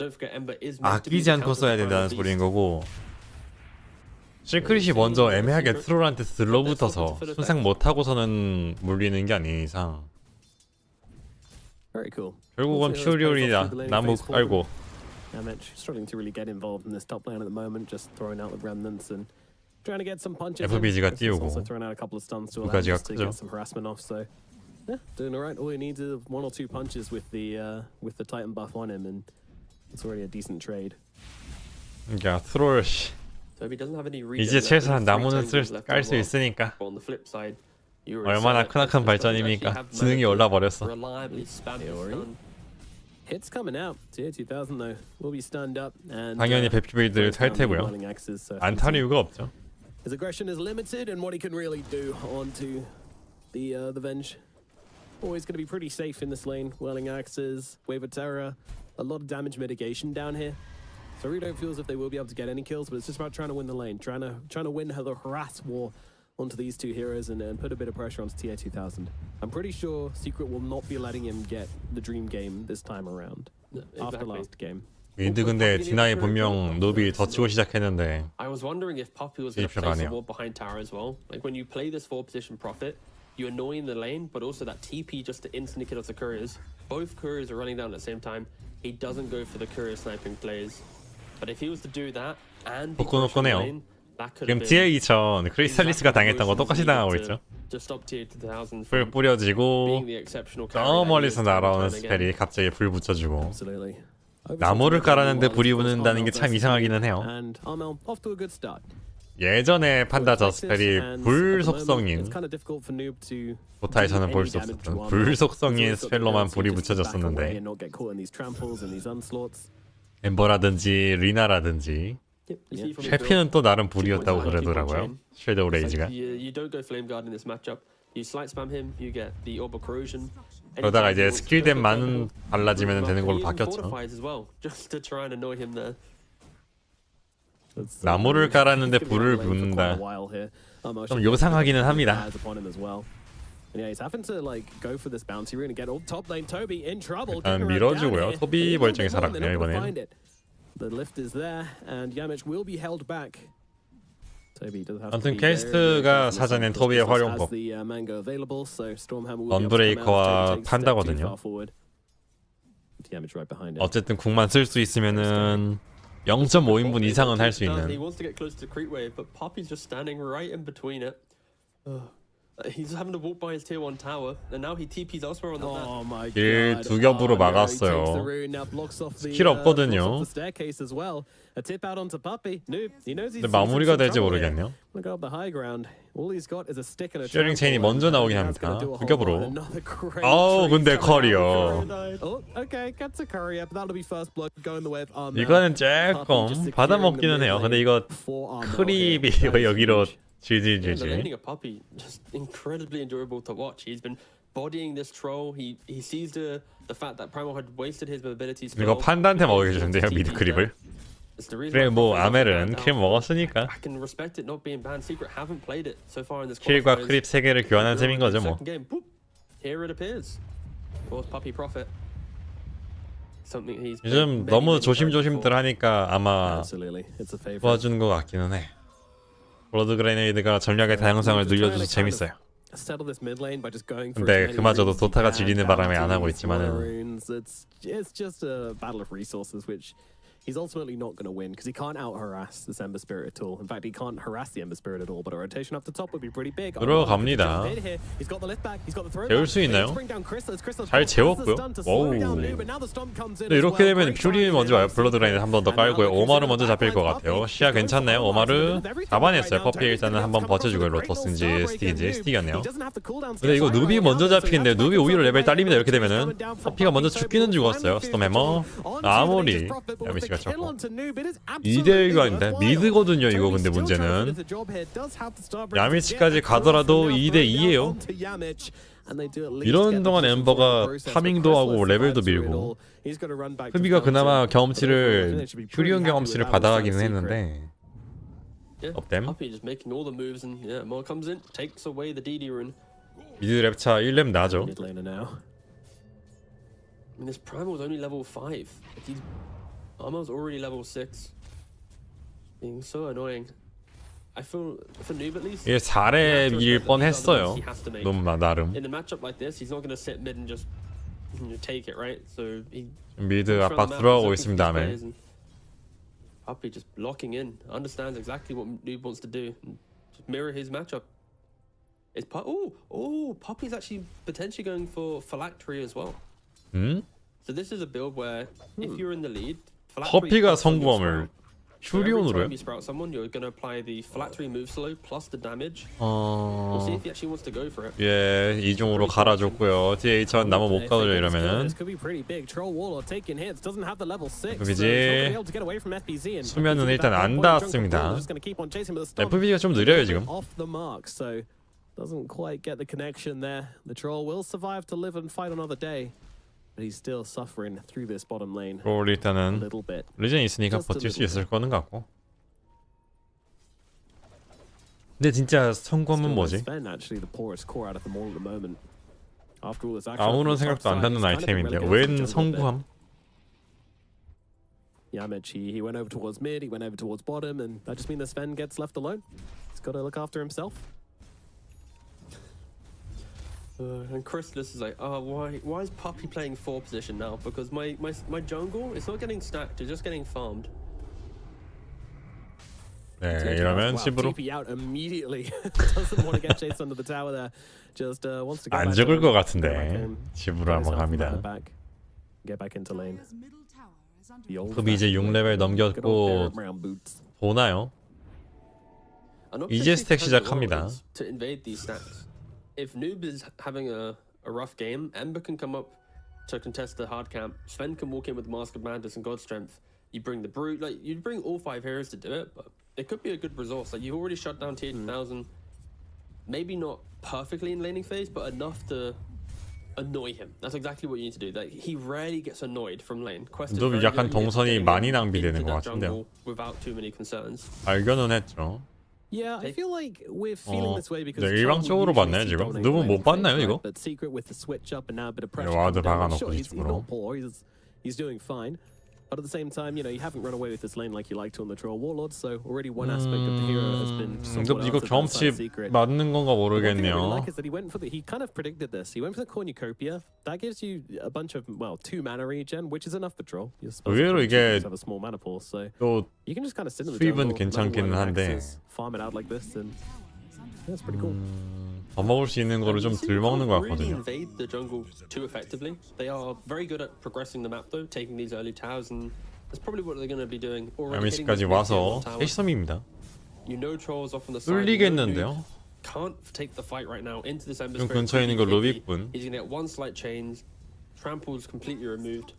아끼지 않고 써야 된다는 소리인 거고 시크릿이 먼저 애매하게 트롤한테 들러붙어서 순삭 못하고서는 물리는 게 아닌 이상 Very cool. 결국은 퓨리온이 나무 깔고 Damage struggling to really get involved in this top lane at the moment, just throwing out the remnants and trying to get some punches. FBG가 띄우고 Also throwing out a couple of stuns to 두가지가 to 크죠. get some harassment off. So yeah, doing alright. All he needs is 1 or 2 punches with the Titan buff on him, and it's already a decent trade. 야 트롤 So he doesn't have any 이제 최소한 나무는 깔 수 있으니까 On the flip side, 얼마나 크나큰 발전입니까? 지능이 올라버렸어. reliably spam his stun. Hits coming out. Tier 2000 though will be stunned up, and 당연히 베피 빌드를 탈 테고요. 안 탈 이유가 없죠. His aggression is limited, and what he can really do onto the Venge. Always going to be pretty safe in this lane. Whirling axes, wave of terror, a lot of damage mitigation down here. So I really don't feel as if they will be able to get any kills, but it's just about trying to win the lane, trying to win the harass war onto these two heroes and put a bit of pressure onto Tier 2000. I'm pretty sure Secret will not be letting him get the dream game this time around. After last game. 미드 근데 디나이 분명 노비 더 치고 시작했는데 I was wondering if Poppy was going to place a ward behind tower as well. Like when you play this 4 position prophet, you annoy in the lane, but also that TP just to instantly kill off the couriers. Both couriers are running down at the same time. He doesn't go for the courier sniping plays. But if he was to do that and be pushed in the lane, that could have 지금 been TA2000 크리스탈리스가 당했던 거 똑같이 당하고 있죠. to stop Tier 2000 불 from 뿌려지고 being the exceptional 저 carry that he 멀리서 is 날아오는 time and again. 스펠이 갑자기 불 붙여주고 Absolutely. 나무를 깔았는데 불이 붙는다는 게 참 이상하기는 해요. And Armel off to a good start. 예전에 판다 저 스펠이 불 속성인 It's kind of difficult for Noob to 보타에서는 볼 수 없었던 불 속성인 스펠로만 불이 붙여졌었는데 not get caught in these tramples and these onslaughts. 엠버라든지 리나라든지 Yep, you see from the 셰피는 또 나름 불이었다고 그러더라고요. 섀도우 It's 레이지가. like you don't go flame guard in this matchup. You slight spam him, you get the orb of corrosion. 그러다가 이제 스킬된 달라지면 되는 걸로 바뀌었죠. Fortifies as well, just to try and annoy him there. 나무를 깔았는데 불을 붙는다. 좀 요상하기는 합니다. Yeah, he's having to like go for this bounty rune and get all top lane. Toby in trouble. 일단 밀어주고요. 토비 벌정이 살았네요 이번엔. The lift is there, and Yamich will be held back. Toby does have 아무튼 캐스트가 찾아낸 토비의 활용법. 언브레이커와 판다거든요. 어쨌든 궁만 쓸 수 있으면은 0.5인분 이상은 할 수 있는. He wants to get close to creep wave, but Poppy's just standing right in between it. He's having to walk by his tier 1 tower, and now he TP's elsewhere on the map. 길 두 겹으로 막았어요. 스킬 없거든요. 근데 마무리가 될지 모르겠네요. 쉐링 체인이 먼저 나오긴 합니다. 두 겹으로. 아우 근데 커리어. 이거는 조금 받아먹기는 해요. 근데 이거 크립이 여기로 The landing of Poppy just incredibly enjoyable to watch. He's been bodying this troll. He sees the fact that Primal had wasted his mobility spell. 이거 판다한테 먹여주는데요 미드 크립을. 그래 뭐 아멜은 킬 먹었으니까. I can respect it not being banned. Secret haven't played it so far in this. 킬과 크립 3개를 교환한 셈인 거죠 뭐. Game, boop, here it appears. Or Poppy Prophet. Something he's 요즘 너무 조심조심들 하니까 아마 도와주는 것 같기는 해. 블러드 그레네이드가 전략의 다양성을 늘려줘서 재밌어요. 근데 그마저도 도타가 질리는 바람에 안 하고 있지만은 he's ultimately not going to win because he can't out-harass this Ember Spirit at all. In fact, he can't harass the Ember Spirit at all, but a rotation up the top would be pretty big. 들어갑니다. 재울 수 있나요? 잘 재웠고요. 오우. 근데 이렇게 되면 퓨리 먼저 와요. 블러드 라인을 한 번 더 깔고요. 오마르 먼저 잡힐 것 같아요. 시야 괜찮나요? 오마르 잡아냈어요. 퍼피 일단은 한 번 버텨주고요. 로터스인지 스틱인지 스틱이었네요. 근데 이거 누비 먼저 잡히는데 누비 오히려 레벨 딸립니다. 이렇게 되면은 퍼피가 먼저 죽기는 죽었어요. 스톰해머 아무리 야미씨가 2대1가 아닌데 미드거든요 이거. 근데 문제는 야미치까지 가더라도 2대2예요 이런 동안 엠버가 타밍도 하고 레벨도 밀고 흐비가 그나마 경험치를 퓨리온 경험치를 받아가기는 했는데 업댐 미드 랩차 1렙 나죠. Almost already level 6. Being so annoying. I feel for Noob at least. 이게 4렙일 뻔했어요. 너무 나름. In a matchup like this, he's not going to sit mid and just take it, right? So he 미드 압박 들어가고 있습니다. 아멜. Puppy just locking in, understands exactly what Noob wants to do, and just mirror his matchup. It's Puppy's actually potentially going for phylactery as well. So this is a build where if you're in the lead, 퍼피가 성공함을 퓨리온으로 you sprout someone, you're going to apply the phylactery move slow plus the damage. We'll see if he actually wants to go for it. 예, 이중으로 갈아줬고요. TH는 나무 못 가요 이러면은. 그지. 수면은 일단 안 닿았습니다. FBG가 좀 느려요 지금. Doesn't quite get the connection there. The troll will survive to live and fight another day, but he's still suffering through this bottom lane. 롤 일단은 리젠 있으니까 버틸 수 있을 거는 같고. 근데 진짜 성공은 뭐지? 아무런 생각도 안 나는 아이템인데 웬 성구함? Yamich, he went over towards mid, he went over towards bottom, and that just means the Sven gets left alone. He's got to look after himself. And Chrysalis is like, oh, why is Puppy playing 4 position now? Because my jungle, it's not getting stacked, it's just getting farmed. 네, 이러면 집으로 안 죽을 것 같은데 집으로 한번 갑니다. 그럼 이제 6레벨 넘겼고 보나요? 이제 스택 시작합니다. If Noob is having a rough game, Ember can come up to contest the hard camp. Sven can walk in with Mask of Madness and God Strength. You bring the Brute, like you bring all 5 heroes to do it, but it could be a good resource. Like you've already shut down TH1000, maybe not perfectly in laning phase, but enough to annoy him. That's exactly what you need to do. Like he rarely gets annoyed from lane. 좀 약간 동선이 많이 낭비되는 것 같은데요. Without too many concerns. 발견은 했죠. Yeah, I feel like we're feeling this way because 네, 일방적으로 봤나요 지금? 누구 못 봤나요 이거? 와드 박아놓고 집으로. He's doing fine. But at the same time, you know, you haven't run away with this lane like you like to on the Troll Warlord, so already one aspect of the hero has been somewhat 이거 경험치 맞는 건가 모르겠네요. He kind of predicted this. He went for the cornucopia. That gives you a bunch of, well, 2 mana regen, which is enough for Troll. 의외로 이게 have a small mana pool, so 또 you can just kind of sit in the 수입은 jungle, 괜찮기는 한데 farm it out like this, and that's pretty cool. 더 먹을 수 있는 거를 좀 덜 먹는 것 같거든요. Invade the jungle too effectively. They are very good at progressing the map though, taking these early towers, and that's probably what they're going to be doing. 아미시까지 와서 3섬입니다. You know Trolls off on the side. 뚫리겠는데요? Can't take the fight right now into this Ember. 좀 근처에 있는 거 루빅군. He's going to get 1 slight change. Trample's completely removed,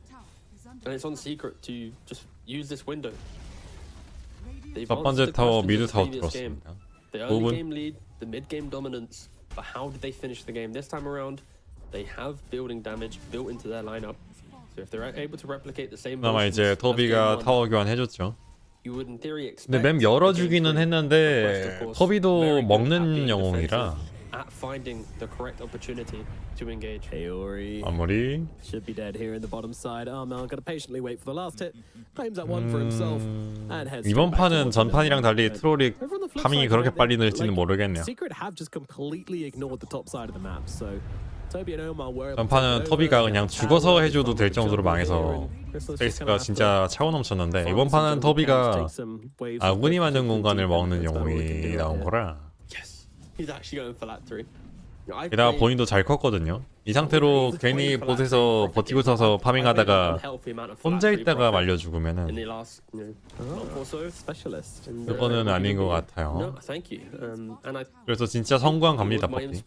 and it's on secret to just use this window. 첫 번째 타워 미드 타워 들었습니다. The early game lead, the mid game dominance. But how did they finish the game this time around? They have building damage built into their lineup. So if they're able to replicate the same. 아마 이제 토비가 타워 교환해줬죠. You would in theory expect. 근데 맵 열어주기는 했는데 토비도 먹는 영웅이라. At finding the correct opportunity to engage. 아무리 should be dead here in the bottom side. Armel gonna patiently wait for the last hit. Claims that one for himself. And heads 이번 판은 전판이랑 달리 트롤이 파밍이 그렇게 빨리 늘지는 모르겠네요. Secret have just completely ignored the top side of the map. So Toby and Omar were. 전판은 토비가 그냥 죽어서 해줘도 될 정도로 망해서 페이스가 진짜 차고 넘쳤는데 이번 판은 토비가 아군이 만든 공간을 먹는 영웅이 나온 거라. He's actually going phylactery. 게다가 본인도 잘 컸거든요. 이 상태로 괜히 보트에서 버티고 서서 파밍하다가 혼자 있다가 말려 죽으면은 그거는 아닌 것 같아요. 그래서 진짜 성구함 갑니다. 버티.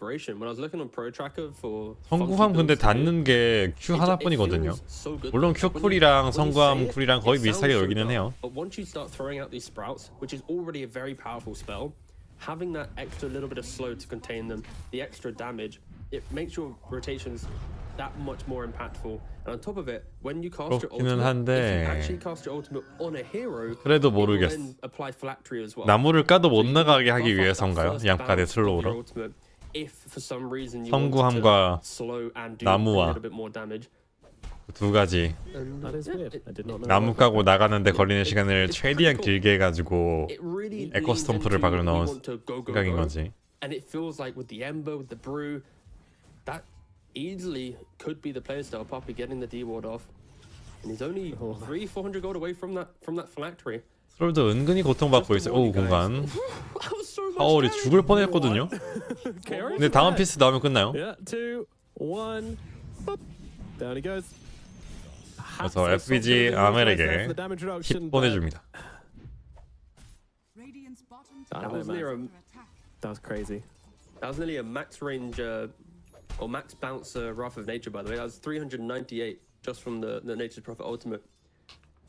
성구함 근데 닿는 게 Q 하나뿐이거든요. 물론 Q 쿨이랑 성구함 쿨이랑 거의 비슷하게 놀기는 해요. Having that extra little bit of slow to contain them, the extra damage, it makes your rotations that much more impactful. And on top of it, when you cast your ultimate, if you actually cast your ultimate on a hero, 그래도 모르겠어. apply phylactery as well. 나무를 까도 못 나가게 하기 위해서인가요? 양파대 슬로우로? 성구함과 나무와 두 가지 나무 까고 나가는데 걸리는 시간을 최대한 길게 해가지고 에코스톰프를 박을 넣은 생각인 거지. easily could be the playstyle. Poppy getting the D ward off, and he's only 300-400 gold away from that phylactery. 트롤도 은근히 고통받고 있어요. 오 공간. That was so much 파월이 damage. 죽을 뻔했거든요. 근데 다음 피스 나오면 끝나요. Yeah, 2, 1. Boop. Down he goes. 그래서 FBG 아멜에게 힙 보내줍니다. That was near a, That was crazy. that was nearly a max range or max bounce Wrath of Nature, by the way. That was 398 just from the Nature's Prophet ultimate.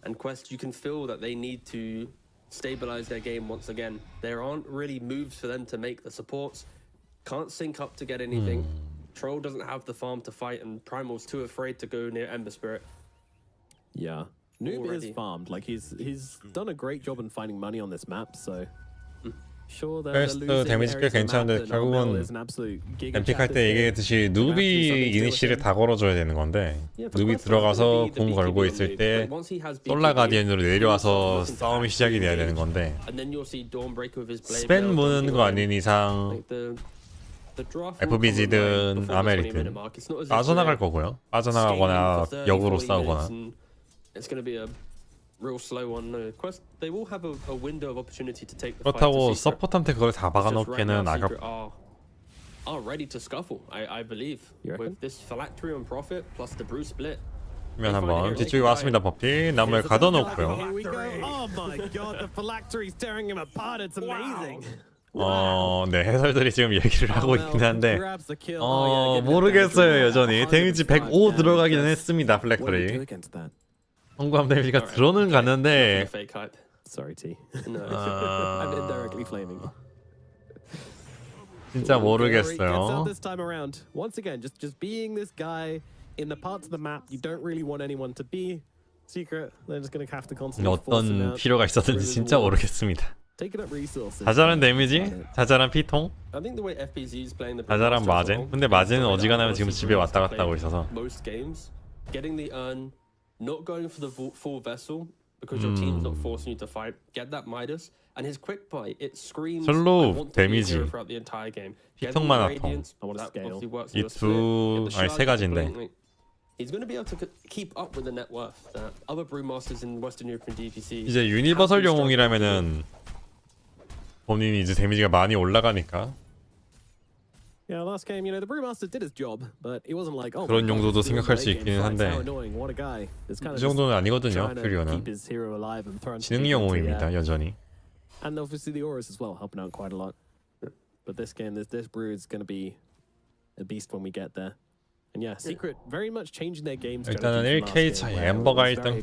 And Quest, you can feel that they need to stabilize their game once again. There aren't really moves for them to make. The supports can't sync up to get anything. Troll doesn't have the farm to fight, and Primal's too afraid to go near Ember Spirit. Yeah. Noob Already. is farmed. Like he's done a great job in finding money on this map, so sure First 데미지 꽤 괜찮은데 결국은 램픽할 때 얘기했듯이 누비 이니시를 다 걸어줘야 되는 건데 누비 들어가서 공 걸고 있을 때 솔라 가디언으로 내려와서 싸움이 시작이 돼야 되는 건데 스펜 무는 거 아닌 이상 FBG든 아메리든 빠져나갈 거고요. 빠져나가거나 역으로 싸우거나. It's going to be a real slow one. Quest, they will have a window of opportunity to take the fight. 그렇다고 서포트한테 그걸 다 박아놓기에는 아깝. Are ready to scuffle. I believe with this phylactery on Prophet plus the Brew split. 면 한번 뒤쪽에 왔습니다. 버피 나무에 가둬놓고요. Here we go. Oh my god, the phylactery's tearing him apart. It's amazing. 네 해설들이 지금 얘기를 하고 있긴 한데 모르겠어요. 여전히 데미지 105 들어가기는 했습니다. 플렉터리 성공 데미지가 들어는 갔는데 Sorry, T. I'm indirectly flaming. 진짜 모르겠어요. This time around, once again, just being this guy in the parts of the map you don't really want anyone to be. Secret, they're just gonna have to constantly force him 어떤 out. 필요가 있었는지 진짜 모르겠습니다. Taking up resources. 자잘한 데미지, 자잘한 피통, I think the way FBZ is playing the 자잘한 마젠. 근데 마젠은 어지간하면 지금 집에 왔다 갔다 하고 있어서. Most games, getting the urn, not going for the full vessel because your team's not forcing you to fight. Get that Midas and his quick buy. It screams. 솔로 I want to be a 데미지. hero throughout the entire game. 피통만 아통. 이 세 가지인데. He's going to be able to keep up with the net worth that other brewmasters in Western European DPC. 이제 유니버설 영웅이라면은 본인이 이제 데미지가 많이 올라가니까. Yeah, last game, the brewmaster did his job, but it wasn't like 그런 용도도 생각할 수 있기는 한데 이 정도는 아니거든요. 퓨리오는 지능 영웅입니다. 여전히. And obviously the auras as well, helping out quite a lot. But this game, this brew is going to be a beast when we get there. And yeah, Secret very much changing their game strategy. 일단은 1K 차이 엠버가 1등.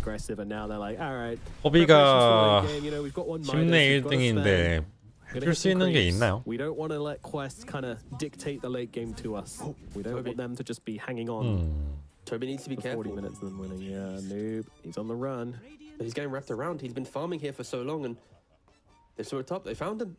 호비가 10내 1등인데 해줄 수 있는 게 있나요? We don't want to let Quest kind of dictate the late game to us. We don't want them to just be hanging on. Toby needs to be for 40 careful. minutes and then winning. Yeah, Noob, he's on the run. But he's getting wrapped around. He's been farming here for so long, and they saw it up. They found him.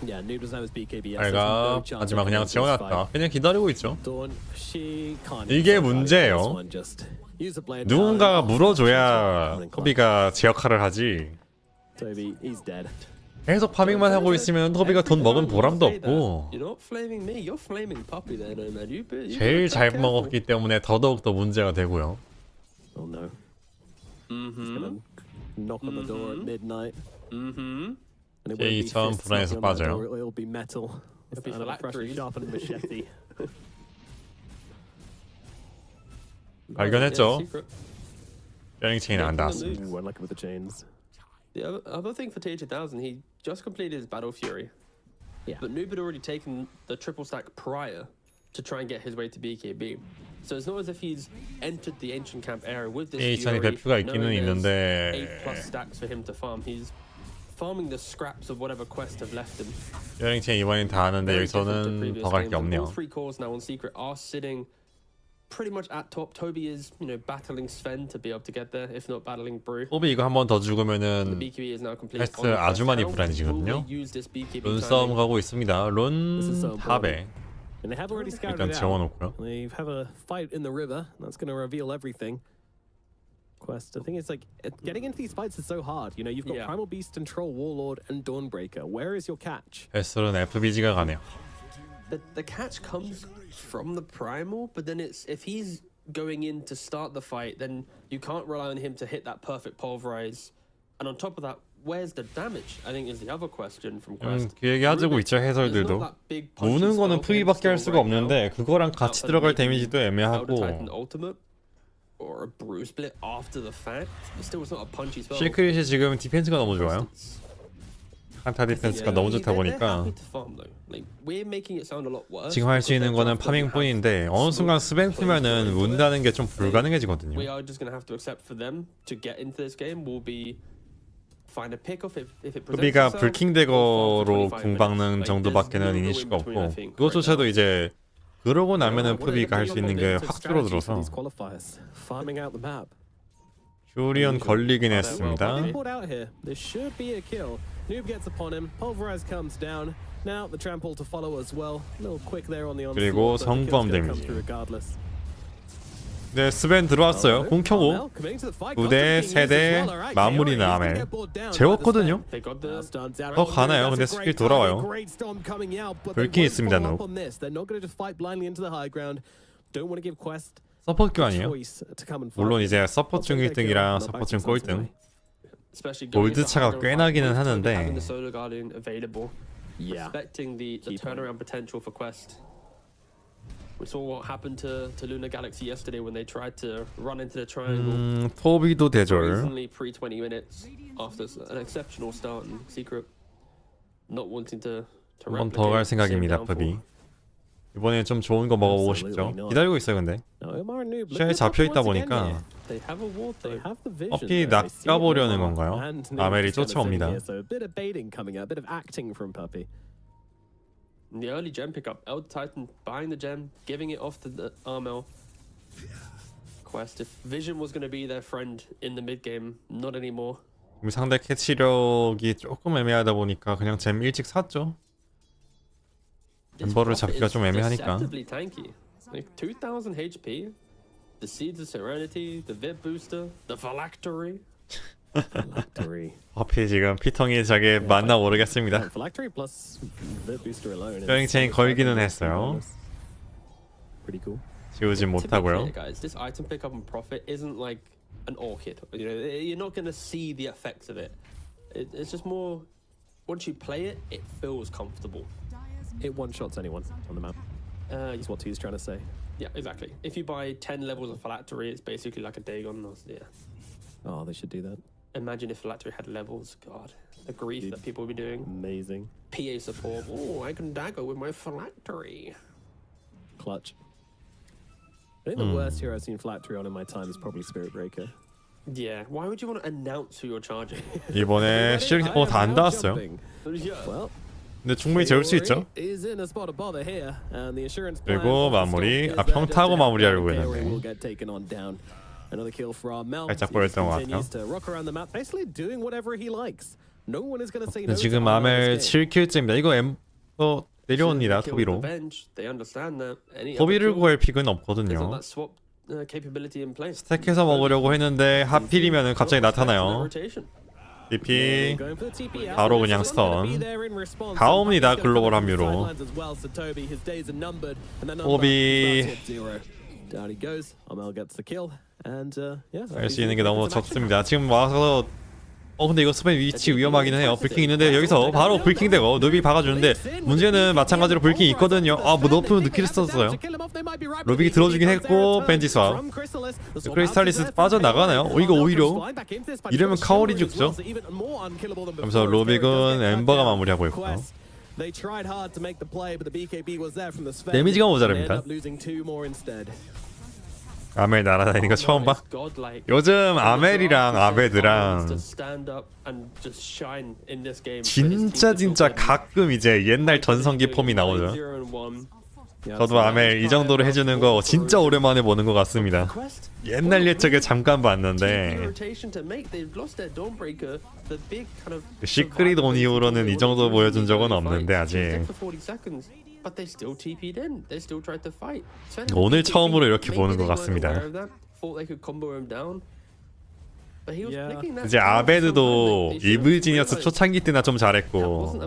Yeah, Noob doesn't have his BKB. 알가 하지만 그냥 지워놨다. 그냥 기다리고 있죠. Dawn, she can't 이게 even 문제예요. survive this one, just use the blade 누군가가 power. 물어줘야 토비가 제 역할을 하지. Toby, he's dead. 계속 파밍만 하고 있으면 토비가 돈 먹은 보람도 없고 You're not flaming me. You're flaming Puppy there, no man. You 제일 잘 먹었기 때문에 더더욱 더 문제가 되고요. Oh no. He's gonna knock on the door at midnight. And it won't be J2 fists 불안해서 knocking on that 빠져요. door, it'll be metal. It'll be And a freshly phylacteries. sharpened machete. 발견했죠. 베링 체인 안 닿았어. Ooh, unlucky with the chains. The other thing for T2000, he just completed his Battle Fury. Yeah. But Noob had already taken the triple stack prior to try and get his way to BKB. So it's not as if he's entered the ancient camp area with this H2이 Fury, 배표가 있기는 knowing 있는데 there's 8+ stacks for him to farm. He's farming the scraps of whatever quest have left him. 베링 체인 이번엔 다 하는데 Very different to 여기서는 previous 더 갈 게 games, and 없네요. All three cores now on Secret are sitting pretty much at top. Toby is, battling Sven to be able to get there, if not battling Brew. 토비 이거 한 번 더 The 죽으면은 BKB is now complete. 패스트 아주 많이 불안해지거든요. 룬 싸움 가고 있습니다. 룬 탑에 And they have already scouted 일단 it out. 재워놓고요. They have a fight in the river. That's going to reveal everything. Quest. The thing is, getting into these fights is so hard. You've got Yeah. Primal Beast and Troll, Warlord, and Dawnbreaker. Where is your catch? 패스트는 FBG가 가네요. the catch comes from the primal, but then it's if he's going in to start the fight, then you can't rely on him to hit that perfect pulverize. And on top of that, where's the damage? I think is the other question from Quest. 그 얘기 하고 있죠 해설들도. 무는 거는 프리밖에 할 수가 없는데 그거랑 같이 들어갈 데미지도 애매하고. Or a bruise split after the fact. It still was not a punchy spell. 시크릿이 지금 디펜스가 너무 좋아요. 한타 디펜스가 너무 좋다 보니까 지금 할 수 있는 거는 파밍뿐인데 어느 순간 스벤 쓰면은 문다는 게 좀 불가능해지거든요. We are just going to have to accept for them to get into this game will be find a pick off if it presents 푸비가 itself. 불킹대거로 궁 박는 정도밖에는 이니시가 없고 그것조차도 이제 그러고 나면은 푸비가 할 수 있는 게 확 줄어들어서 퓨리언 걸리긴 했습니다. 그리고 성범 데미지. 네, 스벤 들어왔어요. 공 켜고 2대 3대 마무리는 아멜 재웠거든요. 더 가나요? 근데 스킬 돌아와요. 불킹 있습니다. 노. 서포트 교환이에요. 물론 이제 서포트 중 1등이랑 서포트 중 꼴등 골드 차가 꽤 나기는 하는데 Expecting the turnaround potential for Quest. We saw what happened to Lunar Galaxy yesterday when they tried to run into the triangle. 토비도 대절. Recently, pre-20 minutes after an exceptional start in Secret, not wanting to 한 번 더 갈 생각입니다, 토비. 이번에 좀 좋은 거 먹어보고 싶죠. 기다리고 있어요, 근데. 시야에 잡혀 있다 보니까 어피 낚아보려는 건가요? 아멜이 쫓아옵니다. In the early gem pickup, Elder Titan buying the gem, giving it off to the Armel. Quest, if Vision was going to be their friend in the mid game, not anymore. 상대 캐치력이 조금 애매하다 보니까 그냥 잼 일찍 샀죠. 멤버를 잡기가 좀 애매하니까. Tanky. Like 2000 HP, the Seeds of Serenity, the VIP booster, the Phylactery. 어피 지금 피텅이 저게 맞나 모르겠습니다. 뼈링 체인 걸기는 했어요. 지우진 못하고요. This item pickup and profit isn't like an orchid. You know, you're not going to see the effects of it. It's just more once you play it, it feels comfortable. It one-shots anyone on the map. Is what he's trying to say. Yeah, exactly. If you buy 10 levels of Phylactery, it's basically like a Dagon. Yeah. Oh, they should do that. Imagine if Phylactery had levels. God, the grief that people would be doing. Amazing. PA support. Oh, I can dagger with my Phylactery. Clutch. I think the worst hero I've seen Phylactery on in my time is probably Spirit Breaker. Yeah, why would you want to announce who you're charging? 이번에 실 다 안 닿았어요. Well, 근데 충분히 재울 수 있죠. 그리고 마무리. 아, 평타하고 마무리하려고 했는데 살짝 보였던 것 같아요. 근데 지금 아멜 7킬째입니다. 이거 엠버 내려옵니다. 토비로. 토비를 구할 픽은 없거든요. 스택해서 먹으려고 했는데 하필이면 갑자기 나타나요. DP 바로 그냥 스턴. 다 옵니다. 글로벌 합류로. 토비 할 수 있는 게 너무 적습니다. 지금 와서 근데 이거 스펜 위치 위험하긴 해요. 불킹 있는데 여기서 바로 불킹 되고 누비 박아주는데 문제는 마찬가지로 불킹 있거든요. 아, 뭐 너프 느끼를 썼어요. 루빅이 들어주긴 했고 벤지 스왑. 크리스탈리스 빠져나가나요? 이거 오히려 이러면 카올이 죽죠. 그래서 루빅은 엠버가 마무리하고 있고요. 데미지가 모자랍니다. 아멜 날아다니는 거 처음 봐? 요즘 아멜이랑 아베드랑 진짜 가끔 이제 옛날 전성기 폼이 나오죠. 저도 아멜 이 정도로 해주는 거 진짜 오랜만에 보는 것 같습니다. 옛날 옛적에 잠깐 봤는데 시크릿 온 이후로는 이 정도 보여준 적은 없는데 아직 오늘 처음으로 이렇게 보는 것 같습니다. 이제 아베드도 이블 지니어스 초창기 때나 좀 잘했고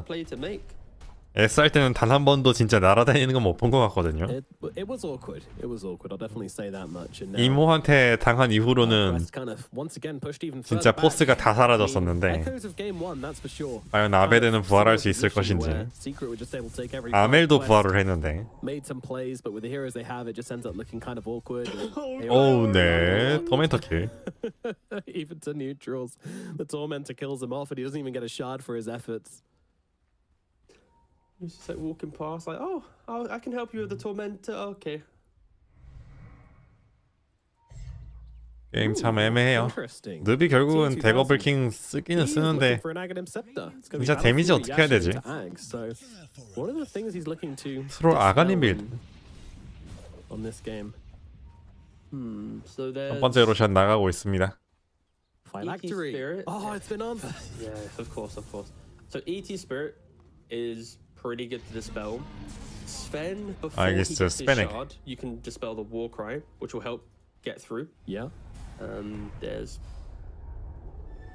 SR 때는 단 한 번도 진짜 날아다니는 건 못 본 것 같거든요. It was awkward. It was awkward. I'll definitely say that much. And now, 이모한테 당한 이후로는 Quest kind of once again pushed even 진짜 further back. 포스가 다 I mean, 사라졌었는데 echoes of game one, that's for sure. 과연 Kind of 아벨에는 부활할 수 similar 있을 것인지. position where Secret were just able to take every 아멜도 Quest, 부활을 했는데. made some plays, but with the heroes they have, it just ends up looking kind of awkward. 오우 네 토멘터 킬. Even to neutrals, the Tormentor kills him off, and he doesn't even get a shard for his efforts. He's just like walking past, like, oh, I can help you with the tormentor. Okay. 게임 참 애매해요. Interesting. 늪이 결국은 대거블킹 쓰기는 He's 쓰는데 looking for an Aghanim Scepter. It's gonna be 진짜 데미지 Battlefield 어떻게 해야 되지? Yashin to Ag, so what are the things he's looking to 서로 아가님 빌드. on this game? So 첫 there's 번째 로션 나가고 있습니다. Phylactery. Spirit. Oh, it's been on. Yeah, of course, of course. So ET Spirit is pretty good to dispel. Sven, before he 알겠어, gets his 스페닉. shard, you can dispel the war cry, which will help get through. Yeah. There's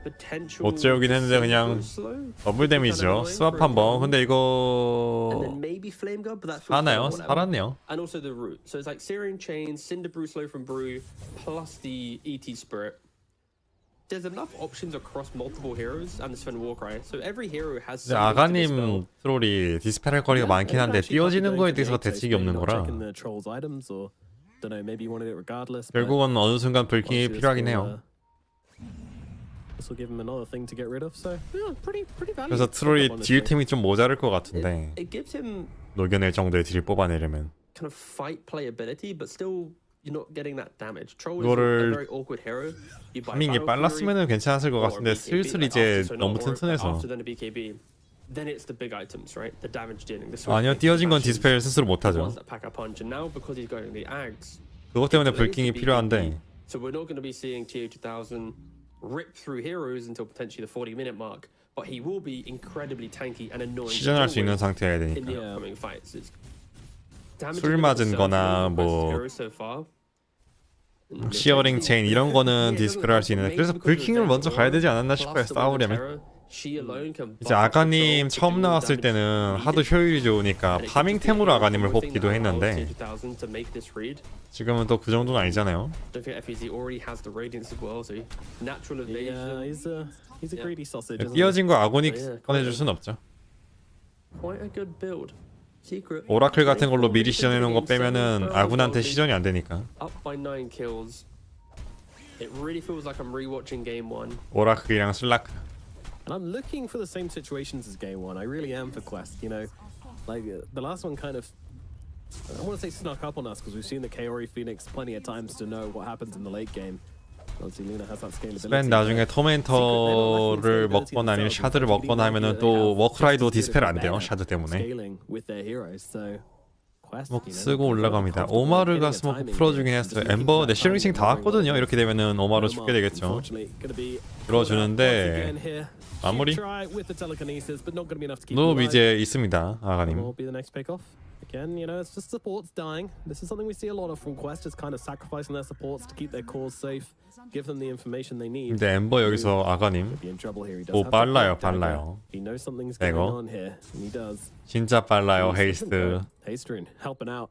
potential. 못 재우긴 했는데 그냥 slow. 더블 데미지죠. 스왑 한번. 근데 And 이거 then maybe Flame Guard, but that's 사나요? whatever. 살았네요. And also the root. So it's like Syrian Chain, Cinder Brew Slow from Brew, plus the ET Spirit. There's enough options across multiple heroes and the Sven Warcry. So every hero has 근데 something to dispel. 아가님 트롤이 디스펠 할 거리가 많긴 한데 띄워지는 거에 대해서 대책이 없는 거라 Checking the trolls items or don't know, maybe you wanted it regardless. 결국은 어느 순간 불킹이 필요하긴 해요. This will give him another thing to get rid of. So yeah, pretty valuable. 그래서 트롤이 딜 템이 좀 모자랄 것 같은데 It gives him 녹여낼 정도의 딜을 뽑아내려면 kind of fight playability, but still you're not getting that damage. Troll is 이거를 a very awkward hero. You buy 파밍이 Battle 빨랐으면은 괜찮았을 것 Fury or 같은데 BKB, 슬슬 like 이제 after, so 너무 not- or 튼튼해서 after then a BKB, then it's the big items, right? The damage dealing. The 아니요 띄워진 건 디스펠 스스로 the 못하죠. ones that pack a punch, and now because he's going the Ags, 그것 때문에 so it is 불킹이 the BKB. 필요한데 So we're not going to be seeing TO2000 rip through heroes until potentially the 40-minute mark, but he will be incredibly tanky and annoying. to 시전할 수 deal 있는 with 상태여야 in 되니까 the upcoming fights. It's damage 술 has been 맞은 the 거나 best 뭐 hero so far. 시어링 체인 이런 거는 디스펠 할 수 있는데 그래서 불킹을 먼저 가야 되지 않았나 싶어요. 싸우려면 이제 아가님 처음 나왔을 때는 하도 효율이 좋으니까 파밍템으로 아가님을 뽑기도 했는데 지금은 또 그 정도는 아니잖아요. Yeah, he's a greedy sausage. isn't he? 띄어진 거 아고니 꺼내줄 순 없죠. Quite a good build. Secret. 오라클 같은 걸로 미리 시전해놓은 거 빼면은 아군한테 시전이 안 되니까. Up by 9 kills. It really feels like I'm rewatching game 1. 오라클이랑 슬라크. And I'm looking for the same situations as game one. I really am for Quest. You know, like the last one kind of. I want to say snuck up on us because we've seen the Kaori Phoenix plenty of times to know what happens in the late game. Obviously, Luna has that scalability. 스펜 나중에 토멘터를 먹거나 아니면 샤드를 먹거나 하면은 또 워크라이도 디스펠 안 돼요. 샤드 때문에. Scaling with their heroes, so Quest, 스모크 you know, 쓰고 올라갑니다. 오마르가 스모크 풀어주긴 했어요. 엠버 네 시링싱 다 왔거든요. 이렇게 되면은 오마르 죽게 되겠죠. Unfortunately, gonna be 들어주는데 마무리. 노 이제 있습니다. 아가님. Will be the next pick off. Again, you know, it's just supports dying. This is something we see a lot of from Quest, is kind of sacrificing their supports to keep their cores safe, give them the information they need. 근데 엠버 여기서 아가님. Be in trouble here. He does 오 have 빨라요, the dagger. 빨라요. He knows something's going 이거. on here, and he does. 진짜 빨라요, 헤이스트. Hasterin helping out.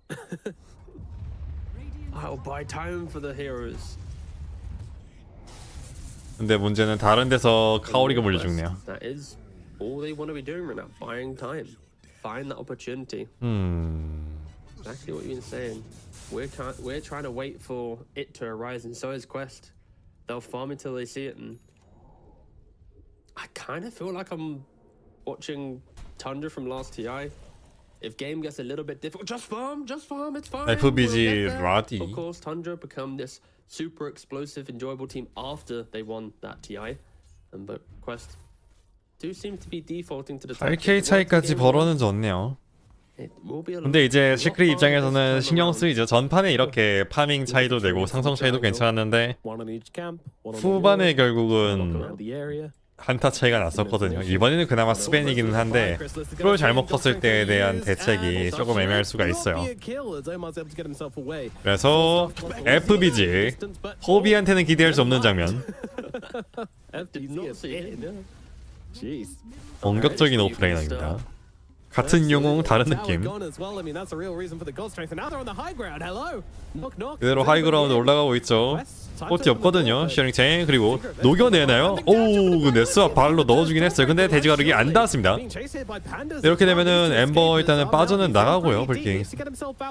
I'll buy time for the heroes. 근데 문제는 다른 데서 카오리가 물려 죽네요. That is all they want to be doing right now, buying time. Find that opportunity. Exactly what you've been saying. We're trying to wait for it to arise, and so is Quest. They'll farm until they see it, and I kind of feel like I'm watching Tundra from last TI. If game gets a little bit difficult, just farm, it's fine. FBG We'll get there. Rati. Of course, Tundra become this super explosive, enjoyable team after they won that TI, but Quest do seem to be defaulting to the 8K 차이까지 벌어는 줬네요. 근데 이제 시크릿 입장에서는 신경 쓰이죠. 전판에 이렇게 파밍 차이도 내고 상성 차이도 괜찮았는데 One on each camp. One on 후반에 the 결국은 around the area. 한타 차이가 났었거든요. 이번에는 그나마 스벤이기는 한데 프로를 잘못 컸을 때에 대한 대책이 조금 애매할 수가 있어요. 그래서 FBG 호비한테는 기대할 수 없는 장면. Jeez. 공격적인 오프레이너입니다. 같은 영웅 다른 느낌. 그대로 하이그라운드 올라가고 있죠. 포트 없거든요. 셔링첸 그리고 녹여내나요? 오, 네스와 발로 넣어주긴 했어요. 근데 돼지가르기 안 닿았습니다. 이렇게 되면은 엠버 일단은 빠져는 나가고요. 불킹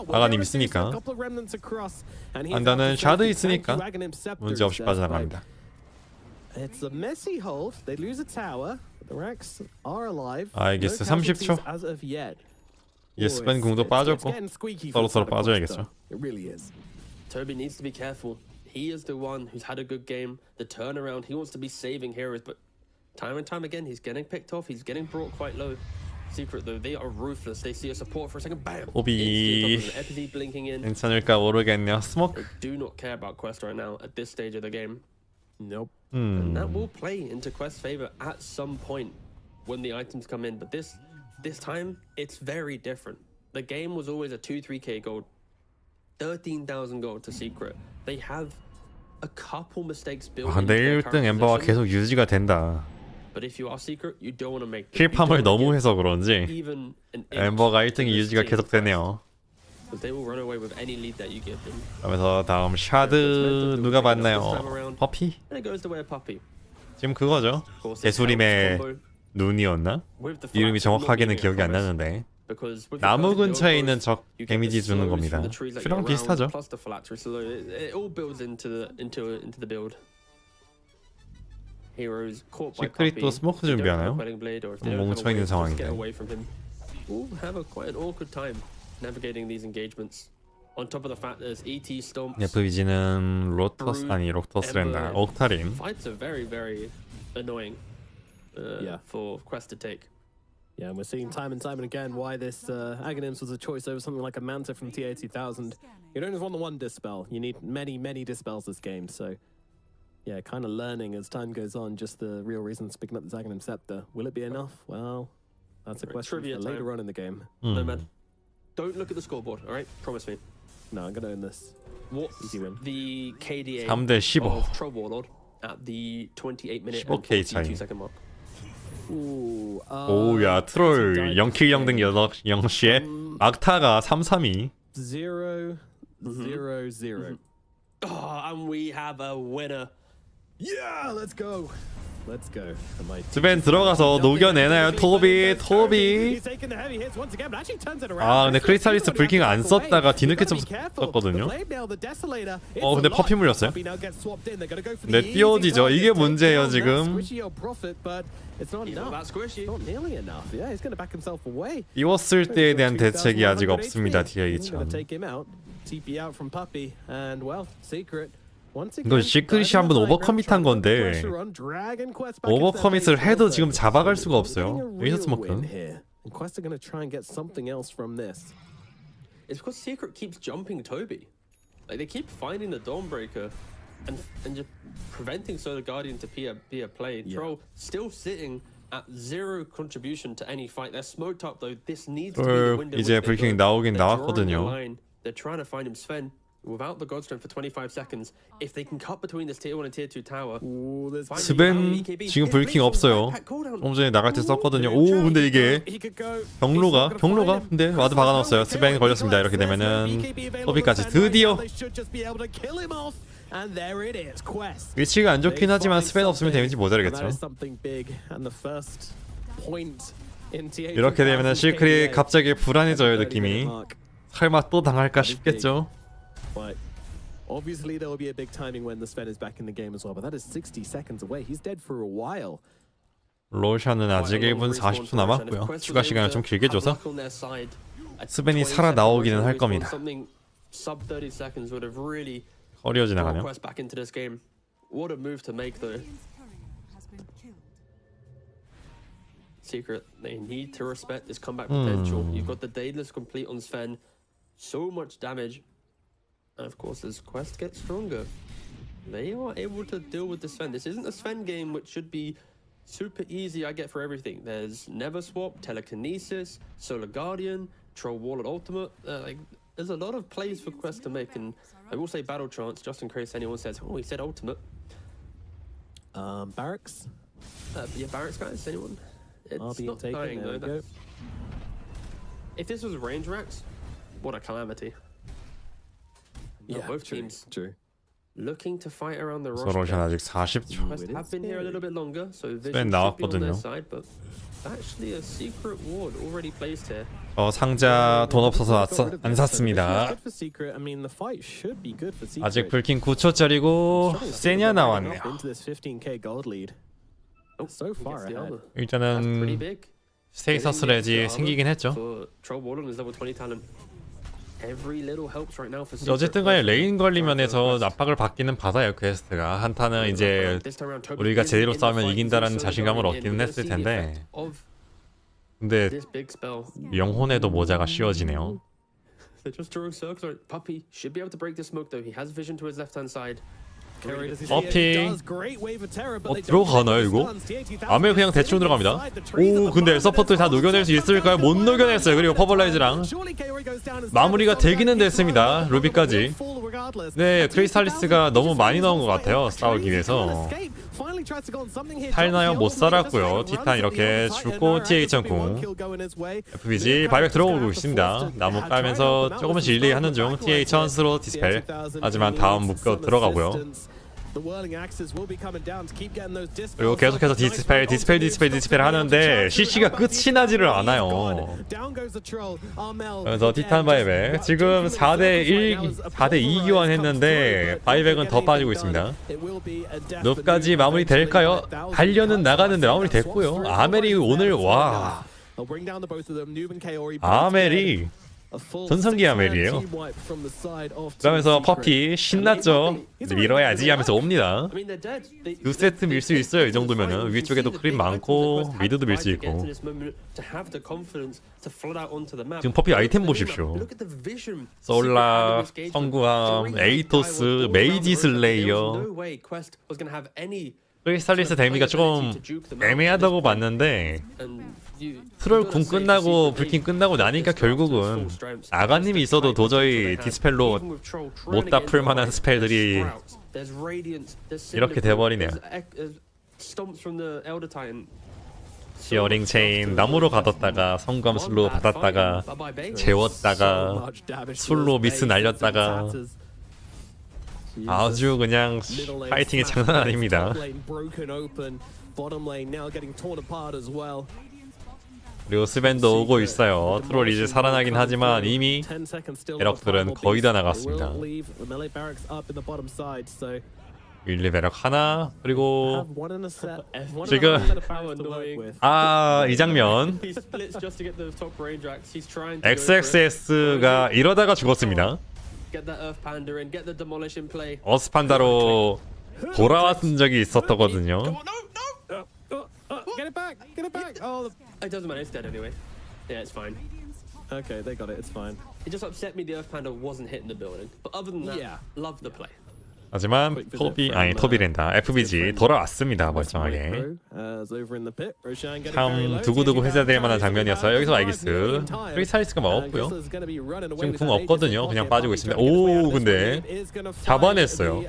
아가님 있으니까, 안다는 샤드 있으니까 문제없이 빠져나갑니다. 알겠어. 30초. 예스벤 궁도 빠졌고 서로 빠져야겠죠. Toby needs to be careful. He is the one who's had a good game. The turnaround, he wants to be saving heroes, but time and time again, he's getting picked off. He's getting brought quite low. Secret though, they are ruthless. They see a support for a second, bam. 오비 Epithy blinking in. 괜찮을까 모르겠네요. 스모크. They do not care about Quest right now at this stage of the game. Nope. And that will play into Quest's favor at some point when the items come in. But this time, it's very different. The game was always a 2-3k gold, 13,000 gold to Secret. They have a couple mistakes built into 근데 their 1등 current 엠버가 position. 계속 유지가 된다. But if you are Secret, you don't want to make 킬팜을 너무 해서 그런지 even an inch 엠버가 to 1등이 this 유지가 team. 계속 되네요. Because they will run away with any lead that you give them. 그러면서 다음 샤드 누가 봤나요? 퍼피? And it goes the way of Puppy. 지금 그거죠. Of course, this 개수림의 combo 눈이었나? with the 이름이 flash will not 정확하게는 be 기억이 안 promised. 나는데 Because with the 나무 flash, 근처에 the 있는 outpost, 적 you get 데미지 the 주는 slows 겁니다. from the trees that 슈랑 you're around, 비슷하죠. plus the phylactery, so it all builds into the build. Heroes caught by 시크릿 Puppy. 또 스모크 They don't have 준비하나요? a quelling blade, or if they don't have a 멍청이 way 있는 to just 상황인데. get away from him. Will have quite an awkward time navigating these engagements. On top of the fact there's ET stomps. FBG는 로터스 아니 로터스랜다 옥타린. Fights are very, very annoying Yeah. for Quest to take. Yeah, and we're seeing time and again why this Aghanims was a choice over something like a Manta from TA2000. You don't just want the one dispel. You need many dispels this game. So, yeah, kind of learning as time goes on just the real reasons picking up this Aghanim Scepter. Will it be enough? Well, that's a question trivia for later time. on in the game. No, man. Don't look at the scoreboard, all right? Promise me. No, I'm going to own this. What's Easy win. the KDA 3대 15. of Troll Warlord at the 28-minute and 15K 차이. 42-second mark? Ooh, 오야 트롤 0킬 0등 0시에 악타가 3-3이 0-0-0. Oh, and we have a winner. Yeah, let's go. Let's go. 스벤 들어가서 녹여내나요? 토비. 아 근데 크리스탈리스 불킹 안 썼다가 뒤늦게 좀 썼거든요. 근데 퍼피 물렸어요. 근데 띄워지죠. 이게 문제예요 지금. 띄웠을 때에 대한 대책이 아직 없습니다. DH1000. 이건 시크릿이 한번 오버커밋한 건데 오버커밋을 해도 지금 잡아갈 수가 없어요. 여기서 스모크. It's because Secret keeps jumping Toby. Like they keep finding the Dawnbreaker and just preventing Solar Guardian to be a play. Troll still sitting at 0 contribution to any fight. They're smoked up though. This needs to be the window. 이제 불킹 나오긴 나왔거든요. They're trying to find him Sven. Without the Godstrength for 25 seconds, if they can cut between this tier 1 and tier 2 tower. 스벤 지금 불킹 없어요. 좀 전에 나갈 때 썼거든요. 오 근데 이게 경로가 근데 와드 박아놨어요. 스벤 걸렸습니다. 이렇게 되면은 소비까지 드디어 위치가 안 좋긴 하지만 스벤 없으면 데미지 모자르겠죠. 이렇게 되면은 시크릿 갑자기 불안해져요 느낌이. 설마 또 당할까 싶겠죠. But obviously there will be a big timing when the Sven is back in the game as well. But that is 60 seconds away. He's dead for a while. 로션은 아직 1분 40초 남았고요. 추가 시간을 좀 길게 줘서 스벤이 살아 나오기는 할 겁니다. 커리어 지나가네요. What a move to make though. Secret, they need to respect this comeback potential. You've got the Daedalus complete on Sven. So much damage. And of course, as Quest gets stronger, they are able to deal with the Sven. This isn't a Sven game which should be super easy, I get, for everything. There's Never Swap, Telekinesis, Solar Guardian, Troll Warlord Ultimate. There's a lot of plays for Quest to make, and I will say Battle Trance, just in case anyone says, oh, he said Ultimate. Barracks? Yeah, Barracks, guys, anyone? It's I'll be not taken, dying, there though. we go. If this was range racks, what a calamity. Yeah, both true, teams true. looking to fight around the rush. 솔로션 아직 40초. Quest have been here a little bit longer, so 스펜 vision should be on their 나왔거든요. side, but actually a secret ward already placed here. 상자 돈 없어서 안 샀습니다. Good for secret. I mean, the fight should be good for secret. 아직 불킨 9초짜리고 세냐 나왔네요. Into this 15k gold lead. So far Gets the ahead. armor. That's pretty 일단은 big. 스테이서스 레지 생기긴 했죠. For Troll Warden is level 20 talent. Every little helps right now for 근데 어쨌든 간에 레인 관리 면에서 압박을 받기는 받아요. 퀘스트가 한타는 이제 우리가 제대로 싸우면 이긴다라는 자신감을 얻기는 했을 텐데, 근데 영혼에도 모자가 씌워지네요. They're just drawing circles. Puppy should be able to break the smoke though. He has vision to his left-hand side. 퍼피 들어가나요 이거? 아메 그냥 대충 들어갑니다. 오 근데 서포트 다 녹여낼 수 있을까요? 못 녹여냈어요. 그리고 퍼블라이즈랑 마무리가 되기는 됐습니다. 루비까지. 네 크리스탈리스가 너무 많이 나온 것 같아요. 싸우기 위해서. 살나요? 못 살았고요. 티탄 이렇게 죽고 TH-궁 FBG 바이백 들어오고 있습니다. 나무 깔면서 조금씩 릴레이하는 중. TH-1스로 디스펠. 하지만 다음 묶여 들어가고요. 그리고 계속해서 디스펠 하는데 CC가 끝이 나지를 않아요. 그래서 티탄 바이백 지금 4대2 교환했는데 바이백은 더 빠지고 있습니다. 높까지 마무리 될까요? 달려는 나가는데 마무리 됐고요. 아멜이 오늘 와 아멜이 전성기 아멜이에요. 그러면서 퍼피 신났죠. 밀어야지 하면서 옵니다. 2세트 밀 수 있어요. 이 정도면은 위쪽에도 크림 많고 미드도 밀 수 있고. 지금 퍼피 아이템 보십시오. 솔라, 성구함, 에이토스, 메이지 슬레이어. 크리스탈리스 데미가 조금 애매하다고 봤는데 트롤 궁 끝나고 불킨 끝나고 나니까 결국은 아가님이 있어도 도저히 디스펠로 못다 풀만한 스펠들이 이렇게 돼버리네요. 시어링 체인 나무로 가뒀다가 성검 술로 받았다가 재웠다가 술로 미스 날렸다가 아주 그냥 파이팅이 장난 아닙니다. 그리고 스벤도 오고 있어요. 트롤 이제 살아나긴 하지만 이미 배럭들은 거의 다 나갔습니다. 윌리 배럭 하나 그리고 지금 이 장면 XXS가 이러다가 죽었습니다. 어스판다로 돌아왔던 적이 있었거든요. Get it back! Get it back! Oh, it doesn't matter. It's dead anyway. Yeah, it's fine. Okay, they got it. It's fine. It just upset me the Earth Panda wasn't hitting the building. But other than that, Yeah. love the play. 하지만 토비랜다 FBG 돌아왔습니다. 멀쩡하게. 참 두고두고 회자될 만한 장면이었어요. 여기서 알기스 크리스탈리스가 먹었고요. 지금 궁 없거든요. 그냥 빠지고 있습니다. 오 근데 잡아냈어요.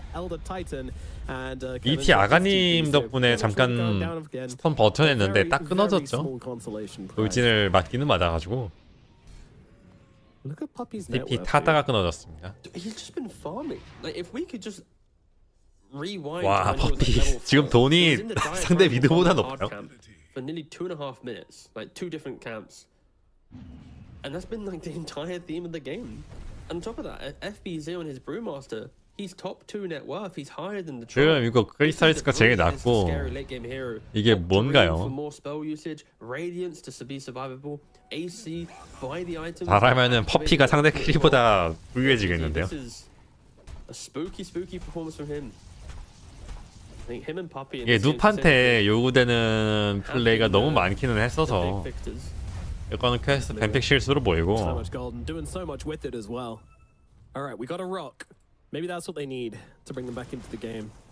ET 아가님 덕분에 잠깐 스턴 버텨냈는데 딱 끊어졌죠. 돌진을 맞기는 맞아가지고 TP 타다가 끊어졌습니다. He's just been farming. Like if we could just rewind. 와 퍼피 지금 돈이 상대 미드보다 높아요. For nearly 2.5 minutes, like 2 different camps, and that's been like the entire theme of the game. And on top of that, FBZ on his Brewmaster, he's top 2 net worth. He's higher than the. 지금 이거 크리스탈리스가 제일 낮고 이게 뭔가요? 잘하면은 퍼피가 상대 캐리보다 부유해지겠는데요. 이게 누판테 요구되는 플레이가 너무 많기는 했어서 이거는 퀘스트 뱀픽 실수로 보이고.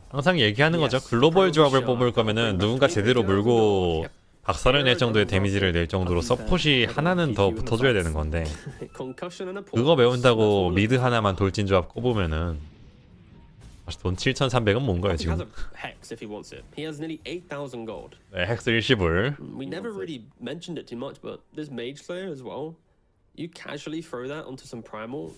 항상 얘기하는 거죠. 글로벌 조합을 뽑을 거면은 누군가 제대로 물고 박살을 낼 정도의 데미지를 낼 정도로 서폿이 하나는 더 붙어줘야 되는 건데 그거 배운다고 미드 하나만 돌진 조합 꼽으면은 돈 7,300은 뭔가요 지금? 네, 헥스 10불. you casually throw that onto some primal,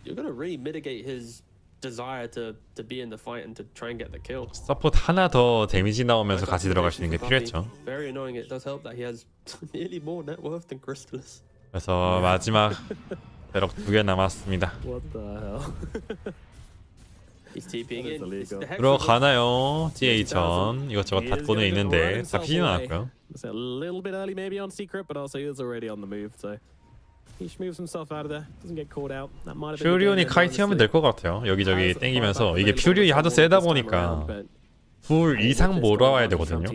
you're gonna really mitigate his desire to be in the fight and to try and get the kill. 서포트 하나 더 데미지 나오면서 같이 들어갈 수 있는 게 필요했죠. Very annoying. It does help that he has nearly more net worth than Crystallis. 그래서 마지막 배럭 2개 남았습니다. What the hell? He's TPing in. 들어가나요? TA2000 이것저것 닫고는 있는데 잡히지는 않았고요. It's a little bit early maybe on Secret, but also he was already on the move, so he moves himself out of there. Doesn't get caught out. That might have been. 퓨리온이 카이팅하면 될 것 같아요. 여기저기 땡기면서 이게 퓨리온이 하도 세다 보니까 불 이상 몰아와야 되거든요.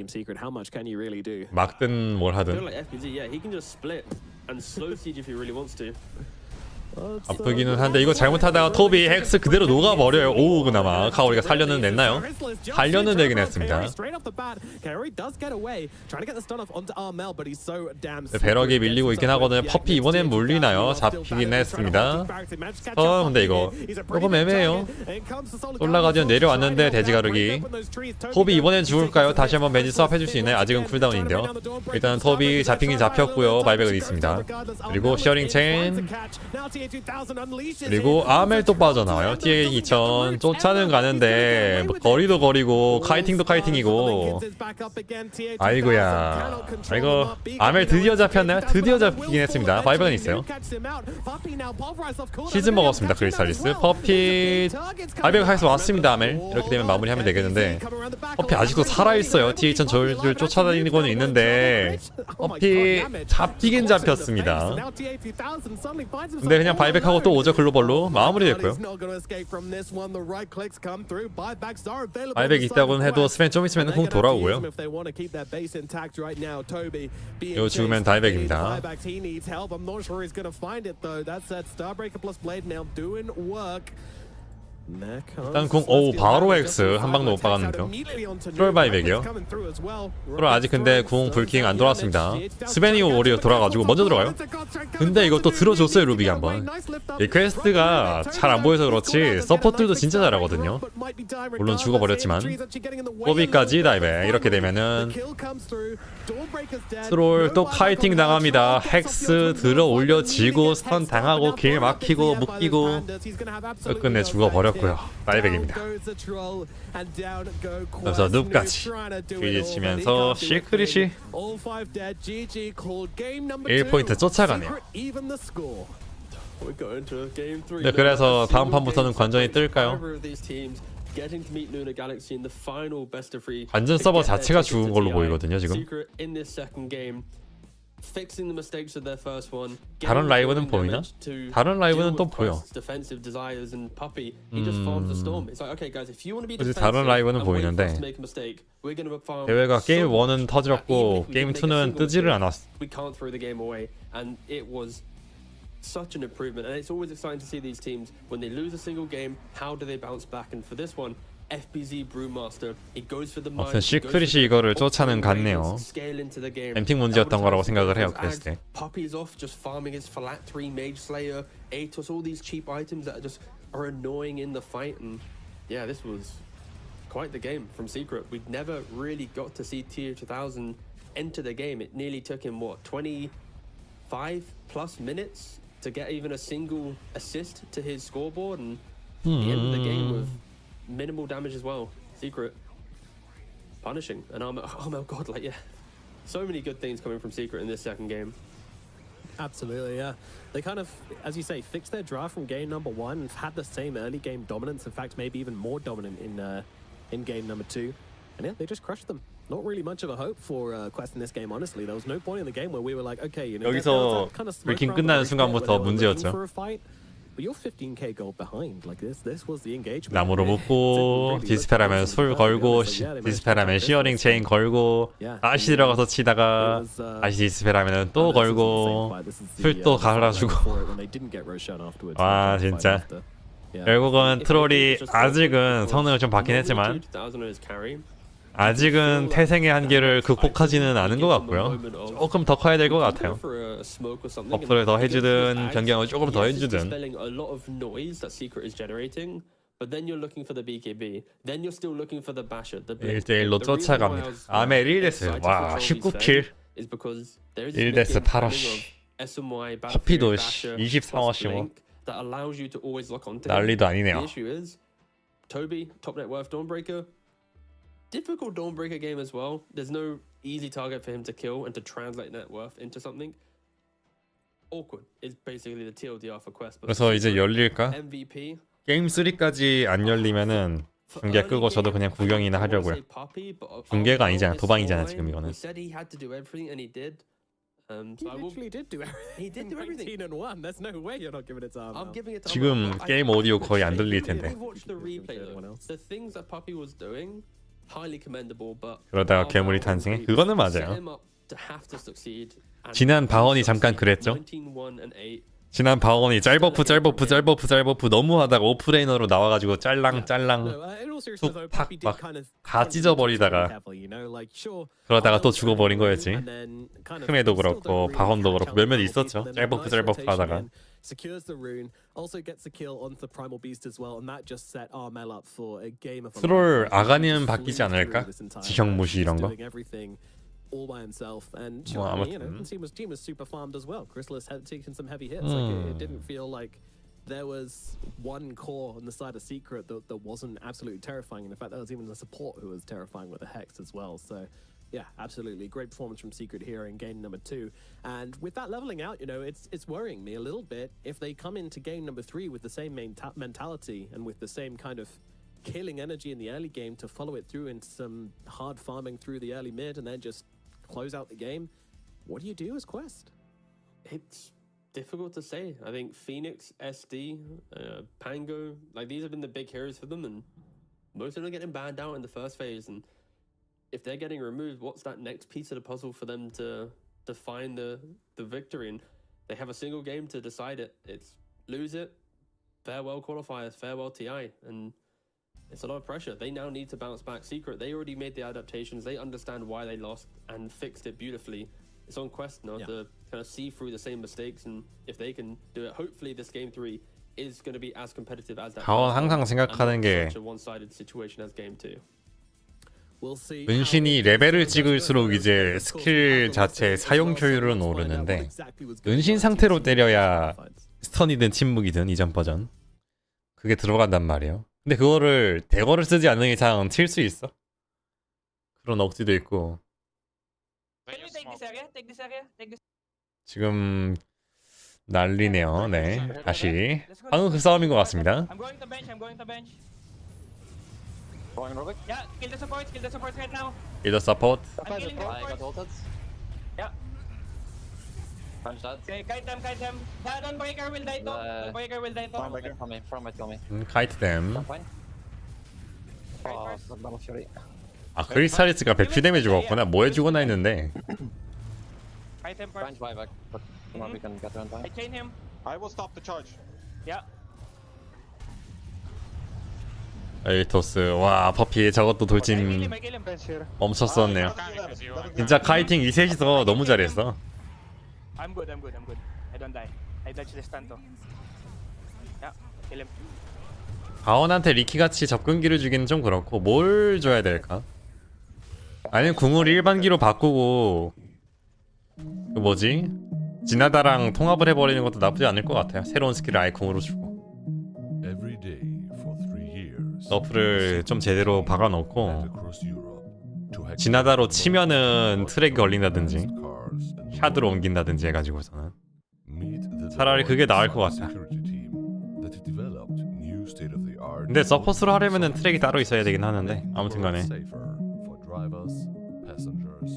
막든 뭘 I feel 하든. like FBZ, yeah, he can just split and slow siege if he really wants to. 아프기는 한데 이거 잘못하다가 톱이 헥스 그대로 녹아버려요. 오 그나마 카오리가 살려는 냈나요? 살려는 내긴 했습니다. 배럭이 밀리고 있긴 하거든요. 퍼피 이번엔 물리나요? 잡히긴 했습니다. 근데 이거 조금 애매해요. 올라가디언 내려왔는데 돼지가르기. 톱이 이번엔 죽을까요? 다시 한번 매지 수업 해줄 수 있나요? 아직은 쿨다운인데요. 일단 톱이 잡히긴 잡혔고요. 바이백은 있습니다. 그리고 시어링 체인, 그리고 아멜도 빠져나와요. TA2000 쫓아는 가는데 뭐 거리도 거리고 카이팅도 카이팅이고. 아이고야. 이거 아멜 드디어 잡혔나요? 드디어 잡히긴 했습니다. 바이백은 있어요. 시즌 먹었습니다. 크리스탈리스 퍼피 바이백 하에서 왔습니다. 아멜 이렇게 되면 마무리하면 되겠는데 퍼피 아직도 살아있어요. TA2000 저를 쫓아다니는 거는 있는데 퍼피 잡히긴 잡혔습니다. 근데 그냥 바이백하고 또 오저 글로벌로 마무리됐고요. 바이백 있다고는 해도 스펜 좀 있으면 공 돌아오고요. 이거 죽으면 다이백입니다. 일단 궁 바로 X 한 방도 못 박았는데요. 트롤 바이백이요. 트롤 아직 근데 궁 불킹 안 돌아왔습니다. 스베니 오리오 돌아가지고 먼저 들어가요. 근데 이것도 들어줬어요. 루빅이 한번. 이 퀘스트가 잘 안 보여서 그렇지 서포트들도 진짜 잘하거든요. 물론 죽어버렸지만 꼬비까지 다이백. 이렇게 되면은 트롤 또 카이팅 당합니다. 헥스 들어 올려지고 스턴 당하고 길 막히고 묶이고 끝내 죽어버렸고요. 다이백입니다. 그래서 눕까지 뒤지치면서 시크릿이 1포인트 쫓아가네요. 네, 그래서 다음 판부터는 관전이 뜰까요? 관전 서버 자체가 죽은 걸로 보이거든요 지금. 다른 라이브는 보이나? 다른 라이브는 또 보여. 그치, 다른 라이브는 보이는데 대회가 게임 1은 터졌고 게임 2는 뜨지를 않았어. Such an improvement, and it's always exciting to see these teams when they lose a single game. How do they bounce back? And for this one, FBZ Brewmaster, he goes for the 아무튼 시크릿이 이거를 쫓아는 갔네요. 엠핑 문제였던 거라고 생각을 해요. 그랬을 때. Poppy's off just farming his Phylactery, Mage Slayer, Atos, all these cheap items that are annoying in the fight. And yeah, this was quite the game from Secret. We never really got to see Tier 2000 enter the game. It nearly took him what 25+ minutes to get even a single assist to his scoreboard, and he ended the game with minimal damage as well. Secret punishing and Armel God, like, yeah, so many good things coming from Secret in this second game. Absolutely, yeah. They kind of, as you say, fixed their draft from game number 1 and had the same early game dominance. In fact, maybe even more dominant in game number 2. And yeah, they just crushed them. Not really much of a hope for Quest in this game, honestly. There was no point in the game where we were like, okay, you know, 여기서 브레이킹 끝나는 순간부터 문제였죠. But you're 15k gold behind. Like this was the engagement. 나무로 묶고 디스펠하면 술 걸고 디스펠하면 시어링 체인 걸고 다시 들어가서 치다가 다시 디스펠하면 또 걸고 술 또 갈아주고. 와 진짜 결국은 트롤이 아직은 성능을 좀 받긴 했지만 아직은 태생의 한계를 극복하지는 않은 것 같고요. 조금 더 커야 될 것 같아요. 버프를 더 해주든 변경을 조금 더 해주든. But then you're looking for the BKB. Then you're still looking for the basher. 1대1로 쫓아갑니다. 아멜 1데스. 와 19킬. 1데스 8러시. SMY, 커피도 Basher, 24화 씌워. Blink that allows you to always lock onto him. 난리도 The 아니네요. issue is Toby, top net worth Dawnbreaker, difficult Dawnbreaker game as well. There's no easy target for him to kill and to translate net worth into something. Awkward is basically the TLDR for Quest. But 그래서 이제 열릴까? MVP 게임 3까지 안 열리면은 중계 끄고 저도 그냥 구경이나 하려고요. 중계가 아니잖아, 도방이잖아 지금 이거는. He said he had to do everything and he did. So He literally did do everything. He did do everything. 19-1. There's no way you're not giving it to him. I'm giving it to 지금 him. 게임 오디오 거의 안 들릴 텐데. If you watch the replay, though, the things that Puppy was doing, highly commendable. But 그러다가 괴물이 탄생해? 그거는 set 맞아요. him up to have to succeed. And 지난 바원이 he 잠깐 succeeded. 그랬죠? 19-1 and 8. 지난 바원이 짤버프 너무 하다가 오프레이너로 나와가지고 짤랑 툭팍 막 다 찢어버리다가 그러다가 또 죽어버린 거였지. 크메도 그렇고 바헌도 그렇고 몇몇 있었죠. 짤버프 하다가. Secures the rune, also gets a kill onto the primal beast as well, and that just set Armel up for a game of. 트롤 아가니는 바뀌지 않을까? 지형 무시 이런 거. All by himself, and Well, I mean, you know, 아무튼. the team was super farmed as well. Chrysalis had taken some heavy hits. Like it didn't feel like there was one core on the side of Secret that wasn't absolutely terrifying. And in fact, there was even the support who was terrifying with the Hex as well. So, yeah, absolutely great performance from Secret here in game number 2. And with that leveling out, you know, it's worrying me a little bit if they come into game number 3 with the same mentality and with the same kind of killing energy in the early game to follow it through into some hard farming through the early mid and then just close out the game. What do you do as Quest? It's difficult to say. I think Phoenix, SD, Pango, like these have been the big heroes for them, and most of them are getting banned out in the first phase. And if they're getting removed, what's that next piece of the puzzle for them to find the victory? And they have a single game to decide it. It's lose it, farewell qualifiers, farewell TI, and it's a lot of pressure. They now need to bounce back. Secret, they already made the adaptations. They understand why they lost and fixed it beautifully. It's on Quest now to kind of see through the same mistakes, and if they can do it, hopefully this game 3 is going to be as competitive as that. 가원 항상 생각하는 게 such a one-sided situation as game 2. We'll see. 은신이 레벨을 찍을수록 이제 스킬 자체 사용 효율은 오르는데 은신 상태로 때려야 스턴이든 침묵이든 이전 버전 그게 들어간단 말이에요. 근데 그거를 대거를 쓰지 않는 이상 칠 수 있어. 그런 억지도 있고. 지금 난리네요. 네, 다시 방금 그 싸움인 것 같습니다. I'm going to bench. Yeah, kill the support right now. 리더 서포트. I'm killing the support. Yeah. Okay, kite them. Dawnbreaker will die too. 카이트 댐. Kite first. 아 크리스탈리스가 배피 데미지 죽었구나. 뭐 해주거나 했는데. Kite him first. I chain him. I will stop the charge. Yeah. 에이토스. 와 퍼피 저것도 I kill 돌진 him. Bench here. 멈췄었네요. 진짜 카이팅 이 셋이서 너무 잘했어. I'm good. I don't die. I dodge the stun too. Yeah, kill him. 바원한테 리키같이 접근기를 주기는 좀 그렇고 뭘 줘야 될까? 아니면 궁을 일반기로 바꾸고 그 뭐지? 지나다랑 통합을 해버리는 것도 나쁘지 않을 것 같아요. 새로운 스킬을 아예 궁으로 주고 너프를 좀 제대로 박아놓고 지나다로 치면은 트랙이 걸린다든지 샤드로 옮긴다든지 해가지고서는 차라리 그게 나을 것 같아. 근데 서포스로 하려면은 트랙이 따로 있어야 되긴 하는데 아무튼간에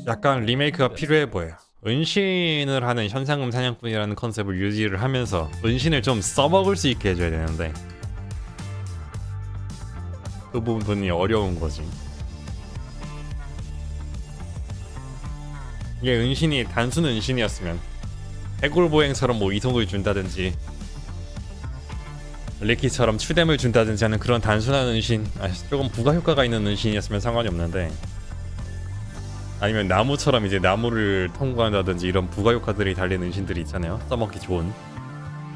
약간 리메이크가 필요해 보여요. 은신을 하는 현상금 사냥꾼이라는 컨셉을 유지를 하면서 은신을 좀 써먹을 수 있게 해줘야 되는데 그 부분이 어려운 거지. 이게 은신이 단순 은신이었으면 해골보행처럼 뭐 이속을 준다든지 리키처럼 추뎀을 준다든지 하는 그런 단순한 은신, 조금 부가 효과가 있는 은신이었으면 상관이 없는데 아니면 나무처럼 이제 나무를 통과한다든지 이런 부가 효과들이 달린 은신들이 있잖아요. 써먹기 좋은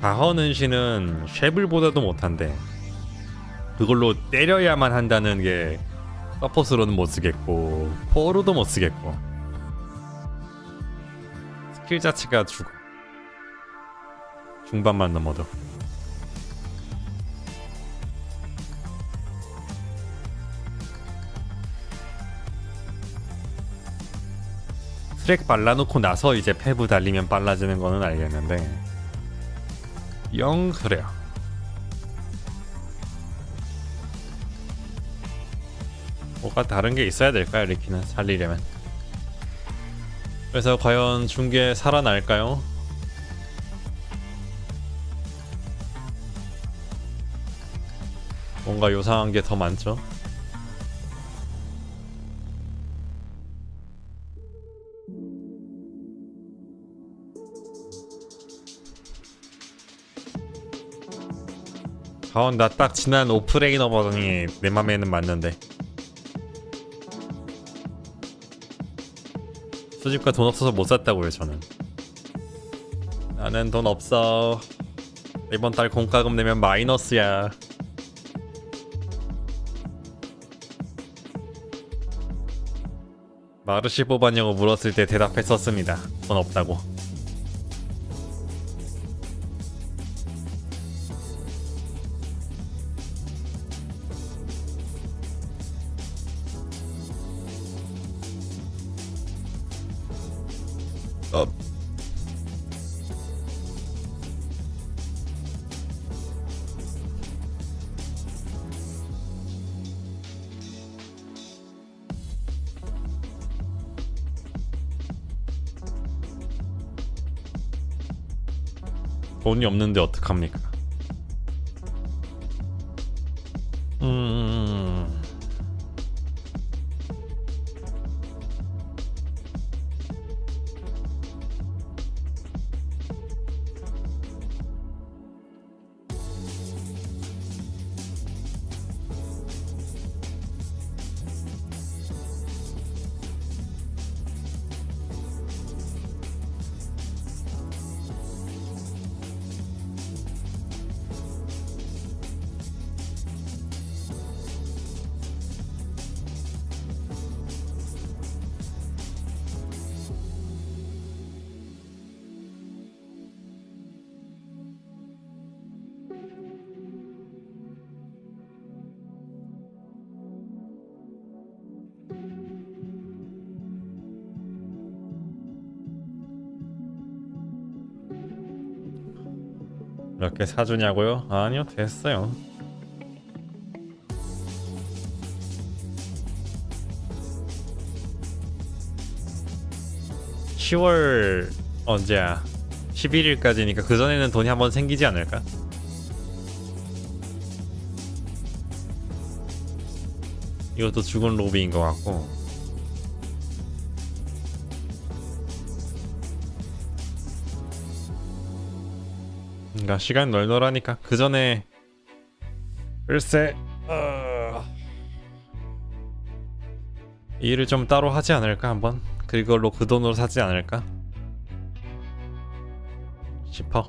바헌 은신은 쉐블보다도 못한데 그걸로 때려야만 한다는 게 서포스로는 못 쓰겠고 포로도 못 쓰겠고 스킬 자체가 죽어. 중반만 넘어도. 트랙 발라놓고 나서 이제 패브 달리면 빨라지는 거는 알겠는데 영 그래요. 뭐가 다른 게 있어야 될까요, 리키는 살리려면? 그래서 과연 중계 살아날까요? 뭔가 요상한 게 더 많죠? 나 딱 지난 오프레이너 버전이 내 맘에는 맞는데 수집가 돈 없어서 못 샀다고요. 저는 나는 돈 없어. 이번 달 공과금 내면 마이너스야. 마르시 뽑았냐고 물었을 때 대답했었습니다. 돈 없다고. 돈이 없는데 어떡합니까? 이렇게 사주냐고요? 아니요, 됐어요. (10월) 언제야? 11일까지니까 그 전에는 돈이 한번 생기지 않을까? 이것도 죽은 로비인 것 같고. 그러니까 시간 널널하니까 그 전에 글쎄 일을 좀 따로 하지 않을까 한번? 그걸로 그 돈으로 사지 않을까? 싶어.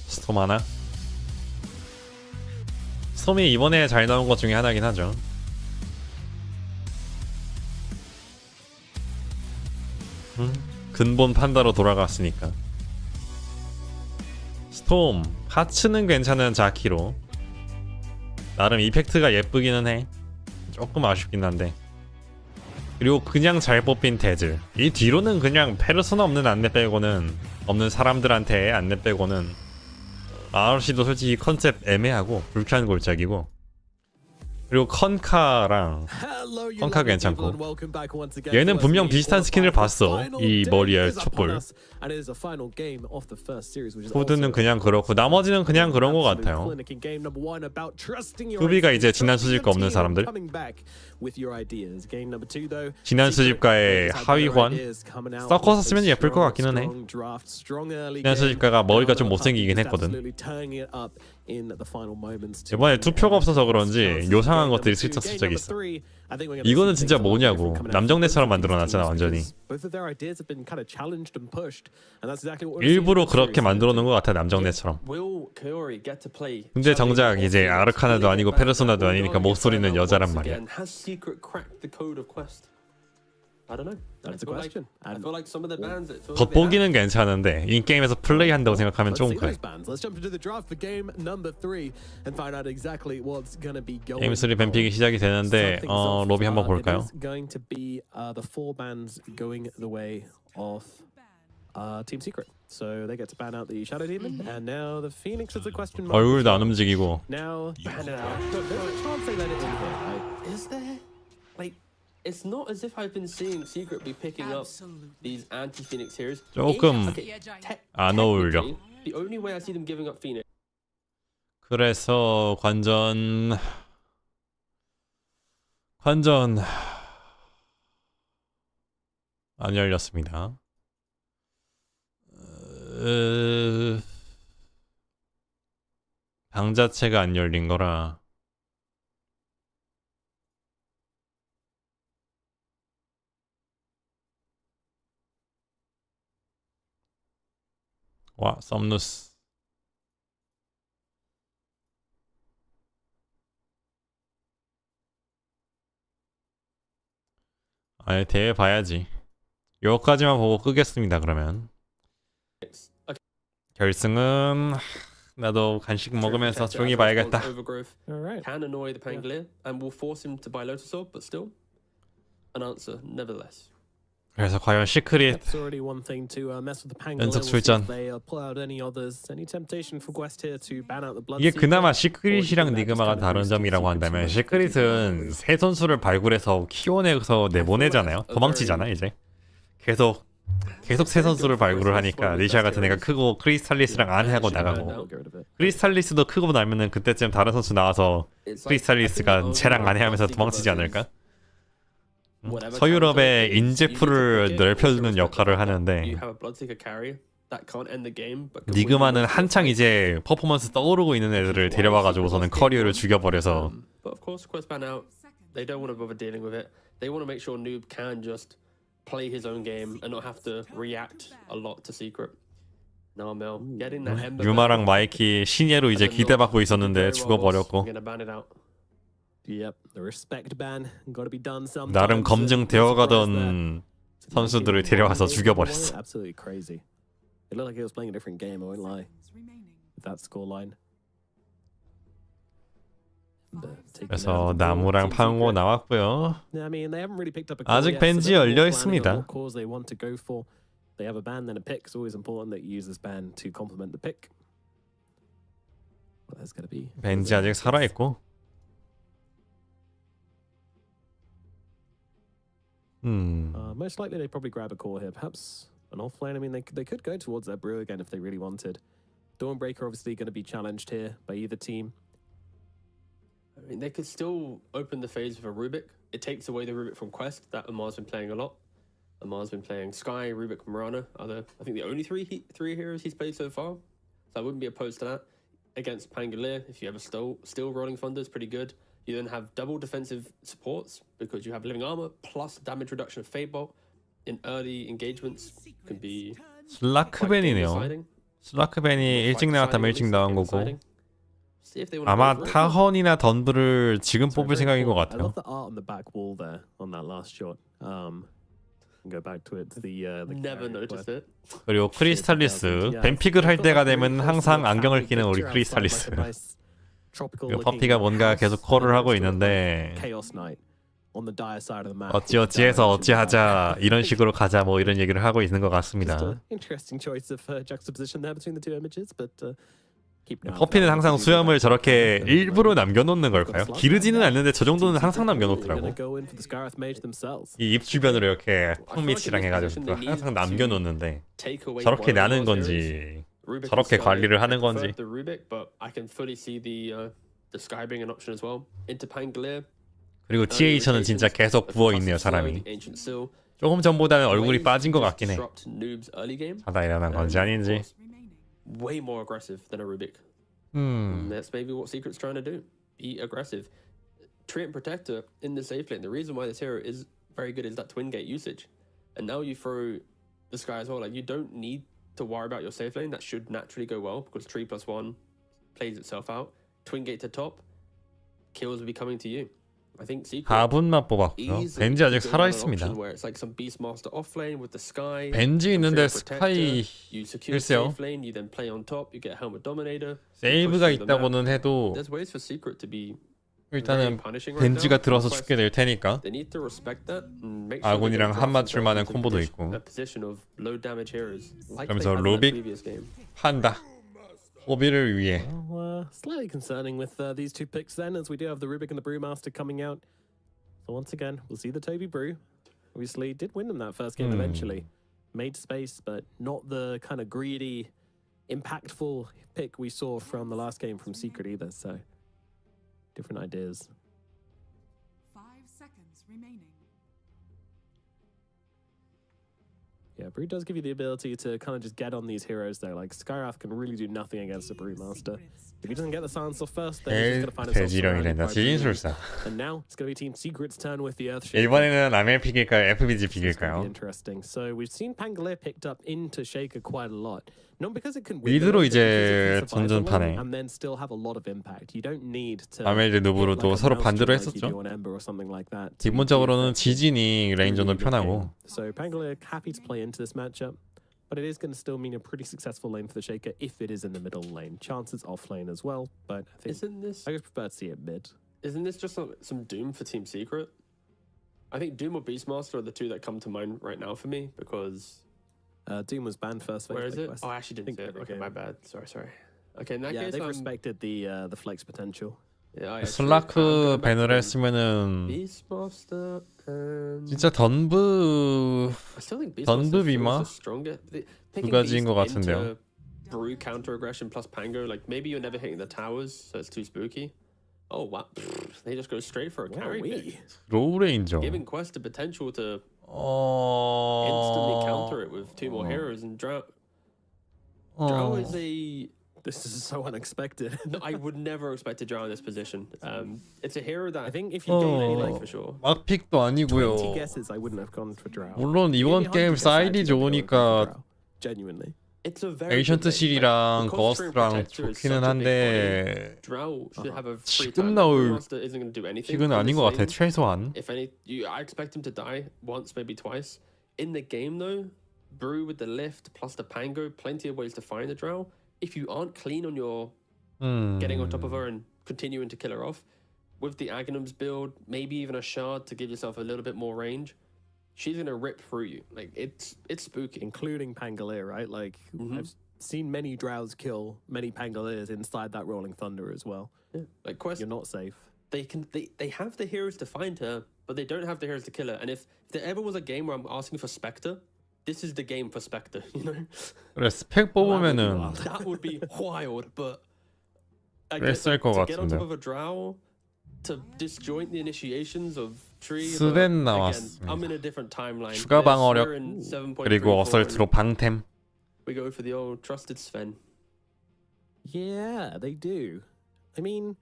스톰 하나? 스톰이 이번에 잘 나온 것 중에 하나긴 하죠. 근본 판다로 돌아갔으니까. 스톰 하츠는 괜찮은 자키로 나름 이펙트가 예쁘기는 해. 조금 아쉽긴 한데. 그리고 그냥 잘 뽑힌 데즐. 이 뒤로는 그냥 페르소나 없는 안내 빼고는, 없는 사람들한테 안내 빼고는 마르시도 솔직히 컨셉 애매하고 불쾌한 골짜기고. 그리고 컨카랑 컨카 괜찮고. 얘는 분명 비슷한 스킨을 봤어. 이 머리에 촛불. 후드는 그냥 그렇고 나머지는 그냥 그런 것 같아요. 수비가 이제 지난 수집가 없는 사람들. 지난 수집가의 하위환 서커스 쓰면 예쁠 것 같기는 해. 지난 수집가가 머리가 좀 못생기긴 했거든. 이번에 투표가 없어서 그런지 요상한 이상한 것들이 스쳤을 적이 있어. 이거는 진짜 뭐냐고. 남정네처럼 만들어놨잖아 완전히. 일부러 그렇게 만들어놓은 것 같아 남정네처럼. 근데 정작 이제 아르카나도 아니고 페르소나도 아니니까 목소리는 여자란 말이야. I don't know. That's a question. I feel like some of the bands that 겉보기는 괜찮은데 인게임에서 플레이한다고 생각하면 좀 그래. Let's jump into the draft for game number 3 and find out exactly what's going to be going. 게임 3 뱀픽이 시작이 되는데 로비 한번 볼까요? It is going to be the 4 bands going the way of Team Secret. So they get to ban out the Shadow Demon, and now the Phoenix is a question mark. 얼굴도 안 움직이고. Now ban it out. Can't say that it's in here. is there like it's not as if I've been seeing Secret be picking up these anti-Phoenix heroes. 조금 안 어울려. The only way I see them giving up Phoenix. 그래서 관전 안 열렸습니다. 방 자체가 안 열린 거라. 와, 썸누스. 아예 대회 봐야지. 여기까지만 보고 끄겠습니다. 그러면 결승은 나도 간식 먹으면서 조용히 봐야겠다. Can annoy the Pangolier and will force him to buy Lotus Orb, but still an answer nevertheless. 그래서 과연 시크릿 연속 출전. 이게 그나마 시크릿이랑 니그마가 다른 점이라고 한다면 시크릿은 새 선수를 발굴해서 키워내서 내보내잖아요. 도망치잖아 이제. 계속 새 선수를 발굴을 하니까 리샤 같은 애가 크고 크리스탈리스랑 안 하고 나가고 크리스탈리스도 크고 나면은 그때쯤 다른 선수 나와서 크리스탈리스가 쟤랑 안 해 하면서 도망치지 않을까? 서유럽의 인재풀을 넓혀주는 역할을 하는데 니그마는 한창 이제 퍼포먼스 떠오르고 있는 애들을 데려와가지고서는 커리어를 죽여버려서 play his own game and not have to react a lot to Secret. No, Mel, getting that Ember. 유마랑 마이키 신예로 이제 기대받고 있었는데 죽어버렸고. Yep, the respect ban got to be done sometime. 나름 검증되어가던 선수들을 데려와서 죽여버렸어. Absolutely crazy. It looked like he was playing a different game. I won't lie. With that scoreline. 그래서 나무랑 팡고 나왔고요. 아직 벤지 열려 있습니다. They have a ban then a pick. It's always important that you use this ban to complement the pick. Well, there's going to be 벤지 아직 살아 있고. Most likely they probably grab a core here. Perhaps an offlane. I mean, they could go towards their brew again if they really wanted. Dawnbreaker obviously going to be challenged here by either team. I mean, they could still open the phase with a Rubik. It takes away the Rubik from Quest that Amar's been playing a lot. Amar's been playing Sky, Rubik, Mirana. I think the only three heroes he's played so far. So I wouldn't be opposed to that. Against Pangolier, if you ever still Rolling Thunder is pretty good. You then have double defensive supports because you have Living Armor plus damage reduction of Fatebolt in early engagements can be 슬라크벤이네요. 슬라크벤이 일찍 나왔다면 일찍 나온 거고. 아마 타헌이나 던브를 지금 뽑을 생각인 것 같아요. 그리고 크리스탈리스 뱀픽을 할 때가 되면 항상 안경을 끼는 우리 크리스탈리스. 퍼피가 뭔가 계속 콜을 하고 있는데 어찌어찌해서 어찌하자 이런 식으로 가자 뭐 이런 얘기를 하고 있는 것 같습니다. 퍼피는 항상 수염을 저렇게 일부러 남겨놓는 걸까요? 기르지는 않는데 저 정도는 항상 남겨놓더라고. 이 입 주변으로 이렇게 턱밑이랑 해가지고 항상 남겨놓는데 저렇게 나는 건지 저렇게 관리를 하는 건지. 그리고 TH는 진짜 계속 부어있네요 사람이. 조금 전보다는 얼굴이 빠진 것 같긴 해. 자다 일어난 건지 아닌지. Way more aggressive than a Rubik. That's maybe what Secret's trying to do. Be aggressive. Treant and Protector in the safe lane. The reason why this hero is very good is that twin gate usage. And now you throw the Sky as well. Like, you don't need to worry about your safe lane. That should naturally go well because 3+1 plays itself out. Twin gate to top, kills will be coming to you. I think Secret 4분만 뽑았고요. 벤지 아직 살아있습니다. where it's like some Beastmaster offlane with the Sky. 벤지 있는데 스카이 You secure 글쎄요. safe lane, you then play on top, you get Helmet Dominator. 세이브가 있다고는 해도 There's ways for Secret to be 일단은 벤지가 들어서 죽게 될 테니까 They need to respect that and make sure 아군이랑 they 한 don't 맞출 drop 만한 themselves 콤보도 into 있고 a position of low damage heroes, like 그러면서 they had in that 루빅 previous game. 한다. 호비를 위해. Well, slightly concerning with these two picks then, as we do have the Rubik and the Brewmaster coming out. So once again, we'll see the Toby Brew. Obviously, did win them that first game eventually. Made space, but not the kind of greedy, impactful pick we saw from the last game from Secret either. So different ideas. 5 seconds remaining. Yeah, Brew does give you the ability to kind of just get on these heroes though. Like Skyrath can really do nothing against the Brewmaster. If he doesn't get the silence off first, then he's just gonna find himself surrounded 대지령이란다. by Brew. 지진술사. And now it's gonna be Team Secret's turn with the Earthshaker. 이번에는 아멜 픽일까요? FBG This is gonna be 픽일까요? interesting. So we've seen Pangolier picked up into Shaker quite a lot. Not because it can 미드로 이제 전전판에 and then still have a lot of impact. You don't need to 아멜 대 누브로도 서로 반대로 했었죠. 기본적으로는 지진이 레인저는 편하고 So Pangolier happy to play into this matchup. But it is going to still mean a pretty successful lane for the Shaker if it is in the middle lane. Chances off lane as well, but I think I just prefer to see it mid. Isn't this just some Doom for Team Secret? I think Doom or Beastmaster are the two that come to mind right now for me because Doom was banned first. where is it? Quest. Oh, I actually didn't see it. Okay, my bad. Sorry. Okay, in that Yeah, case, they've respected the flex potential. yeah, 슬라크 밴을 했으면은 Beastmaster and 진짜 던브 I still think 던브 Beastmaster 비마 feels the stronger. 두 가지인 것 같은데요. Brew counter aggression plus Pango, like maybe you're never hitting the towers, so it's too spooky. Oh wow, they just go straight for a carry pick, 로우 레인저. giving Quest the potential to instantly counter it with two more heroes. And Drow is a. This is so unexpected. No, I would never expect to Drow in this position. It's a hero that I think if you gave me like for sure. 막픽도 20 아니고요. guesses, I wouldn't have gone for Drow. 물론 이번 Maybe 게임 100 guesses, 사이드 I'd go with 좋으니까 Drow. Genuinely. It's a very 에이션트 good lane. 실이랑 Because Treant 거스트랑 Protector is 좋기는 such a big 한데 body, Drow should have a free 지금 time. 나올 Brewmaster isn't going to do anything. 픽은 in 아닌 this 것 같아. lane. 최소한. If any, I expect him to die once, maybe twice. In the game, though, Brew with the lift plus the Pango, plenty of ways to find the Drow. If you aren't clean on your getting on top of her and continuing to kill her off, with the Aghanims build, maybe even a shard to give yourself a little bit more range, she's gonna rip through you. Like it's spooky. Including Pangolier, right? Like I've seen many Drows kill many Pangoliers inside that Rolling Thunder as well. Yeah. Like Quest, You're not safe. they have the heroes to find her, but they don't have the heroes to kill her. And if there ever was a game where I'm asking for Spectre, this is the game for Spectre. You know, 그래 스펙 뽑으면은 that would be wild. But I 그랬을 것 to get on top 같은데요. of a Drow, to disjoint the initiations of Tree. 스덴 Again, 나왔습니다. I'm in a different timeline. 추가 방어력 We're in 7.34 그리고 어설트로 방템. We go for the old trusted Sven. Yeah, they do. I mean,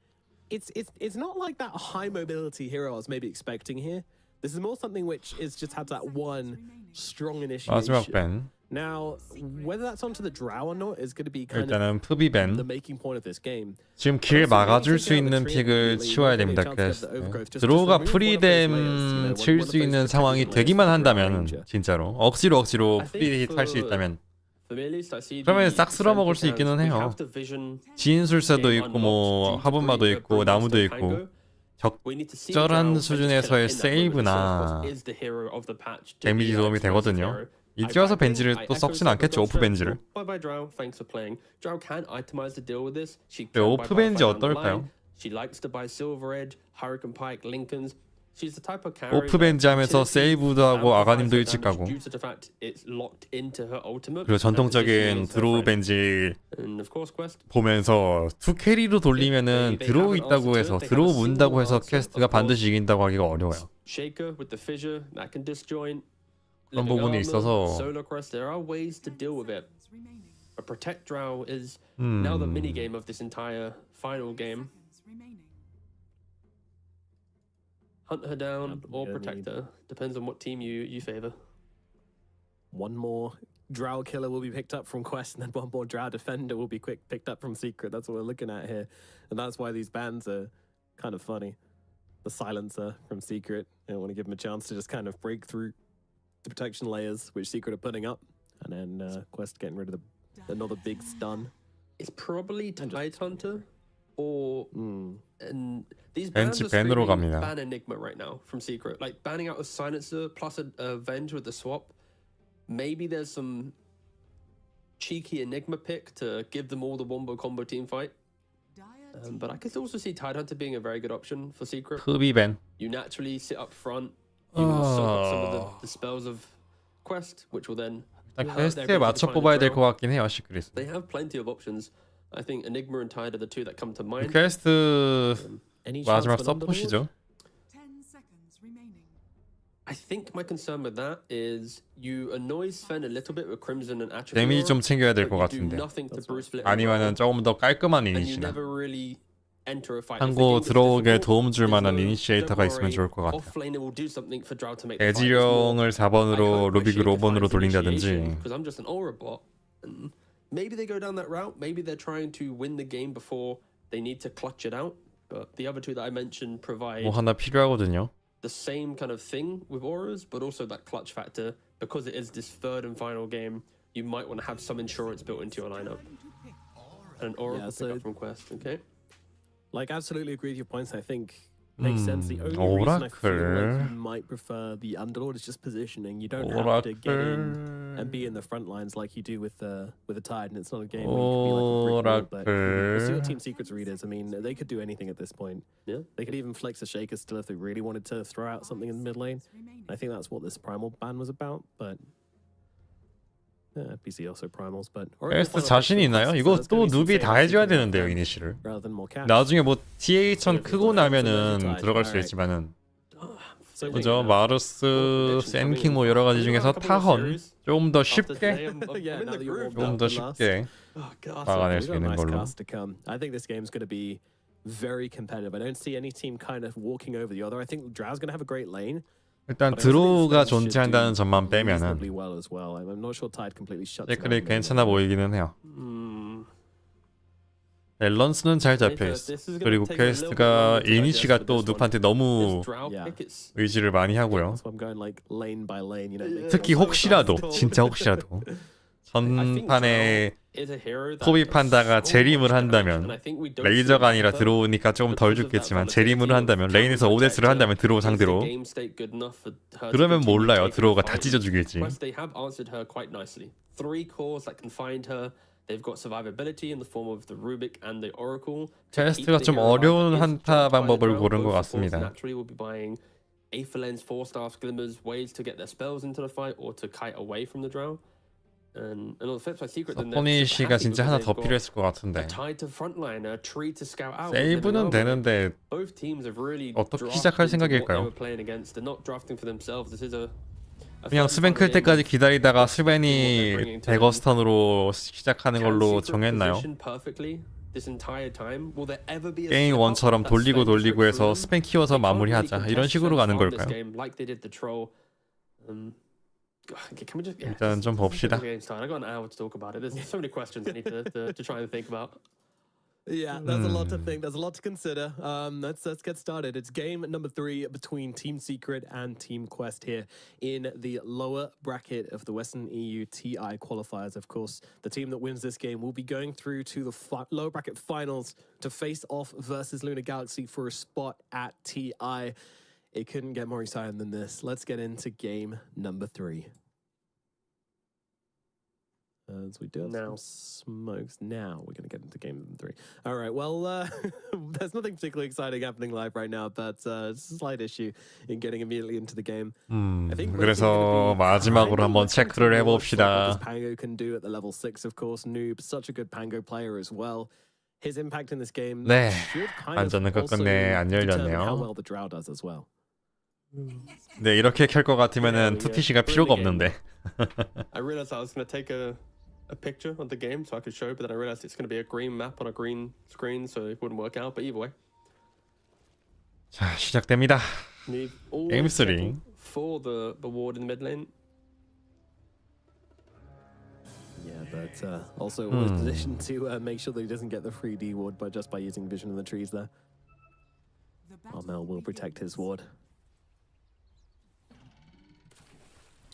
it's not like that high mobility hero I was maybe expecting here. This is more something which is just had that one strong initiation. 마지막 밴. Now, whether that's onto the Drow or not is going to be kind 일단은 of 푸비 밴. the making point of this game. 지금 길 막아줄 수 있는 픽을 치워야 됩니다. 그래서 드로우가 프리뎀 칠 수 있는 상황이 되기만 한다면 진짜로 억지로 프리힛 할 수 있다면 For me at least, I see 그러면 the 싹 쓸어 먹을 수 central 있기는 camps. We 해요. have the vision 지인술사도 game 있고 뭐 unlocked. 하분마도 Due to 있고 Brewmaster 나무도 and 있고 Pango. We need to see 적절한 Drow make 수준에서의 this killer in that moment. 세이브나 Is the hero of the patch to 데미지 be 도움이 that explosive 되거든요. hero. 이제 와서 벤지를 또 썩진 않겠죠, 오프 벤지를. Bye bye Drow, thanks for playing. Drow can itemize to deal with this. She 네, can 오프 buy 벤지 down the 어떨까요? line. She likes to buy Silver Edge, Hurricane Pike, Lincolns. She's the type of carry 오프 벤지 하면서 세이브도 하고 아가님도 일찍 가고 due to the fact it's locked into her ultimate. 그리고 전통적인 드로우 벤지 And of course Quest. 보면서 투 캐리로 돌리면은 드로우 있다고 해서 드로우 문다고 해서 퀘스트가 반드시 이긴다고 하기가 어려워요. Shaker with the fissure that can disjoint. 그런 living 부분이 armor, 있어서 Solar Crest, there are ways to deal with it. A Protect Drow is now the mini game of this entire final game. hunt her down or gonna protect need- her. Depends on what team you favor. One more Drow killer will be picked up from Quest, and then one more Drow defender will be picked up from Secret. That's what we're looking at here. And that's why these bans are kind of funny. The silencer from Secret. I want to give him a chance to just kind of break through the protection layers, which Secret are putting up. And then Quest getting rid of another big stun. It's probably Tidehunter or and these 벤치 bans are 벤으로 screaming 갑니다. ban Enigma right now from Secret. Like banning out a silencer plus a Venge with the swap. Maybe there's some cheeky Enigma pick to give them all the wombo combo team fight. But I could also see Tidehunter being a very good option for Secret. 흡이 벤. You naturally sit up front. You can soak up some of the spells of Quest, which will then 일단 퀘스트에 맞춰 뽑아야 될 것 같긴 해요, 시크릿. They have plenty of options. I think Enigma and Tide are the two that come to mind. 퀘스트 Any 마지막 chance for Underlord? 서폿이죠. I think my concern with that is you annoy Sven a little bit with Crimson and Atrophy. 데미지 좀 챙겨야 될 것 but you do 같은데. nothing to Bruce Flit 아니면은 조금 더 깔끔한 and you 이니시나. never really enter a fight. 한고 들어오게 도움 줄 만한 이니시에이터가 있으면 좋을 것 같아요. Offlaner will do something for Drow to make the fight. 애지령을 4번으로 루빅을 5번으로 돌린다든지. Because I'm just an aura bot. And maybe they go down that route. Maybe they're trying to win the game before they need to clutch it out. But the other two that I mentioned provide 뭐 하나 필요하거든요. the same kind of thing with auras, but also that clutch factor. Because it is this third and final game, you might want to have some insurance built into your lineup. And an aura Yeah, will so- pick up from Quest, okay? Like, absolutely agree with your points. I think makes sense. The only Oracle. reason I feel like you might prefer the Underlord is just positioning. You don't have to get in and be in the front lines like you do with the Tide, and it's not a game where you can be like a brick wall, but we'll see what Team Secret's readers. I mean, they could do anything at this point. Yeah. They could even flex a Shaker still if they really wanted to throw out something in the mid lane. I think that's what this Primal ban was about, but PC also Primals, but 퀘스트 자신이 있나요? 이거 또 누비 다 해줘야 되는데요, 이니시를. rather than more cash. 나중에 뭐 TH1000 크고 나면은 들어갈 수 있지만은 So 그죠? 마르스, 샌킹 뭐 여러 가지 중에서 타헌 좀 더 쉽게 yeah, now that you're warmed 좀 up 더 the last- 쉽게 Oh, God. 막아낼 We've 수 got a 있는 nice 걸로. cast to come. I think this game's going to be very competitive. I don't see any team kind of walking over the other. I think Drow's going to have a great lane. 일단 but I also think 드로우가 Sven should 존재한다는 do 점만 reasonably 빼면은 well as well. I'm not sure Tide completely shuts them 시크릿 out. 괜찮아 보이기는 해요. 밸런스는 잘 잡혀있어. 그리고 퀘스트가 이니시가 또 눕한테 너무 의지를 많이 하고요. So I'm going like lane by lane, you know. 특히 혹시라도 진짜 혹시라도 전판에 토비 판다가 재림을 한다면 레이저가 아니라 들어오니까 조금 덜 죽겠지만 재림을 한다면 레인에서 오데스를 한다면 들어오 상대로 그러면 몰라요. 들어오가 다 찢어 죽일지. They have answered her quite nicely. 3 cores that can find her. They've got survivability in the form of the Rubik and the Oracle. 퀘스트가 좀 어려운 한타 방법을 고른 것 같습니다. Naturally, we'll be buying Aether Lens, 4-star glimmers, ways to get their spells into the fight or to kite away from the drow. And on the flip side, Secret then 포니 씨가 진짜 하나 더 필요했을 것 같은데. tied to frontline, a tree to scout out. 세이브는 되는데 Both teams have really 어떻게 drafted 시작할 into what they 생각일까요? were playing against. They're not drafting for themselves. This is a 그냥 스벤 클 때까지 기다리다가 스벤이 데거스턴으로 시작하는 걸로 정했나요? 게임 1처럼 돌리고 돌리고 해서 스벤 키워서 마무리하자 이런 식으로 가는 걸까요? 일단 좀 봅시다. Yeah, there's a lot to think. There's a lot to consider. Let's get started. It's game number 3 between Team Secret and Team Quest here in the lower bracket of the Western EU TI qualifiers. Of course, the team that wins this game will be going through to the lower bracket finals to face off versus Lunar Galaxy for a spot at TI. It couldn't get more exciting than this. Let's get into game number 3. As we do have some smokes. Now we're going to get into game 3. All right, well, there's nothing particularly exciting happening live right now, but it's a slight issue in getting immediately into the game. I think 그래서 마지막으로 한번 체크를 해봅시다. What Pango can do at the level 6, of course. Noob, such a good Pango player as well. His impact in this game 네, should kind of 안전은 also 끝끝내 안 determine how 열렸네요. well the Drow does as well. 네, 이렇게 켤 것 같으면은 2TC가 필요가 없는데. I realized I was going to take a picture of the game so I could show, but then I realized it's going to be a green map on a green screen, so it wouldn't work out. But either way, 자, 시작됩니다. Noob always Game 3. checking for the ward in the mid lane. Yeah, but also always positioned to make sure that he doesn't get the 3D ward by using vision in the trees there. Armel will protect his ward.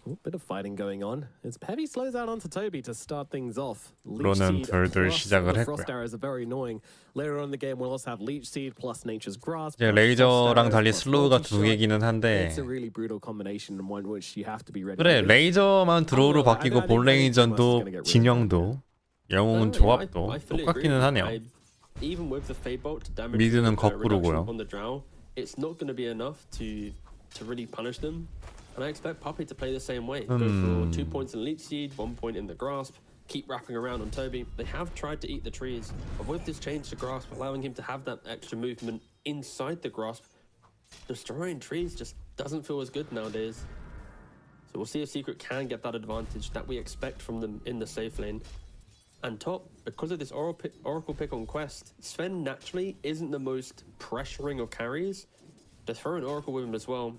Ooh, bit of fighting going on. It's heavy slows out onto Toby to start things off. 로는 둘둘 시작을 Frost 했고요. arrows are very annoying. Later on in the game, we'll also have Leech Seed plus Nature's Grasp. 이제 레이저랑 달리 슬로우가 두 개기는 한데 It's a really brutal combination and one which you have to be ready. 그래 레이저만 드로우로 바뀌고 본 레이전도 진영도 영웅은 조합도 똑같기는 하네요. Even with the Fadebolt damage 미드는 reduction 거꾸로고요. on the Drow, it's not going to be enough to really punish them. And I expect Puppey to play the same way. Go for 2 points in Leech Seed, 1 point in the Grasp, keep wrapping around on Toby. They have tried to eat the trees, but with this change to Grasp, allowing him to have that extra movement inside the Grasp, destroying trees just doesn't feel as good nowadays. So we'll see if Secret can get that advantage that we expect from them in the safe lane. And top, because of this Oracle pick on Quest, Sven naturally isn't the most pressuring of carries. To throw an Oracle with him as well,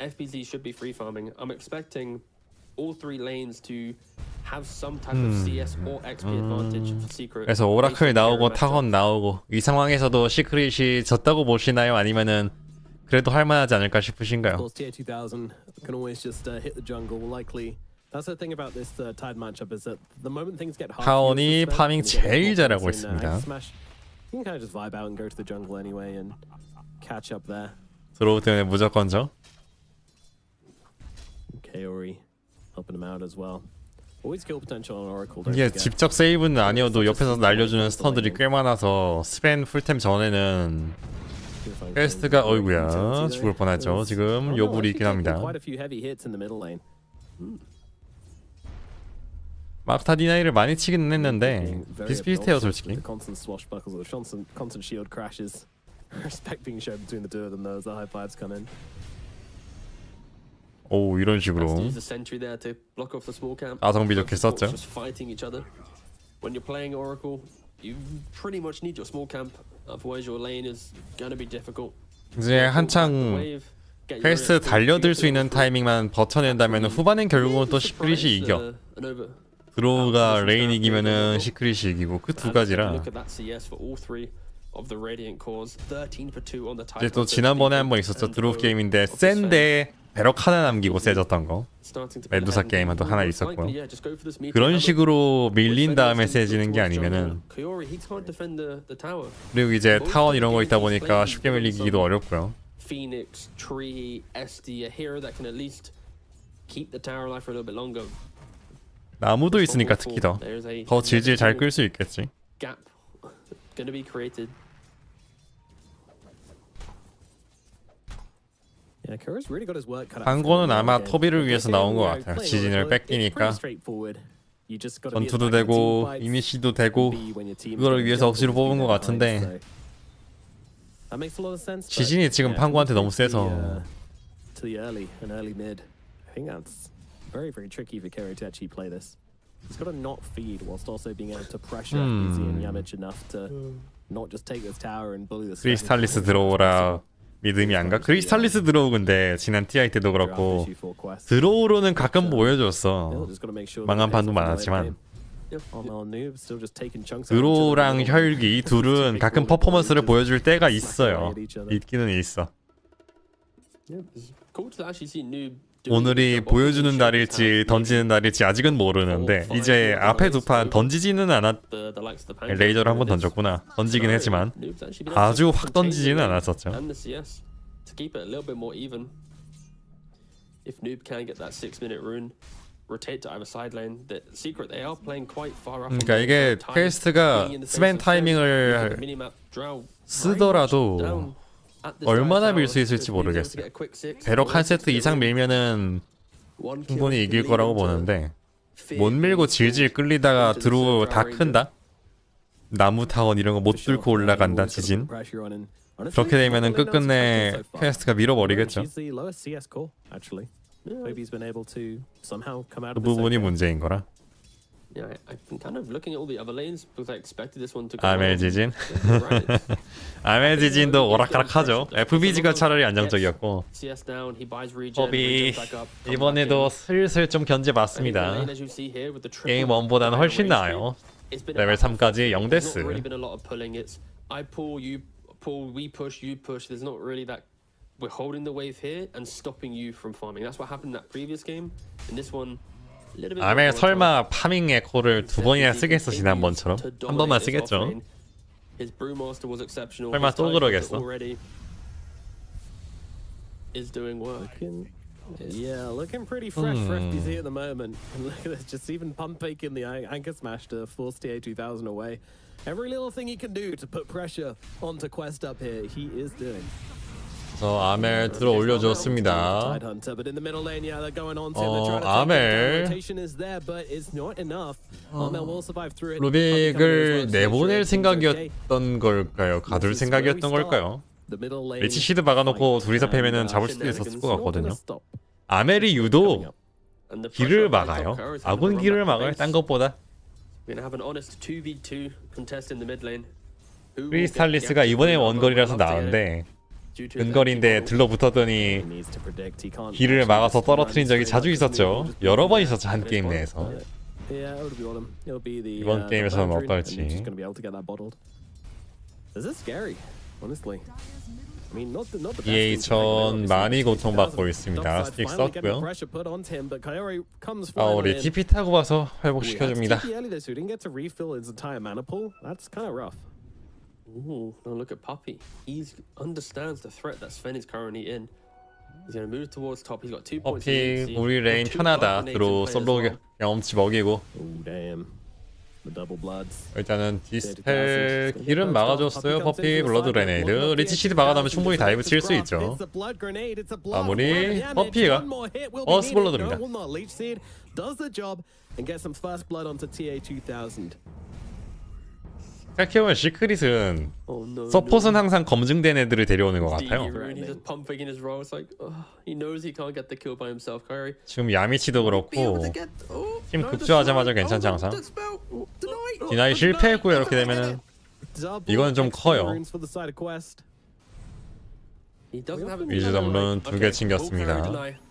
FBZ should be free farming. I'm expecting all three lanes to have some type of CS or XP advantage for Secret. 그래서 오라클 나오고 타건 나오고 이 상황에서도 시크릿이 졌다고 보시나요? 아니면은 그래도 할만하지 않을까 싶으신가요? Of course, tier 2000 can always just hit the jungle likely. That's the thing about this Tide matchup is that the moment things get hard, 타원이 파밍 제일 잘하고 있습니다. You can kind of just vibe out and go to the jungle anyway and catch up there. 드로우 때문에 무조건 져. Kaori helping him out as well. Always kill potential on Oracle. 이게 직접 세이브는 아니어도 옆에서 날려주는 스턴들이 꽤 많아서 스펜 풀템 전에는 퀘스트가 어이구야 죽을 뻔했죠. 지금 요불이 있긴 합니다. 막타 디나이를 많이 치기는 했는데 비슷비슷해요 솔직히. 오 이런 식으로 아성비 좋게 썼죠. When you're playing Oracle, you pretty much need your small camp. Otherwise, your lane is gonna be difficult. 이제 한창 퀘스트 달려들 수 있는 타이밍만 버텨낸다면 후반엔 결국은 또 시크릿이 이겨. 드로우가 레인 이기면은 시크릿이 이기고 그 두 가지라. 이제 또 지난번에 한번 있었죠. 드로우 게임인데 센데 배럭 하나 남기고 세졌던 거. 메두사 게임도 하나 있었고요. 그런 식으로 밀린 다음에 세지는 게 아니면은 그리고 이제 타원 이런 거 있다 보니까 쉽게 밀리기도 어렵고요. Phoenix, Tree, SD, a hero that can at least keep the tower alive for a little bit longer. 나무도 있으니까 특히 더 질질 잘 끌 수 있겠지. Gap gonna be created. 한거는 아마 토비를 위해서 나온 것 같아요. 지진을 뺏기니까 전투도 되고 이미시도 되고 그거를 위해서 억지로 뽑은 것 같은데 지진이 지금 판구한테 너무 세서 He's got to not feed whilst also being able to pressure FBZ and Yamich enough to not just take this tower and bully the 크리스탈리스 들어오라 믿음이 안 가? 크리스탈리스 들어오 근데 지난 TI 때도 그렇고 들어오로는 가끔 보여줬어. 망한 판도 많았지만 드로우랑 혈기 이 둘은 가끔 퍼포먼스를 보여줄 때가 있어요. 있기는 있어. 오늘이 보여주는 날일지 던지는 날일지 아직은 모르는데 이제 앞에 두 판 던지지는 않았. 레이저를 한번 던졌구나. 던지긴 했지만 아주 확 던지지는 않았었죠. 그러니까 이게 퀘스트가 스맨 타이밍을 쓰더라도 얼마나 밀 수 있을지 모르겠어요. 배럭 한 세트 이상 밀면은 충분히 이길 거라고 보는데 못 밀고 질질 끌리다가 드로우 다 큰다? 나무 타원 이런 거 못 뚫고 올라간다 지진? 그렇게 되면은 끝끝내 퀘스트가 밀어버리겠죠. 그 부분이 문제인 거라. Yeah, I've been kind of looking at all the other lanes because I expected this one to go 아멜 well. 지진. Right. 아멜 지진도 오락가락하죠. FBG가 차라리 안정적이었고 CS down, he buys regen, 법이 regens back up, come 이번에도 back in. 슬슬 좀 I think the 견제받습니다. lane, as you see here, with the triple 게임 1보다는 훨씬 range 나아요. it's been 레벨 a back and 3까지 forth. 0 There's not 데스. really been a lot of pulling. It's I pull, you pull, we push, you push. There's not really that. We're holding the wave here and stopping you from farming. That's what happened in that previous game. In this one, a little bit. 아멜 설마 파밍 에코를 두 번이나 쓰겠어 지난번처럼? 한 번만 쓰겠죠. His brewmaster was exceptional. 설마 His 또 Tiger 그러겠어? already is doing work. Yeah, looking pretty fresh for FBZ at the moment. And look at this, just even pump faking the anchor smash to force TA2000 away. Every little thing he can do to put pressure onto Quest up here, he is doing. 저 아멜 들어 올려줬습니다. Tide Hunter, but in the middle lane, yeah, they're going on to him. They're trying to take him 아멜. down. Rotation is there, but it's not enough. Amel will survive through it. 루빅을 내보낼 생각이었던 걸까요? 가둘 생각이었던 걸까요? The middle lane 리치 시드 박아놓고 둘이서 패면은 잡을 수도 있었을 것 같거든요. 아멜이 유독 And the 길을 pressure on 막아요. top tower is 아군 gonna run 길을 back 막아요. base. 딴 것보다. We're gonna have an honest 2v2 contest in the mid lane. Who will get 크리스탈리스가 the 이번에 actual 원거리라서 number one 나은데 due to his 근거리인데 empty 들러붙었더니 needs to predict. He can't 길을 actually 막아서 just 떨어뜨린 run 적이 straight 자주 up to the 있었죠. middle, just 여러 번 be 있었죠 한 게임 내에서. Yeah, it'll be on him. It'll be the 이번 게임에서는 the boundary, 어떨지. and he's just gonna be able to get that bottled. This is scary, honestly. I mean, not the best thing to EA1000 take, 많이 obviously. 고통받고 있습니다. Topside 스틱 finally getting the 썼고요. pressure put onto him, but Coyote comes 아 우리 flying in. TP 타고 와서 Ooh, that's 회복시켜줍니다. TP early though, so he didn't get to refill his entire mana pool. That's kind of rough. Ooh, now look at Puppy. He understands the threat that Sven is currently in. He's gonna move towards top. He's got 2 points. 퍼피 우리 레인 편하다. 드로 솔로 경험치 먹이고 Oh damn, the double bloods. 일단은 디스펠 길은 막아줬어요. 퍼피 블러드 그레네이드 리치 시드 막아놓으면 충분히 다이브 칠 수 있죠. 마무리 퍼피가 어스 블러드입니다. Does the job and get some first blood onto TA2000. 생각해보면 시크릿은 Oh no. 서폿은 항상 검증된 애들을 데려오는 것 Steve, 같아요. and he's just pump faking his role. It's like he knows he can't get the kill by himself. Kyrie. 지금 야미치도 Be able 그렇고 to get, 팀 no, 급조하자마자 the spell. 괜찮지 항상. The spell. Deny. 디나이 실패했고요. 이렇게 되면은 이건 좀 커요. For the side of Quest. He doesn't have it. 위즈덤룬 두 개 챙겼습니다.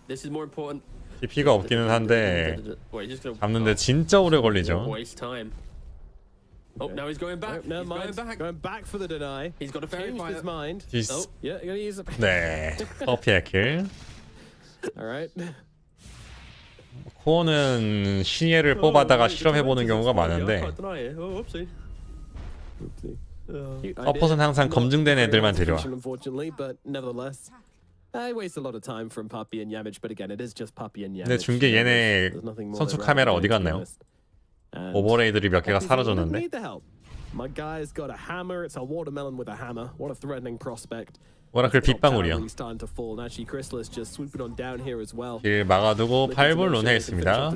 This is more important. TP가 없기는 한데 Wait, he's just gonna 잡는데 진짜 오래 걸리죠. waste time. Oh, now he's going back. Never He's mind. going back. Going back for the deny. He's got a fairy Changed his fire. mind. 디스 Oh, yeah, gonna use it. 네 퍼피 킬. All right. 코어는 신예를 뽑아다가 실험해보는 경우가 많은데 서폿은 항상 검증된 애들만 데려와. Unfortunately, but nevertheless, I waste a lot of time from Puppy and Yamage, but again, it is just Puppy and Yamage. 근데 중계 얘네 There's nothing more 선수 they're 카메라 doing, 어디 to be 갔나요? honest. And 오버레이들이 몇 개가 Puppy's like, 사라졌는데. "Need the help." My guy's got a hammer. It's a watermelon with a hammer. What a threatening prospect. 오라클 빗방울이요. Really starting to fall. And actually, Chrysalis just swooping on down here as well. 길 막아두고 8분 룬해있습니다.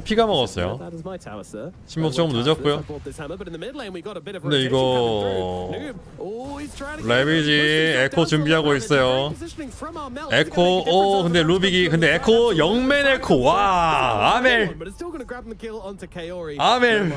피가 먹었어요. That is my tower, sir. 침묵 좀 늦었고요. 근데 이거 레비지 에코 준비하고 있어요. 에코 근데 루빅이 근데 에코 영맨 에코 와 아멜 아멜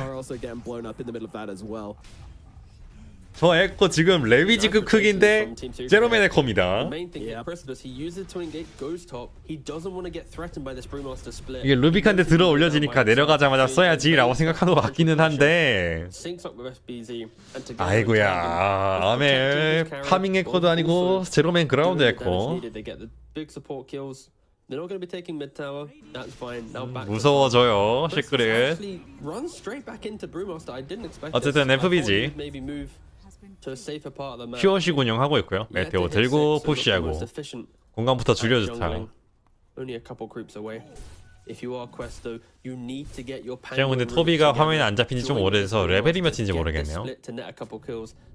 저 에코 지금 레비지급 크기인데 제로맨 에코입니다. The main thing is Chrysalis, he uses it to engage, goes top. He doesn't want to get threatened by this brewmaster split. 이게 루빅한테 들어 올려지니까 내려가자마자 써야지라고 생각하는 것 같기는 한데 Syncs up with FBZ and together 아이고야 아멜 파밍 에코도 아니고 제로맨 그라운드 에코. They get the big support kills. They're not going to be taking mid tower. That's fine. Now back. 무서워져요 Chrysalis 시크릿. actually runs straight back into brewmaster. I didn't expect. 어쨌든 this. I thought FBG. he'd maybe move to a safer part of the map. 퓨어식 운영하고 있고요. Yeah, 메테오 to hit 들고 six, so it's 푸시하고 almost efficient. 공간부터 Jungling, 줄여주자. only a couple creeps away. If you are Quest though, you need to get your 지금 근데 토비가 화면에 안 잡힌 지 좀 오래돼서 레벨이 몇인지 모르겠네요.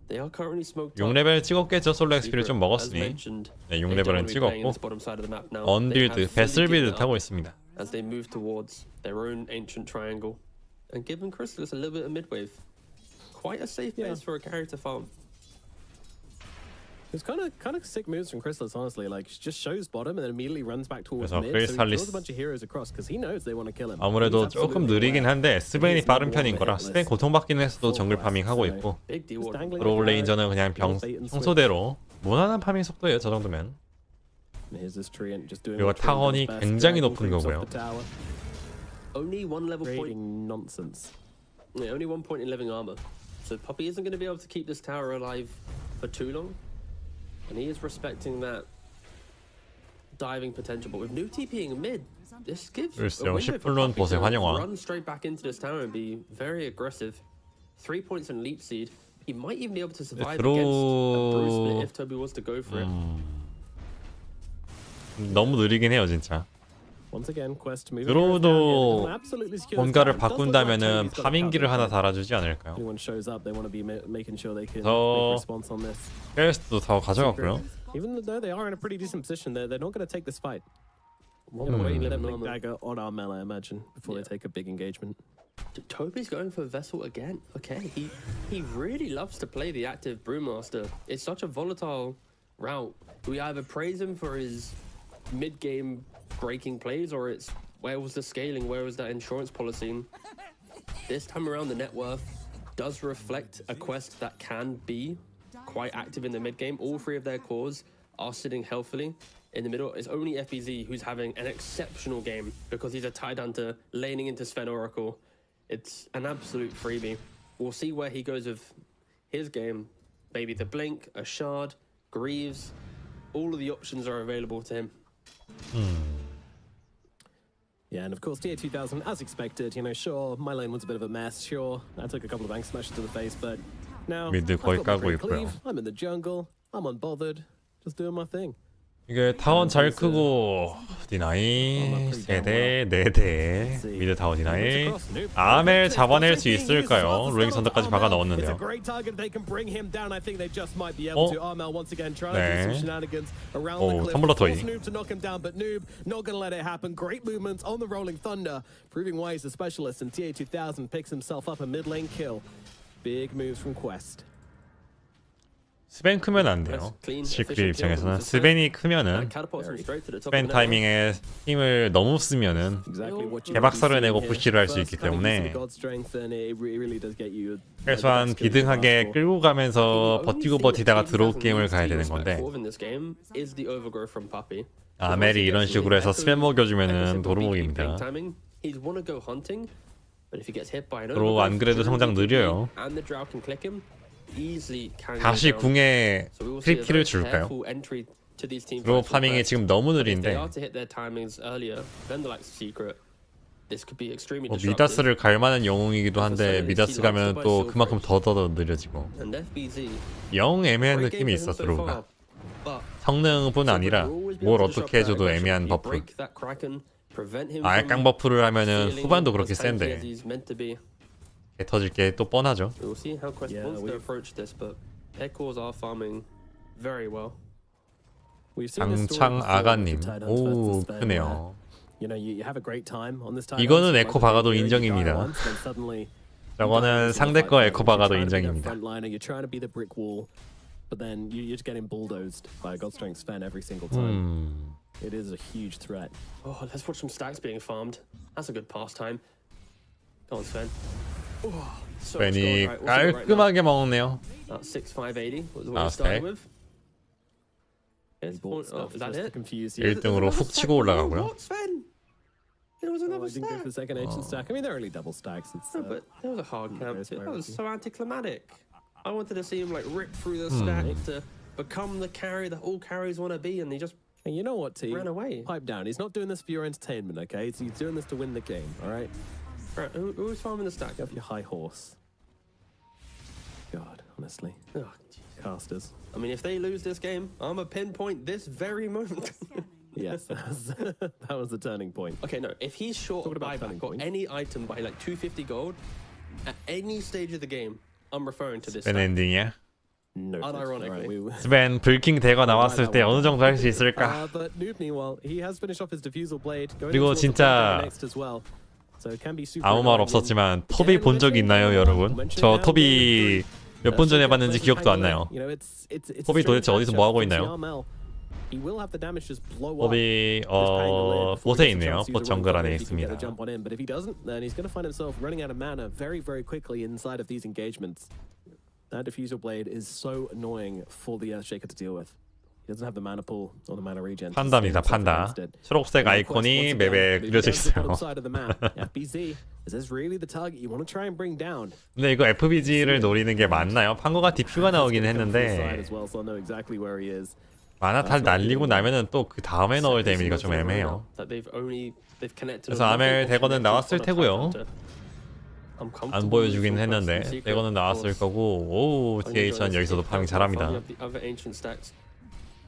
6레벨 찍었겠죠. 솔로 XP를 좀 먹었으니. 네, 6레벨은 찍었고 언빌드, 베슬빌드 타고 있습니다. As they move towards their own ancient triangle and giving Chrysalis a little bit of midwave. Quite a safe base for a carry to farm. It's kind of sick moves from Chrysalis, honestly. Like, just shows bottom and then immediately runs back towards 그래서 mid. So he 크리스탈리스 draws a bunch of heroes across because he knows they want to kill him. 아무래도 He's 조금 absolutely 느리긴 aware. 한데 스벤이 He's 빠른 not 편인 one 거라 hitless. 스벤 고통받긴 했어도 정글 파밍 하고 있고 Big deal. 브로우 레인저는 그냥 평소대로 무난한 파밍 속도예요. 저 정도면. And here's this Treant just doing 그리고 what Treant 타원이 does best, 굉장히 dragging 높은 creeps 거고요. off the tower, Only one level point. creating nonsense. Yeah, only 1 point in living armor. So Puppey isn't going to be able to keep this tower alive for too long. And he is respecting that diving potential. But with new TPing mid, this gives a 글쎄요, window for 10분 Puppey 보세 to 환영화. run straight back into this tower and be very aggressive. 3 points in leap seed. He might even be able to survive against a Bruce split if Toby was to go for it. 너무 느리긴 해요 진짜. Once again, Quest moving 드로우도 absolutely secure. 뭔가를 바꾼다면은 파밍기를 하나 달아주지 않을까요? Anyone shows up, they want to be making sure they can 저- make a response on this. 퀘스트도 다 가져갔고요. Even though they are in a pretty decent position, they're not going to take this fight. One Gonna point wait in let living Blink armor. Dagger on Armel, I imagine, before Yeah. they take a big engagement. Toby's going for Vessel again. Okay, he really loves to play the active Brewmaster. It's such a volatile route. We either praise him for his mid-game breaking plays, or it's where was the scaling, where was that insurance policy? This time around, the net worth does reflect a quest that can be quite active in the mid-game. All three of their cores are sitting healthily in the middle. It's only FBZ who's having an exceptional game because he's a tight hunter laning into Sven Oracle. It's an absolute freebie. We'll see where he goes with his game. Maybe the Blink, a Shard, Greaves. All of the options are available to him. Yeah, and of course, TA 2000, as expected, you know, sure, my lane was a bit of a mess, sure, I took a couple of bank smashes to the face, but now, 미드 I've 거의 got my 까고 great cleave, 있고요. I'm in the jungle, I'm unbothered, just doing my thing. 이게 타원 잘 크고 디나이 3대 4대 미드 타워 디나이 아멜 잡아낼 수 있을까요? 로잉 선택까지 박아 넣었는데요. 네. 오, 텀블러 토이. 스벤 크면 안 돼요. 시크릿 입장에서는 스벤이 크면은 스벤 타이밍에 힘을 너무 쓰면은 개박살을 내고 푸시를 할 수 있기 때문에 최소한 비등하게 끌고 가면서 버티고 버티다가 드로우 게임을 가야 되는 건데 아멜이 이런 식으로 해서 스벤 먹여주면은 도루묵입니다. 드로우 안 그래도 성장 느려요. 다시 궁에 크리티를 줄까요? 드로우 파밍이 지금 너무 느린데 미다스를 갈 만한 영웅이기도 한데 미다스 가면 또 그만큼 더 느려지고 영 애매한 느낌이 있어 드로우가. 성능뿐 아니라 뭘 어떻게 해줘도 애매한 버프. 아예 깡 버프를 하면은 후반도 그렇게 센데 개 터질 게 또 뻔하죠. 장창 아가님, 오 크네요. 이거는 에코 박아도 인정입니다. 저거는 상대 거 에코 박아도 인정입니다. But then you're just getting bulldozed by God Strength Sven every single time. It is a huge threat. Oh, let's watch some stacks being farmed. That's a good pastime. Go on, Sven. Oh, so 스벤이 깔끔하게 먹네요. 6,580 was what he started with. Is that it? 1등으로 훅 치고 올라가고요. What, Sven? It was another I didn't go for the second ancient stack. I mean, they're only double stacks. It's, No, but there was a hard camp. it's That was very so anticlimactic. I wanted to see him like rip through the stack to become the carry that all carries want to be, and he just And you know what, T? ran away. Pipe down. He's not doing this for your entertainment, okay? He's doing this to win the game, all right? Right, who's farming the stack? You have your high horse. God, honestly. Oh, Casters. I mean, if they lose this game, I'm a pinpoint this very moment. Yes, that was the turning point. Okay, no, if he's short of about turning buyback or points. any item by like 250 gold, at any stage of the game, I'm referring to this 스벤 stack. 엔딩이야. No. Unironically. 스벤 불킹 대거 나왔을 때 어느 정도 할 수 있을까? But Noob, meanwhile, he has finished off his diffusal blade. 그리고 진짜 next as well. So it can be super 아무 말 없었지만 톱이 본 적 있나요, 여러분? 저 톱이 몇 분 전에 봤는지 기억도 안 나요. 호비 도대체 어디서 뭐 하고 있나요? 호비 보트에 있네요. 보트 정글 안에 있습니다. But if he doesn't, then he's going to find himself running out of mana very, very quickly inside of these engagements. That diffusal blade is so annoying for the Earthshaker to deal with. He doesn't have the mana pool or the mana regen. 판다입니다. 판다. 초록색 아이콘이 맵에 그려져 있어요. FBZ, is this really the target you want to try and bring down? 근데 이거 FBG를 노리는 게 맞나요? 판거가 디퓨가 나오긴 했는데 마나 탈 날리고 나면은 또 그 다음에 넣을 데미지가 좀 애매해요. 그래서 아멜 대거는 나왔을 테고요. 안 보여주긴 했는데 대거는 나왔을 거고. 오, TH는 여기서도 파밍 잘합니다.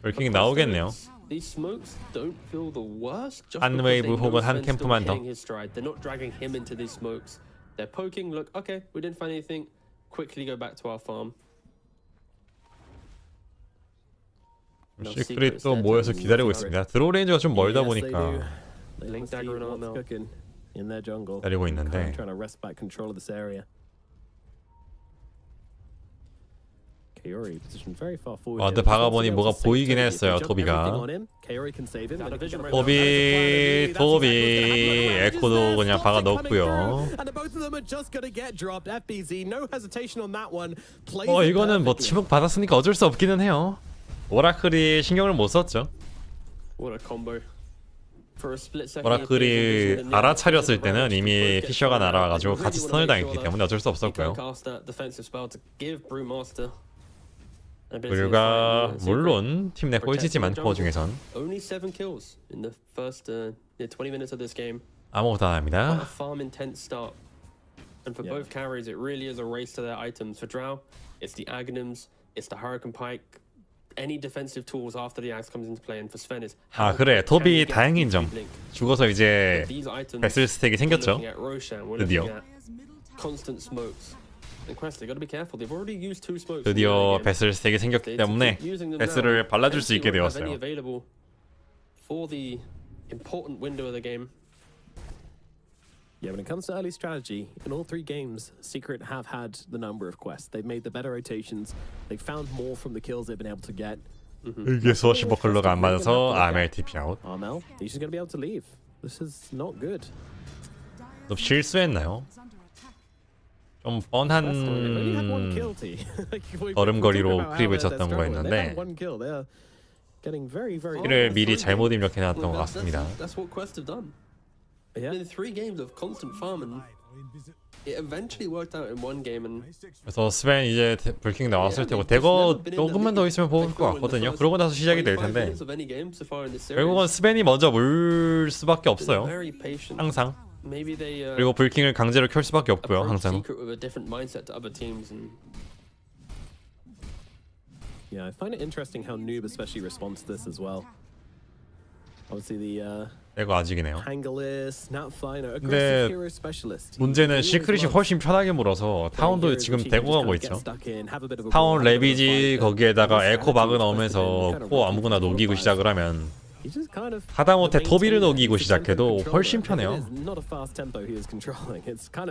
벌킹이 나오겠네요. 한 웨이브 혹은 한 캠프만 더. They're poking. Look, okay, we didn't find anything. Quickly go back to our farm. 시크릿도 모여서 기다리고 있습니다. 드로우 레인지가 좀 멀다 보니까 기다리고 있는데. 근데 박아보니 뭐가 보이긴 했어요. 토비가. 토비 에코도 그냥 박아 넣었고요. 이거는 뭐 치목 받았으니까 어쩔 수 없기는 해요. 오라클이 신경을 못 썼죠. 오라클이 알아차렸을 때는 이미 피셔가 날아와가지고 같이 스턴을 당했기 때문에 어쩔 수 없었고요. 우리가 물론 팀 내 꼴찌지만 코어 중에선 아무것도 안 합니다. And for both carries, it really is a race to their items. For Drow, it's the Aghanims, it's the Hurricane Pike, any defensive tools after the axe comes into play. And for Sven is 그래, 토비 다행인 점. 죽어서 이제 베슬 스택이 생겼죠. 드디어. Constant smokes. And Quest, they got to be careful. They've already used 2 smokes. 드디어 베슬 스택이 생겼기 때문에 베슬을 발라줄 수 있게 되었어요. For the important window of the game. Yeah, when it comes to early strategy, in all 3 games, Secret have had the number of quests. They've made the better rotations. They've found more from the kills they've been able to get. 이게 스워시 버클러가 안 맞아서 아멜 TP 아웃. Armel, he's just going to be able to leave. This is not good. 너 실수했나요? 좀 뻔한 걸음걸이로 크립을 쳤던 거였는데 이를 미리 잘못 입력해놨던 것 같습니다. In 3 games of constant farming, it eventually worked out in 1 game. And 그래서 스벤 이제 불킹 나왔을 테고 대거 조금만 더 있으면 뽑을 것 같거든요. 그러고 나서 시작이 될 텐데 결국은 스벤이 먼저 물 수밖에 없어요. 항상. 그리고 불킹을 강제로 켤 수밖에 없고요. 항상. Yeah, I find it interesting how Noob especially responds to this as well. Obviously the 이거 아직이네요. 근데 문제는 시크릿이 훨씬 편하게 물어서 타운도 지금 대고 가고 있죠. 타운 레비지 거기에다가 에코 바그 넣으면서 코어 아무거나 녹이고 시작을 하면 하다못해 토비를 녹이고 시작해도 훨씬 편해요.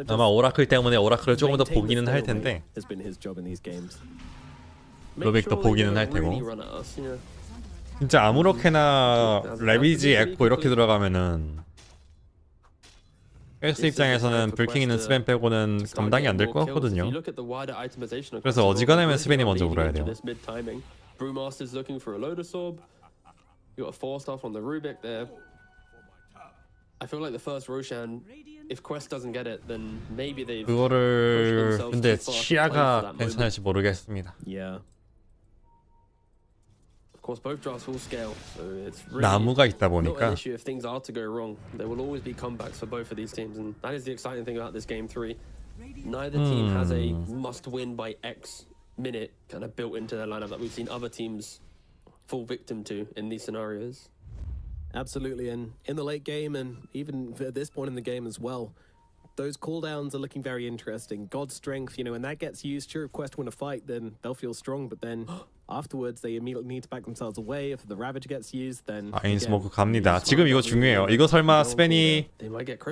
아마 오라클 때문에 오라클을 조금 더 보기는 할 텐데 로빅도 보기는 할 테고 진짜 아무렇게나 레비지 에코 이렇게 들어가면은 퀘스트 입장에서는 불킹 있는 스벤 빼고는 감당이 안 될 것 같거든요. 그래서 어지간하면 스벤이 먼저 울어야 돼요. You got a 4-star from the Rubik there. I feel like the first Roshan, if Quest doesn't get it, then maybe they've. 그거를 근데 시야가 괜찮을지 모르겠습니다. Yeah. Of course, both drafts will scale, so it's really 나무가 있다 not an 보니까 issue if things are to go wrong. There will always be comebacks for both of these teams, and that is the exciting thing about this game 3. Neither team has a must-win by X minute kind of built into their lineup that we've seen other teams fall victim to in these scenarios. Absolutely, and in the late game and even at this point in the game as well, those cooldowns are looking very interesting. God's strength, you know, when that gets used, sure, if Quest win a fight, then they'll feel strong, but then afterwards they immediately need to back themselves away. If the Ravage gets used, then 아인스모크 갑니다. 지금 이거 중요해요. 이거 설마 스벤이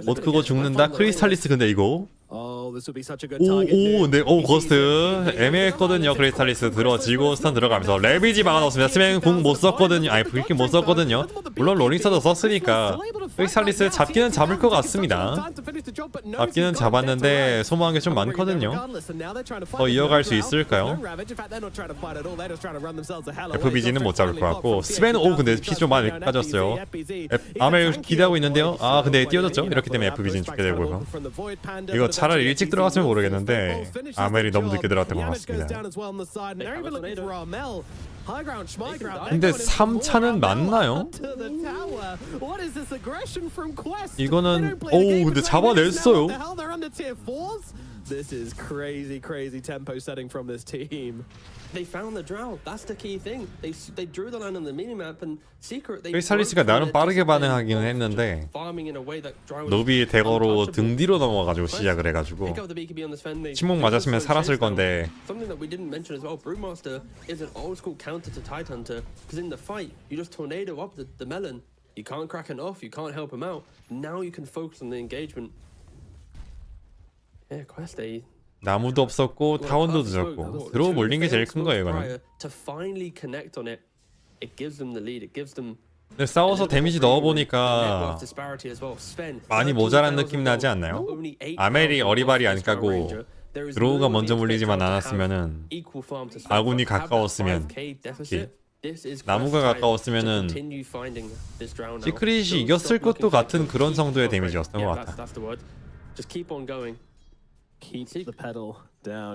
못 크고 죽는다? 크리스탈리스 근데 이거 Oh, this would be such a good target. 오오 네, 오 고스트 애매했거든요. 크리스탈리스 들어지고 스턴 들어가면서 레비지 막아놓습니다. 스맨 궁 못 썼거든요. 아니 불길 못 썼거든요. 물론 로링스도 썼으니까 크리스탈리스 잡기는 잡을 것 같습니다. 잡기는 잡았는데 소모한 게 좀 많거든요. 더 이어갈 수 있을까요? FBG는 못 잡을 것 같고 스맨 오 근데 피 좀 많이 빠졌어요. 아멜 기대하고 있는데요. 아 근데 띄워졌죠. 이렇기 때문에 FBG는 죽게 되고 이거 차라리 일찍 들어갔으면 모르겠는데 아멜이 너무 늦게 들어갔던 것 같습니다. 근데 3차는 맞나요? 이거는 오 근데 잡아냈어요. This is crazy tempo setting from this team. They found the drow. That's the key thing. They drew the line on the minimap and secret. 크리스탈리스가 나름 빠르게 반응하기는 했는데 노비 대거로 등 뒤로 넘어가지고 시작을 해가지고 침묵 맞았으면 살았을 건데. Something that we didn't mention as well. Brewmaster is an old school counter to Tide Hunter because in the fight you just tornado up the melon. You can't crack it off. You can't help him out. Now you can focus on the engagement. Yeah, Quest A. 나무도 없었고 타원도 늦었고 드로우 몰린 게 제일 큰 거예요 이거는. 근데 싸워서 데미지 넣어보니까 많이 모자란 느낌 나지 않나요? 아멜이 어리바리 안 까고 드로우가 먼저 물리지만 않았으면은 아군이 가까웠으면 나무가 가까웠으면은 시크릿이 이겼을 것도 같은 그런 정도의 데미지였던 것 같아.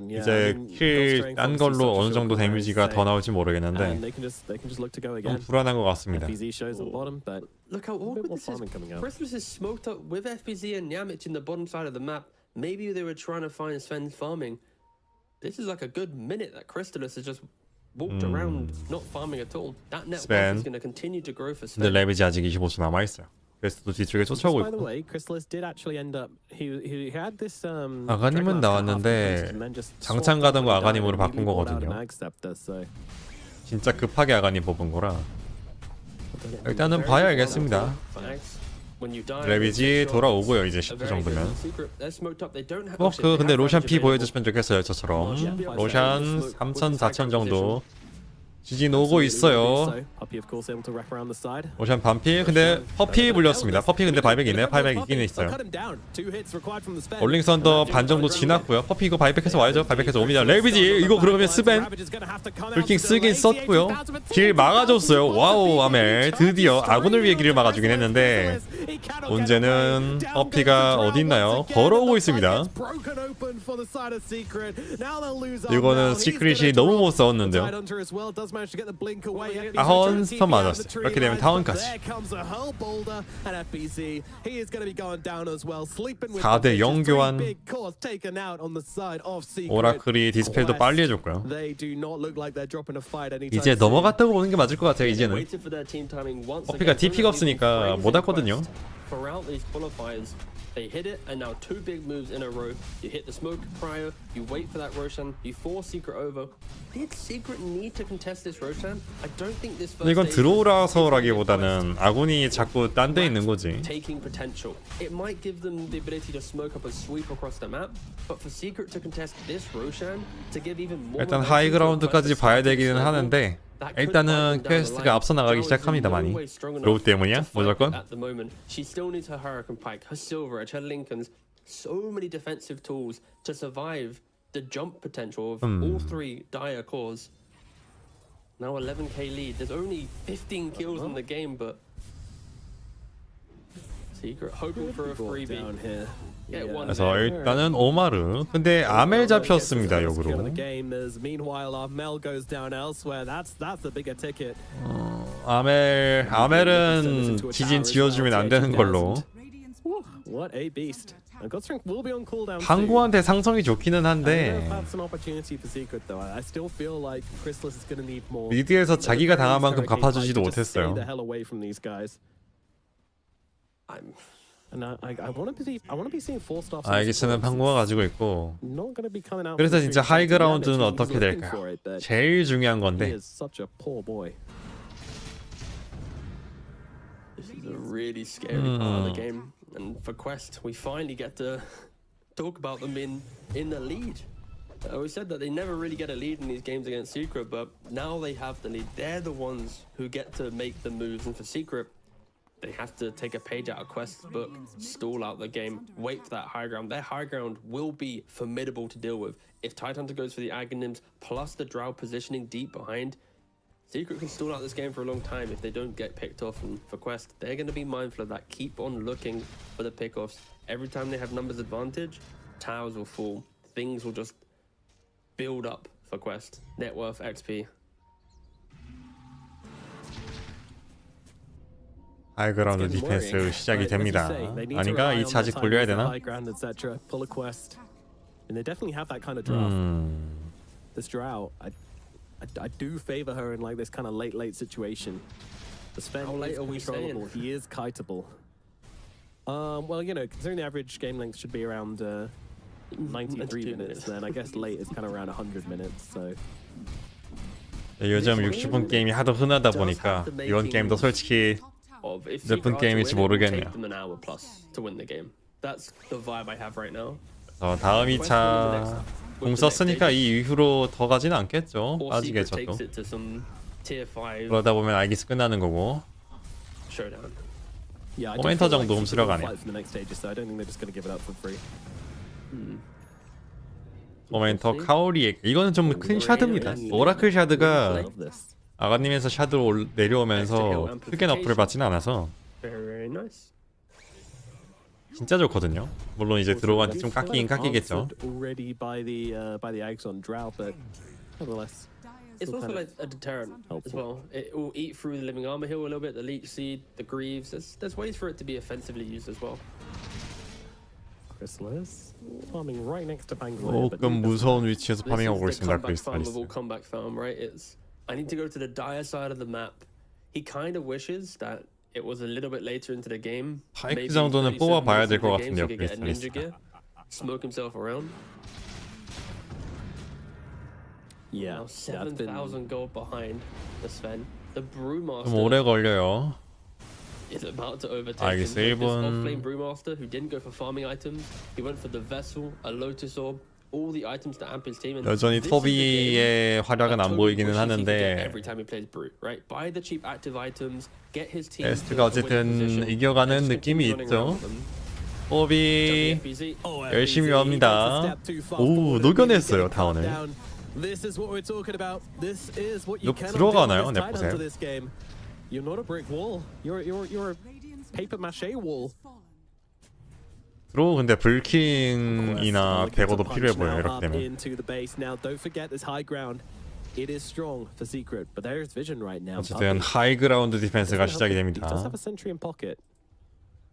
이제 킬 딴 걸로 어느 정도 데미지가 더 나올지 모르겠는데 좀 불안한 것 같습니다. Look how awkward this is. Christmas is smoked up with FBZ and Yamich in the bottom side of the map. Maybe they were trying to find Sven's farming. This is like a good minute that Crystallis has just walked around not farming at all. That net worth is going to continue to grow for Sven. 근데 레비지 아직 25초 남아 있어요. 그래서도 뒤쪽에 쫓아오고 있고. 아가님은 나왔는데 장창 가던 거 아가님으로 바꾼 거거든요. 진짜 급하게 아가님 뽑은 거라 일단은 봐야 알겠습니다. 레비지 돌아오고요. 이제 10초 정도면. 근데 로샨 피 보여줬으면 좋겠어요. 저처럼 로샨 3,000, 4,000 정도 지진 오고 있어요. 오션 반피. 근데 퍼피 물렸습니다. 퍼피 근데 바이백이 있네요. 바이백 있긴 있어요. 올링 썬더 반 정도 지났고요. 퍼피 이거 바이백해서 와야죠. 바이백해서 옵니다. 레비지 이거 그러면 스벤 불킹 쓰긴 썼고요. 길 막아줬어요. 와우 아멜 드디어 아군을 위해 길을 막아주긴 했는데 문제는 퍼피가 어디 있나요? 걸어오고 있습니다. 이거는 시크릿이 너무 못 싸웠는데요. 타원 스턴 맞았어요. 이렇게 되면 타원까지 4대 0 교환. 오라클이 디스펠도 빨리 해줬고요. 이제 넘어갔다고 보는 게 맞을 것 같아요. 이제는 퍼피가 DP가 없으니까 못 왔거든요. They hit it, and now two big moves in a row. You hit the smoke prior, you wait for that Roshan, you force Secret over. Did Secret need to contest this Roshan? I don't think this first 이건 들어오라서라기보다는 아군이 자꾸 딴 데 있는 거지. Taking potential. It might give them the ability to smoke up and sweep across the map, but for Secret to contest this Roshan, to give even more. 일단 하이그라운드까지 봐야 되기는 하는데 일단은 퀘스트가 앞서 나가기 시작합니다만이. 로우 때문이야? 무조건? At the moment, she still needs her Hurricane Pike, her Silver Edge, her Lincolns, so many defensive tools to survive the jump potential of all three dire cores. Now 11k lead. There's only 15 kills in the game, but Secret hoping for a freebie. 그래서 일단은 오마르. 근데 아멜 잡혔습니다. 역으로. 아멜은 지진 지어주면 안 되는 걸로. 항구한테 상성이 좋기는 한데 미드에서 자기가 당한 만큼 갚아주지도 못했어요. 알기스는 항구가 가지고 있고. 그래서 진짜 하이그라운드는 어떻게 될까요? 제일 중요한 건데. This is a really scary part of the game, and for Quest, we finally get to talk about them in the lead. We said that they never really get a lead in these games against Secret, but now they have the lead. They're the ones who get to make the moves, and for Secret, they have to take a page out of Quest's book, stall out the game, wait for that high ground. Their high ground will be formidable to deal with. If Tidehunter goes for the Aghanims plus the Drow positioning deep behind, Secret can stall out this game for a long time if they don't get picked off. And for Quest, they're going to be mindful of that. Keep on looking for the pickoffs. Every time they have numbers advantage, towers will fall. Things will just build up for Quest. Net worth, XP. 하이그라운드 디펜스 시작이 됩니다. 아닌가? 이 차직 돌려야 되나? Pull a Quest. And they definitely have that kind of draft. This Drow, I do favor her in like this kind of late situation. The Sven is controllable. He is kiteable. Well, you know, considering the average game length should be around 93 minutes, then I guess late is kind of around 100 minutes. So. 요즘 60분 게임이 하도 흔하다 보니까 이번 게임도 솔직히 몇 분 게임일지 모르겠네요. 다음 2차 공 썼으니까 이 이후로 더 가지는 않겠죠. 빠지겠죠 또. 그러다 보면 알기스 끝나는 거고. 코멘터 정도 훔치려가네. 코멘터 카오리 이거는 좀 큰 샤드입니다. 오라클 샤드가 아가님에서 샤드로 내려오면서 크게 너프를 받지는 않아서 진짜 좋거든요. 물론 이제 들어오한테 좀 깎이긴 깎이겠죠. It's also like a deterrent as well. It will eat through the Living Armor Hill a little bit, the Leech Seed, the Greaves. There's ways for it to be offensively used as well. Chrysalis farming right next to 조금 무서운 위치에서 파밍하고 있습니다. 크리스탈리스. Comeback farm, right? It's I need to go to the dire side of the map. He kind of wishes that it was a little bit later into the game. 파이크 정도는 뽑아봐야 될 것 같은데요, 크리스탈리스. Smoke himself around. Yeah, 7,000 gold behind the Sven. The Brewmaster 좀 오래 걸려요. is about to overtake 알겠어, him. This 1분. off-lane Brewmaster who didn't go for farming items. He went for the Vessel, a Lotus Orb, all the items to amp his team. And 여전히 this is the game 토비의 활약은 안 보이기는 wishes he could get 하는데 every time he plays Brew, right? Buy the cheap active items, get his team 베스트가 to a winning 어쨌든 position, 이겨가는 and just 느낌이 continue 있죠. running around them. 토비 FBZ. 열심히 합니다. 오, 녹여냈어요 타원을. This is what we're talking about. This is what you 이거 cannot 들어가나요? do 네, with 보세요. this game. You're not a brick wall. You're a paper mache wall. 들어 근데 불킹이나 대거도 필요해 보여요 이렇게 되면. Into the base now. Don't forget this high ground. It is strong for Secret, but there is vision right now. 어쨌든 하이그라운드 디펜스가 시작이 He does 됩니다. have a sentry in pocket.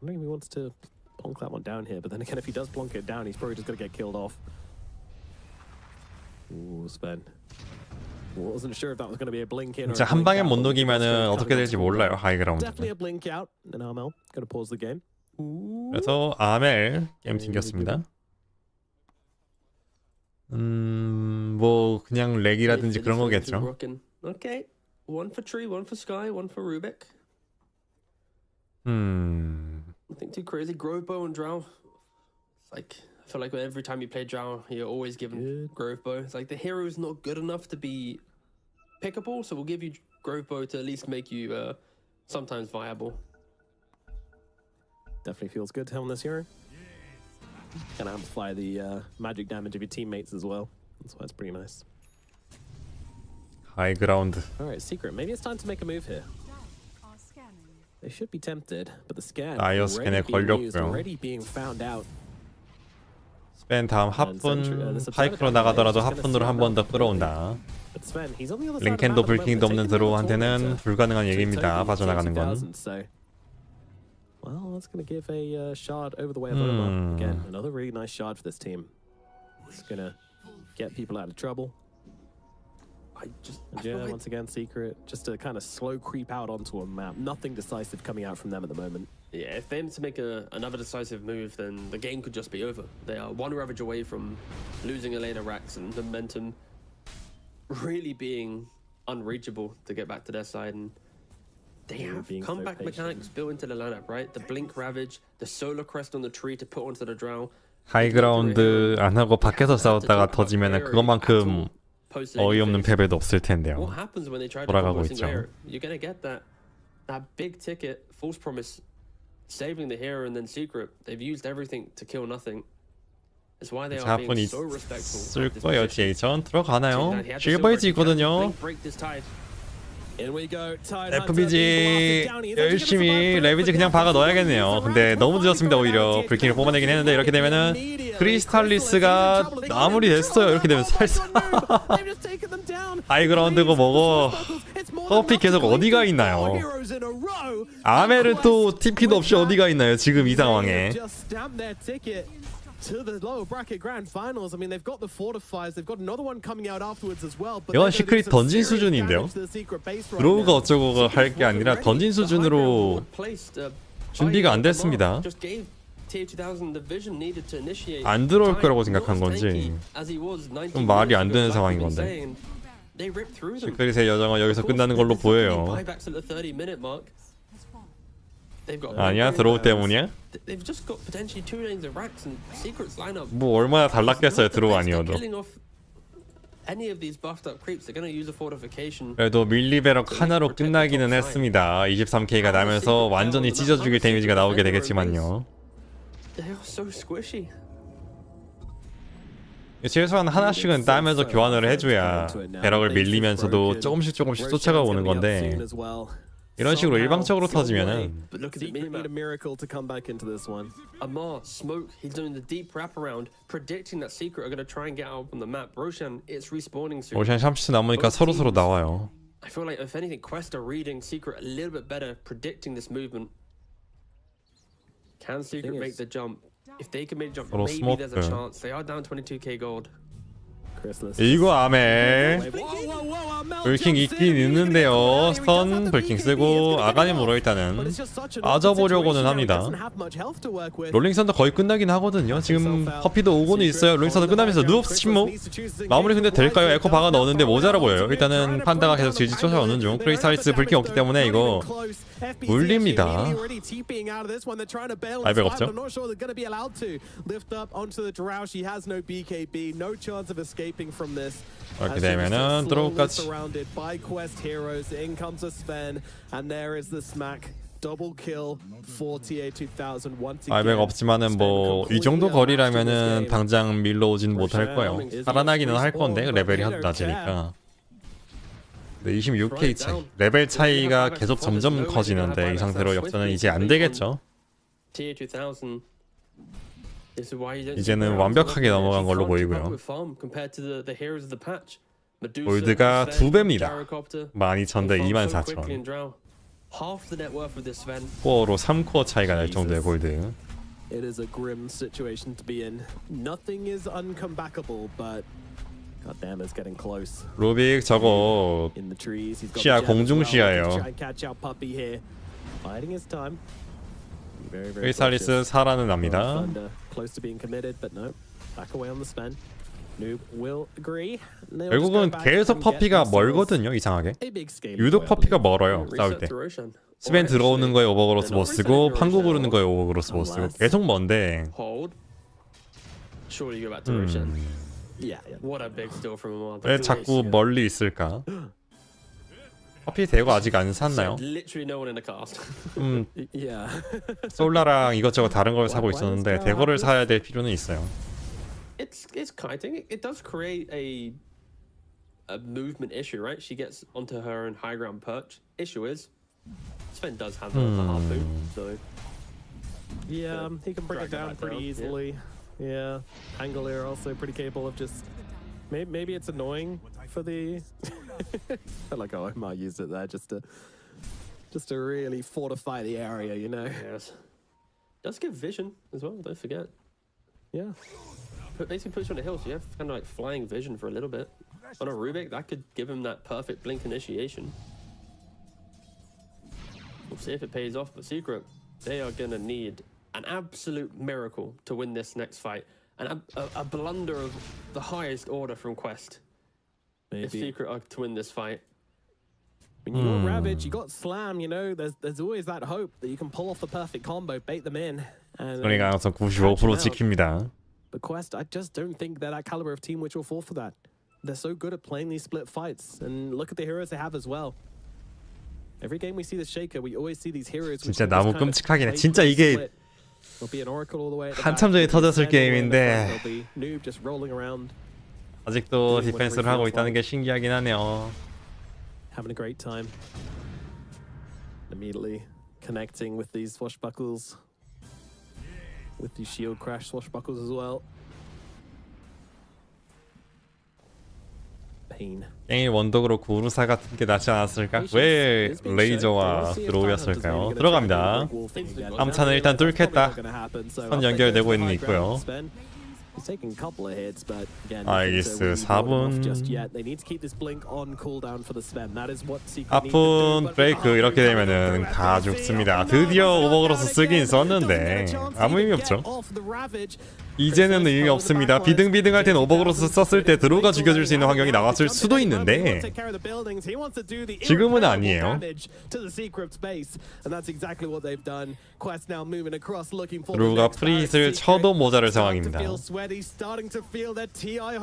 I don't think he wants to plonk that one down here, but then again, if he does plonk it down, he's probably just going to get killed off. Ooh, Sven. Wasn't sure if that was going to be a blink in. 진짜 한 방에 못 녹이면은 어떻게 될지 몰라요 하이그라운드. Definitely a blink out. And Armel going to pause the game. 그래서 아멜 게임 튕겼습니다. 뭐 그냥 렉이라든지 그런 거겠죠. Okay, one for Tree, one for Sky, one for Rubik. Nothing too crazy. Grove Bow and Drow. It's like I feel like every time you play Drow, you're always given Grove Bow. It's like the hero is not good enough to be pickable, so we'll give you Grove Bow to at least make you sometimes viable. Definitely feels good on this hero. Can amplify the magic damage of your teammates as well. That's why it's pretty nice. 하이그라운드. All right, Secret. Maybe it's time to make a move here. They should be tempted, but the scan 아이어 스캔에 걸렸고요. already being found out. 스펜 다음 합분 파이크로 나가더라도 합분으로 한 번 더 끌어온다. But Sven, he's on the other side of the 링켄도 map at the 불킹도 moment. 없는 They're taking 드로우한테는 the 불가능한 Toby 얘기입니다. to 빠져나가는 건. 20,000, so. Well, that's going to give a shard over the way of Omer. Again, another really nice shard for this team. It's going to get people out of trouble. And yeah, once again, Secret, just a kind of slow creep out onto a map. Nothing decisive coming out from them at the moment. Yeah, if they aim to make another decisive move, then the game could just be over. They are one ravage away from losing a lane of racks and momentum really being unreachable to get back to their side. And they have comeback mechanics built into the lineup, right? The Blink Ravage, the Solar Crest on the tree to put onto the Drow. 하이그라운드 안 하고 밖에서 싸웠다가 터지면은 그것만큼 어이없는 패배도 없을 텐데요. What happens when they try to 돌아가고 combo single 있죠. hero? You're gonna get that big ticket false promise, saving the hero and then secret. They've used everything to kill nothing. That's why they are 자폰 being so respectful. 있을 거예요. 제이전 들어가나요? 실버이지 있거든요. Break this tide. In we go. FBG 열심히 레비지 그냥 박아 넣어야겠네요. 근데 너무 늦었습니다. 오히려 불킹을 뽑아내긴 했는데 이렇게 되면은 크리스탈리스가 마무리 됐어요. 이렇게 되면 살살 하이그라운드고 뭐고 커피 계속 어디가 있나요? 아멜은 또 TP도 없이 어디가 있나요? 지금 이 상황에. To the lower bracket grand finals. I mean, they've got the fortifiers. They've got another one coming out afterwards as well. But 이건 시크릿 던진 수준인데요. 드로우가 어쩌고 할 게 아니라 던진 수준으로 준비가 안 됐습니다. 안 들어올 거라고 생각한 건지 좀 말이 안 되는 상황인 건데. 시크릿의 여정은 여기서 끝나는 걸로 보여요. 아니야? 드로우 때문이야? 뭐 얼마나 달랐겠어요, 드로우 아니어도. 그래도 밀리베럭 하나로 끝나기는 했습니다. 23K가 나면서 완전히 찢어 죽일 데미지가 나오게 되겠지만요. 최소한 하나씩은 따면서 교환을 해줘야 베럭을 밀리면서도 조금씩 쫓아가 오는 건데 이런 식으로 일방적으로 터지면은 Amar, Smoke, he's doing the deep wraparound, predicting that Secret are going to try and get out on the map. Roshan, it's respawning soon. 오션 30초 남으니까 서로 나와요. I feel like if anything, Quest are reading Secret a little bit better, predicting this movement. Can Secret make the jump? If they can make the jump, maybe there's a chance. They are down 22k gold. 이거 아멜 불킹 있긴 있는데요. 스턴 불킹 쓰고 아가님으로 일단은 빠져보려고는 합니다. 롤링선도 거의 끝나긴 하거든요. 지금 커피도 오고는 있어요. 롤링선도 끝나면서 누업스 침묵 마무리 근데 될까요? 에코 박아 넣었는데 모자라 보여요. 일단은 판다가 계속 질질 쫓아오는 중. 크리스탈리스 불킹 없기 때문에 이거 물립니다. 알백 없죠? 이렇게 되면은 드로우까지 알백 없지만은 뭐 이 정도 거리라면은 당장 밀러오진 못할 거예요. 살아나기는 할 건데 레벨이 낮으니까. 26K 차이, 레벨 차이가 계속 점점 커지는데 이 상태로 역전은 이제 안 되겠죠. 이제는 완벽하게 넘어간 걸로 보이고요. 골드가 2배입니다. 12,000 대 24,000. 코어로 3코어 차이가 날 정도의 골드. It is a grim situation to be in. Nothing is uncomebackable, but God damn, it's getting close. 루빅 저거 In the trees, he's got 시야 the jab as 공중 well. 시야예요. Try and catch out Puppy here. Biding his time. Very, very 크리스탈리스 cautious. 살아는 납니다. Thunder close to being committed, but no. Back away on the spin. Noob will agree. They'll just go 결국은 back 계속 and get 퍼피가 themselves 멀거든요. 이상하게. a big scaling 유독 win. 퍼피가 멀어요. 싸울 때. 스벤 들어오는 거에 오버그로스 못 쓰고 판구 고르는 거에 오버그로스 못 쓰고 계속 먼데. Hold. Surely you go back to Roshan. Yeah, yeah. What a big steal from Amar. 왜 자꾸 멀리 있을까? 커피 대고 아직 안 샀나요? Literally no one in the cast. Yeah. 솔라랑 이것저것 다른 걸 사고 있었는데 대거를 사야 될 필요는 있어요. It's kiting. It does create a movement issue, right? She gets onto her own high ground perch. Issue is Sven does have the harpoon, so Yeah, he can bring it down pretty easily. Yeah, Angolier also pretty capable of just. Maybe it's annoying for the. I like how Omar used it there just to really fortify the area, you know. yes, does give vision as well. Don't forget. Yeah. But basically puts you on a hill, so you have kind of like flying vision for a little bit. On a Rubik, that could give him that perfect blink initiation. We'll see if it pays off. But Secret, they are gonna need an absolute miracle to win this next fight, and a blunder of the highest order from Quest. If Secret are to win this fight. When you got Ravage, you got Slam, you know, there's always that hope that you can pull off the perfect combo, bait them in. And 소리 가능성 95% 지킵니다. But Quest, I just don't think they're that caliber of team which will fall for that. They're so good at playing these split fights, and look at the heroes they have as well. Every game we see the Shaker, we always see these heroes. 진짜 너무 끔찍하긴 해. 진짜 이게 한참 전에 터졌을 게임인데 아직도 디펜스를 하고 있다는 게 신기하긴 하네요. Having a great time. Immediately connecting with these swashbuckles, with these shield crash swashbuckles as well. Pain. 게임 원독으로 구르사 같은 게 낫지 않았을까? 왜 레이저와 드로우였을까요? 들어갑니다. 암차는 일단 뚫겠다. 선 연결되고 있는 있고요. 아이기스 4분. 아픈 브레이크 이렇게 되면은 다 죽습니다. 드디어 오버그로스 쓰긴 썼는데 아무 의미 없죠. 이제는 의미 없습니다. 비등비등할 땐 오버그로스 썼을 때 드로우가 죽여줄 수 있는 환경이 나왔을 수도 있는데 지금은 아니에요. 드로우가 프리hit을 쳐도 모자랄 상황입니다.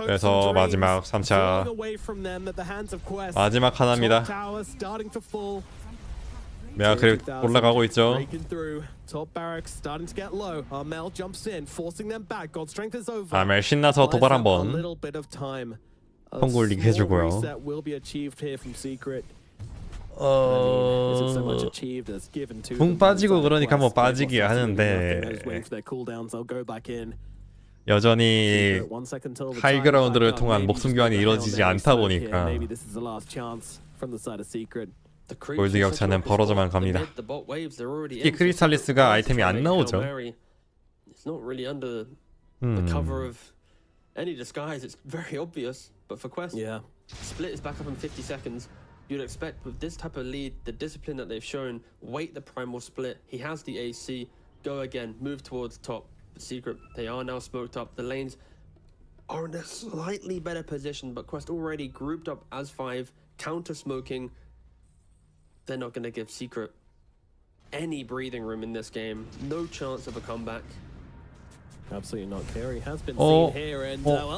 그래서 마지막 3차 마지막 하나입니다. 메아크리 올라가고 있죠. 아멜 신나서 도발 한번 펑골리기 해주고요. 붕 빠지고 그러니까 뭐 빠지기 하는데 여전히 하이그라운드를 통한 목숨 교환이 이루어지지 않다 보니까 골드 격차는 벌어져만 갑니다. 특히 크리스탈리스가 아이템이 안 나오죠. Any disguise, it's very obvious. But for Quest, Split is back up in 50 seconds. You'd expect with this type of lead, the discipline that they've shown, wait the primal split. He has the AC. Go again, move towards top. But Secret, they are now smoked up. The lanes are in a slightly better position, but Quest already grouped up as 5, counter smoking. They're not going to give Secret any breathing room in this game. No chance of a comeback.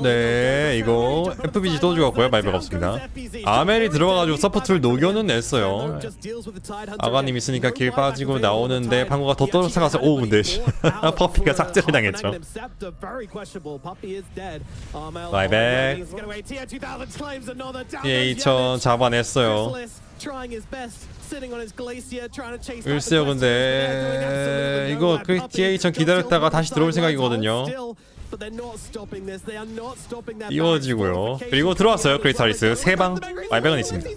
네, 이거 FBG 또 죽었고요. 말백 없습니다. 아멜이 들어가가지고 서포트를 녹여는 냈어요. 아가님 있으니까 길 빠지고 나오는데 방구가 더 떨어져가서 오 근데 퍼피가 삭제를 당했죠. 말백 TA2000 잡아냈어요. 글쎄요 근데 이거 그 TA2000 기다렸다가 다시 들어올 생각이거든요. 띄워지고요. 그리고 들어왔어요. 크리스탈리스 3방 말백은 있습니다.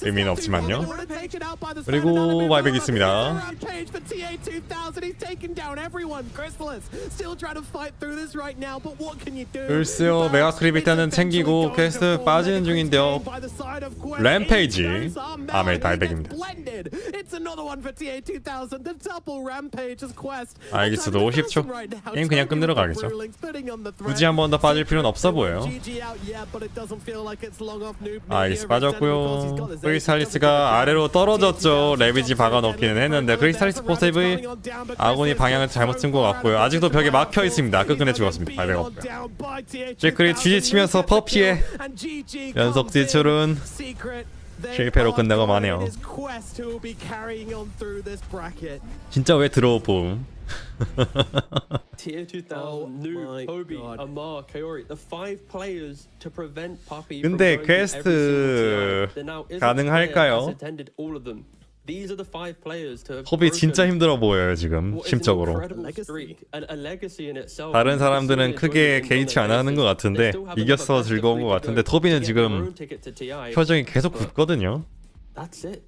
의미는 없지만요. 그리고 말백 있습니다. 글쎄요 메가크립 일단은 챙기고 퀘스트 빠지는 중인데요. 램페이지 아멜 달백입니다. 알겠어도 50초 게임 그냥 끝내러 가겠죠. 굳이 한 번 더 빠질 필요는 없어 보여요. 아이스 빠졌고요. 크리스탈리스가 아래로 떨어졌죠. 레비지 박아놓기는 했는데 크리스탈리스 포세이브 아군이 방향을 잘못 쓴 것 같고요. 아직도 벽에 막혀 있습니다. 끝끝내 죽었습니다. 발백 없고요. 제크리 쥐지치면서 퍼피의 연속 지출은 실패로 끝나고 마네요. 진짜 왜 들어봄? Tier 2000, Noob, Hobie, Amar, Kaori, the 5 players to prevent Puppy from 근데 going to every single 퀘스트 tier. There now isn't a player 가능할까요? that's attended all of them. These are the 5 players to have 홉이 진짜 broken 힘들어 보여요 지금 what is an 심적으로. incredible streak, a legacy in itself. 다른 사람들은 크게 개의치 안 하는 것 같은데 이겼어 즐거운 것 같은데 토비는 지금 표정이 계속 굳거든요. That's it.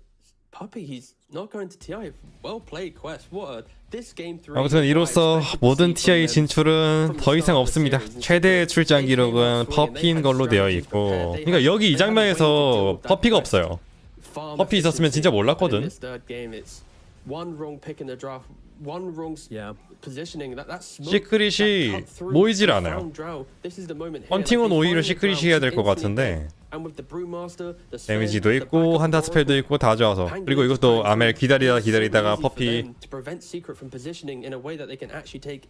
Puppy, he's not going to TI. Well played, Quest. What a this game 3. 아무튼 이로써 모든 TI 진출은 더 이상 없습니다. 최대 출장 기록은 퍼피인 걸로 되어 있고, 그러니까 여기 이 장면에서 퍼피가 없어요. 퍼피 있었으면 진짜 몰랐거든. 시크릿이 모이질 않아요. 헌팅은 오히려 시크릿이 해야 될 것 같은데 데미지도 있고 한타 스펠도 있고 다 좋아서. 그리고 이것도 아멜 기다리다가 퍼피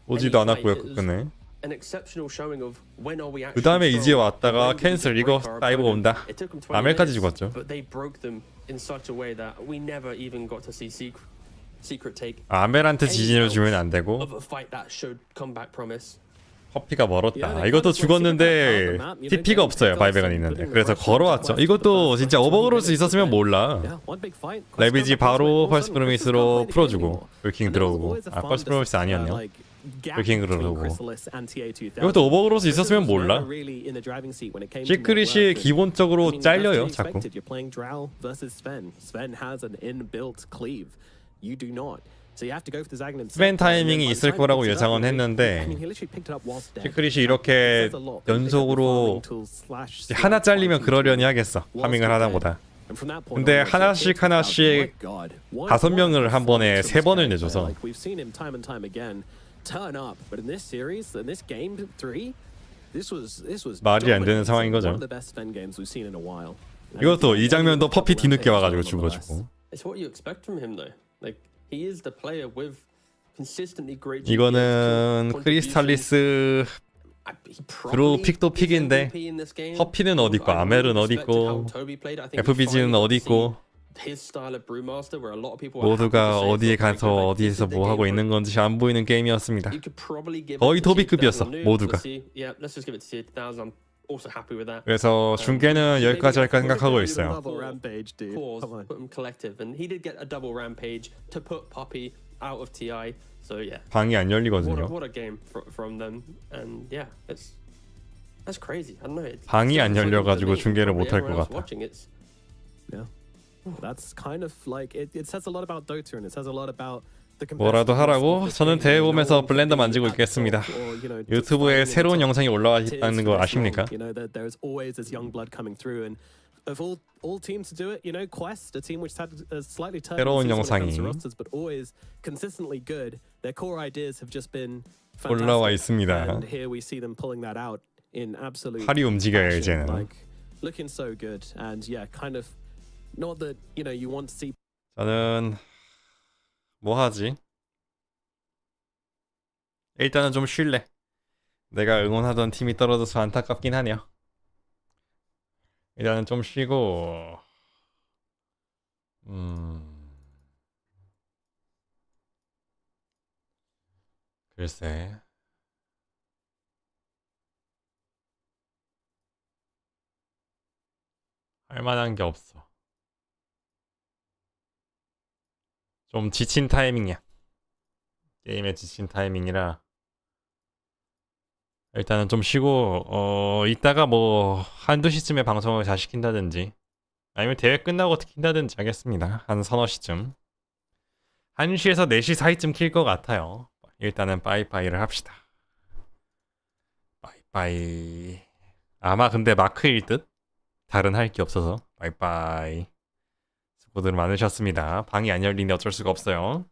오지도 않았고요. 끝끝내 an exceptional showing of when are we 그 actually 다음에 strong, 이제 왔다가 when do we 캔슬 이거 break our 다이브 opponent. 온다. It took them 20 아멜까지 minutes, 죽었죠. but they broke them in such a way that we never even got to see secret take 아멜한테 지진을 주면 안 되고 of a fight that showed comeback promise. 커피가 멀었다. 이것도 죽었는데 TP가 없어요. 바이베가 있는데. 그래서 걸어왔죠. 이것도 진짜 오버그로스 있었으면 몰라. 레비지 바로 펄스 프로미스로 풀어주고 불킹 들어오고. 아 펄스 프로미스 아니었네요. 불킹 들어오고. 이것도 오버그로스 있었으면 몰라. 시크릿이 기본적으로 잘려요. 자꾸. 스벤 타이밍이 있을 거라고 예상은 했는데 시크릿이 이렇게 연속으로 하나 잘리면 그러려니 하겠어. 파밍을 하다보다. 근데 하나씩 5명을 한 번에 3번을 내줘서 말이 안 되는 상황인 거죠. 이것도 이 장면도 퍼피 뒤늦게 와가지고 죽어주고. It's what you expect from him though. Like he is the player with consistently great. 이거는 크리스탈리스 그룹 픽도 픽인데 퍼피는 어디 있고 아멜은 어디 있고 FBG는 어디 있고 모두가 어디에 가서 어디에서 뭐 하고 있는 건지 안 보이는 게임이었습니다. 거의 토비급이었어 모두가. 그래서 중계는 여기까지 할까 생각하고 있어요. 방이 안 열리거든요. 방이 안 열려가지고 중계를 못 할 것 같아. 뭐라도 하라고? 저는 대회 보면서 블렌더 만지고 있겠습니다. 유튜브에 새로운 영상이 올라와 있다는 거 아십니까? 새로운 영상이 올라와 있습니다. 팔이 움직여요 이제는. 저는 뭐 하지? 일단은 좀 쉴래. 내가 응원하던 팀이 떨어져서 안타깝긴 하네요. 일단은 좀 쉬고 글쎄 할 만한 게 없어. 좀 지친 타이밍이야. 게임에 지친 타이밍이라 일단은 좀 쉬고 이따가 뭐 한두 시쯤에 방송을 잘 시킨다든지 아니면 대회 끝나고 킨다든지 하겠습니다. 한 서너 시쯤 1시에서 4시 사이쯤 킬 것 같아요. 일단은 빠이빠이를 합시다. 빠이빠이. 아마 근데 마크일 듯? 다른 할 게 없어서 빠이빠이. 수고들 많으셨습니다. 방이 안 열리는데 어쩔 수가 없어요.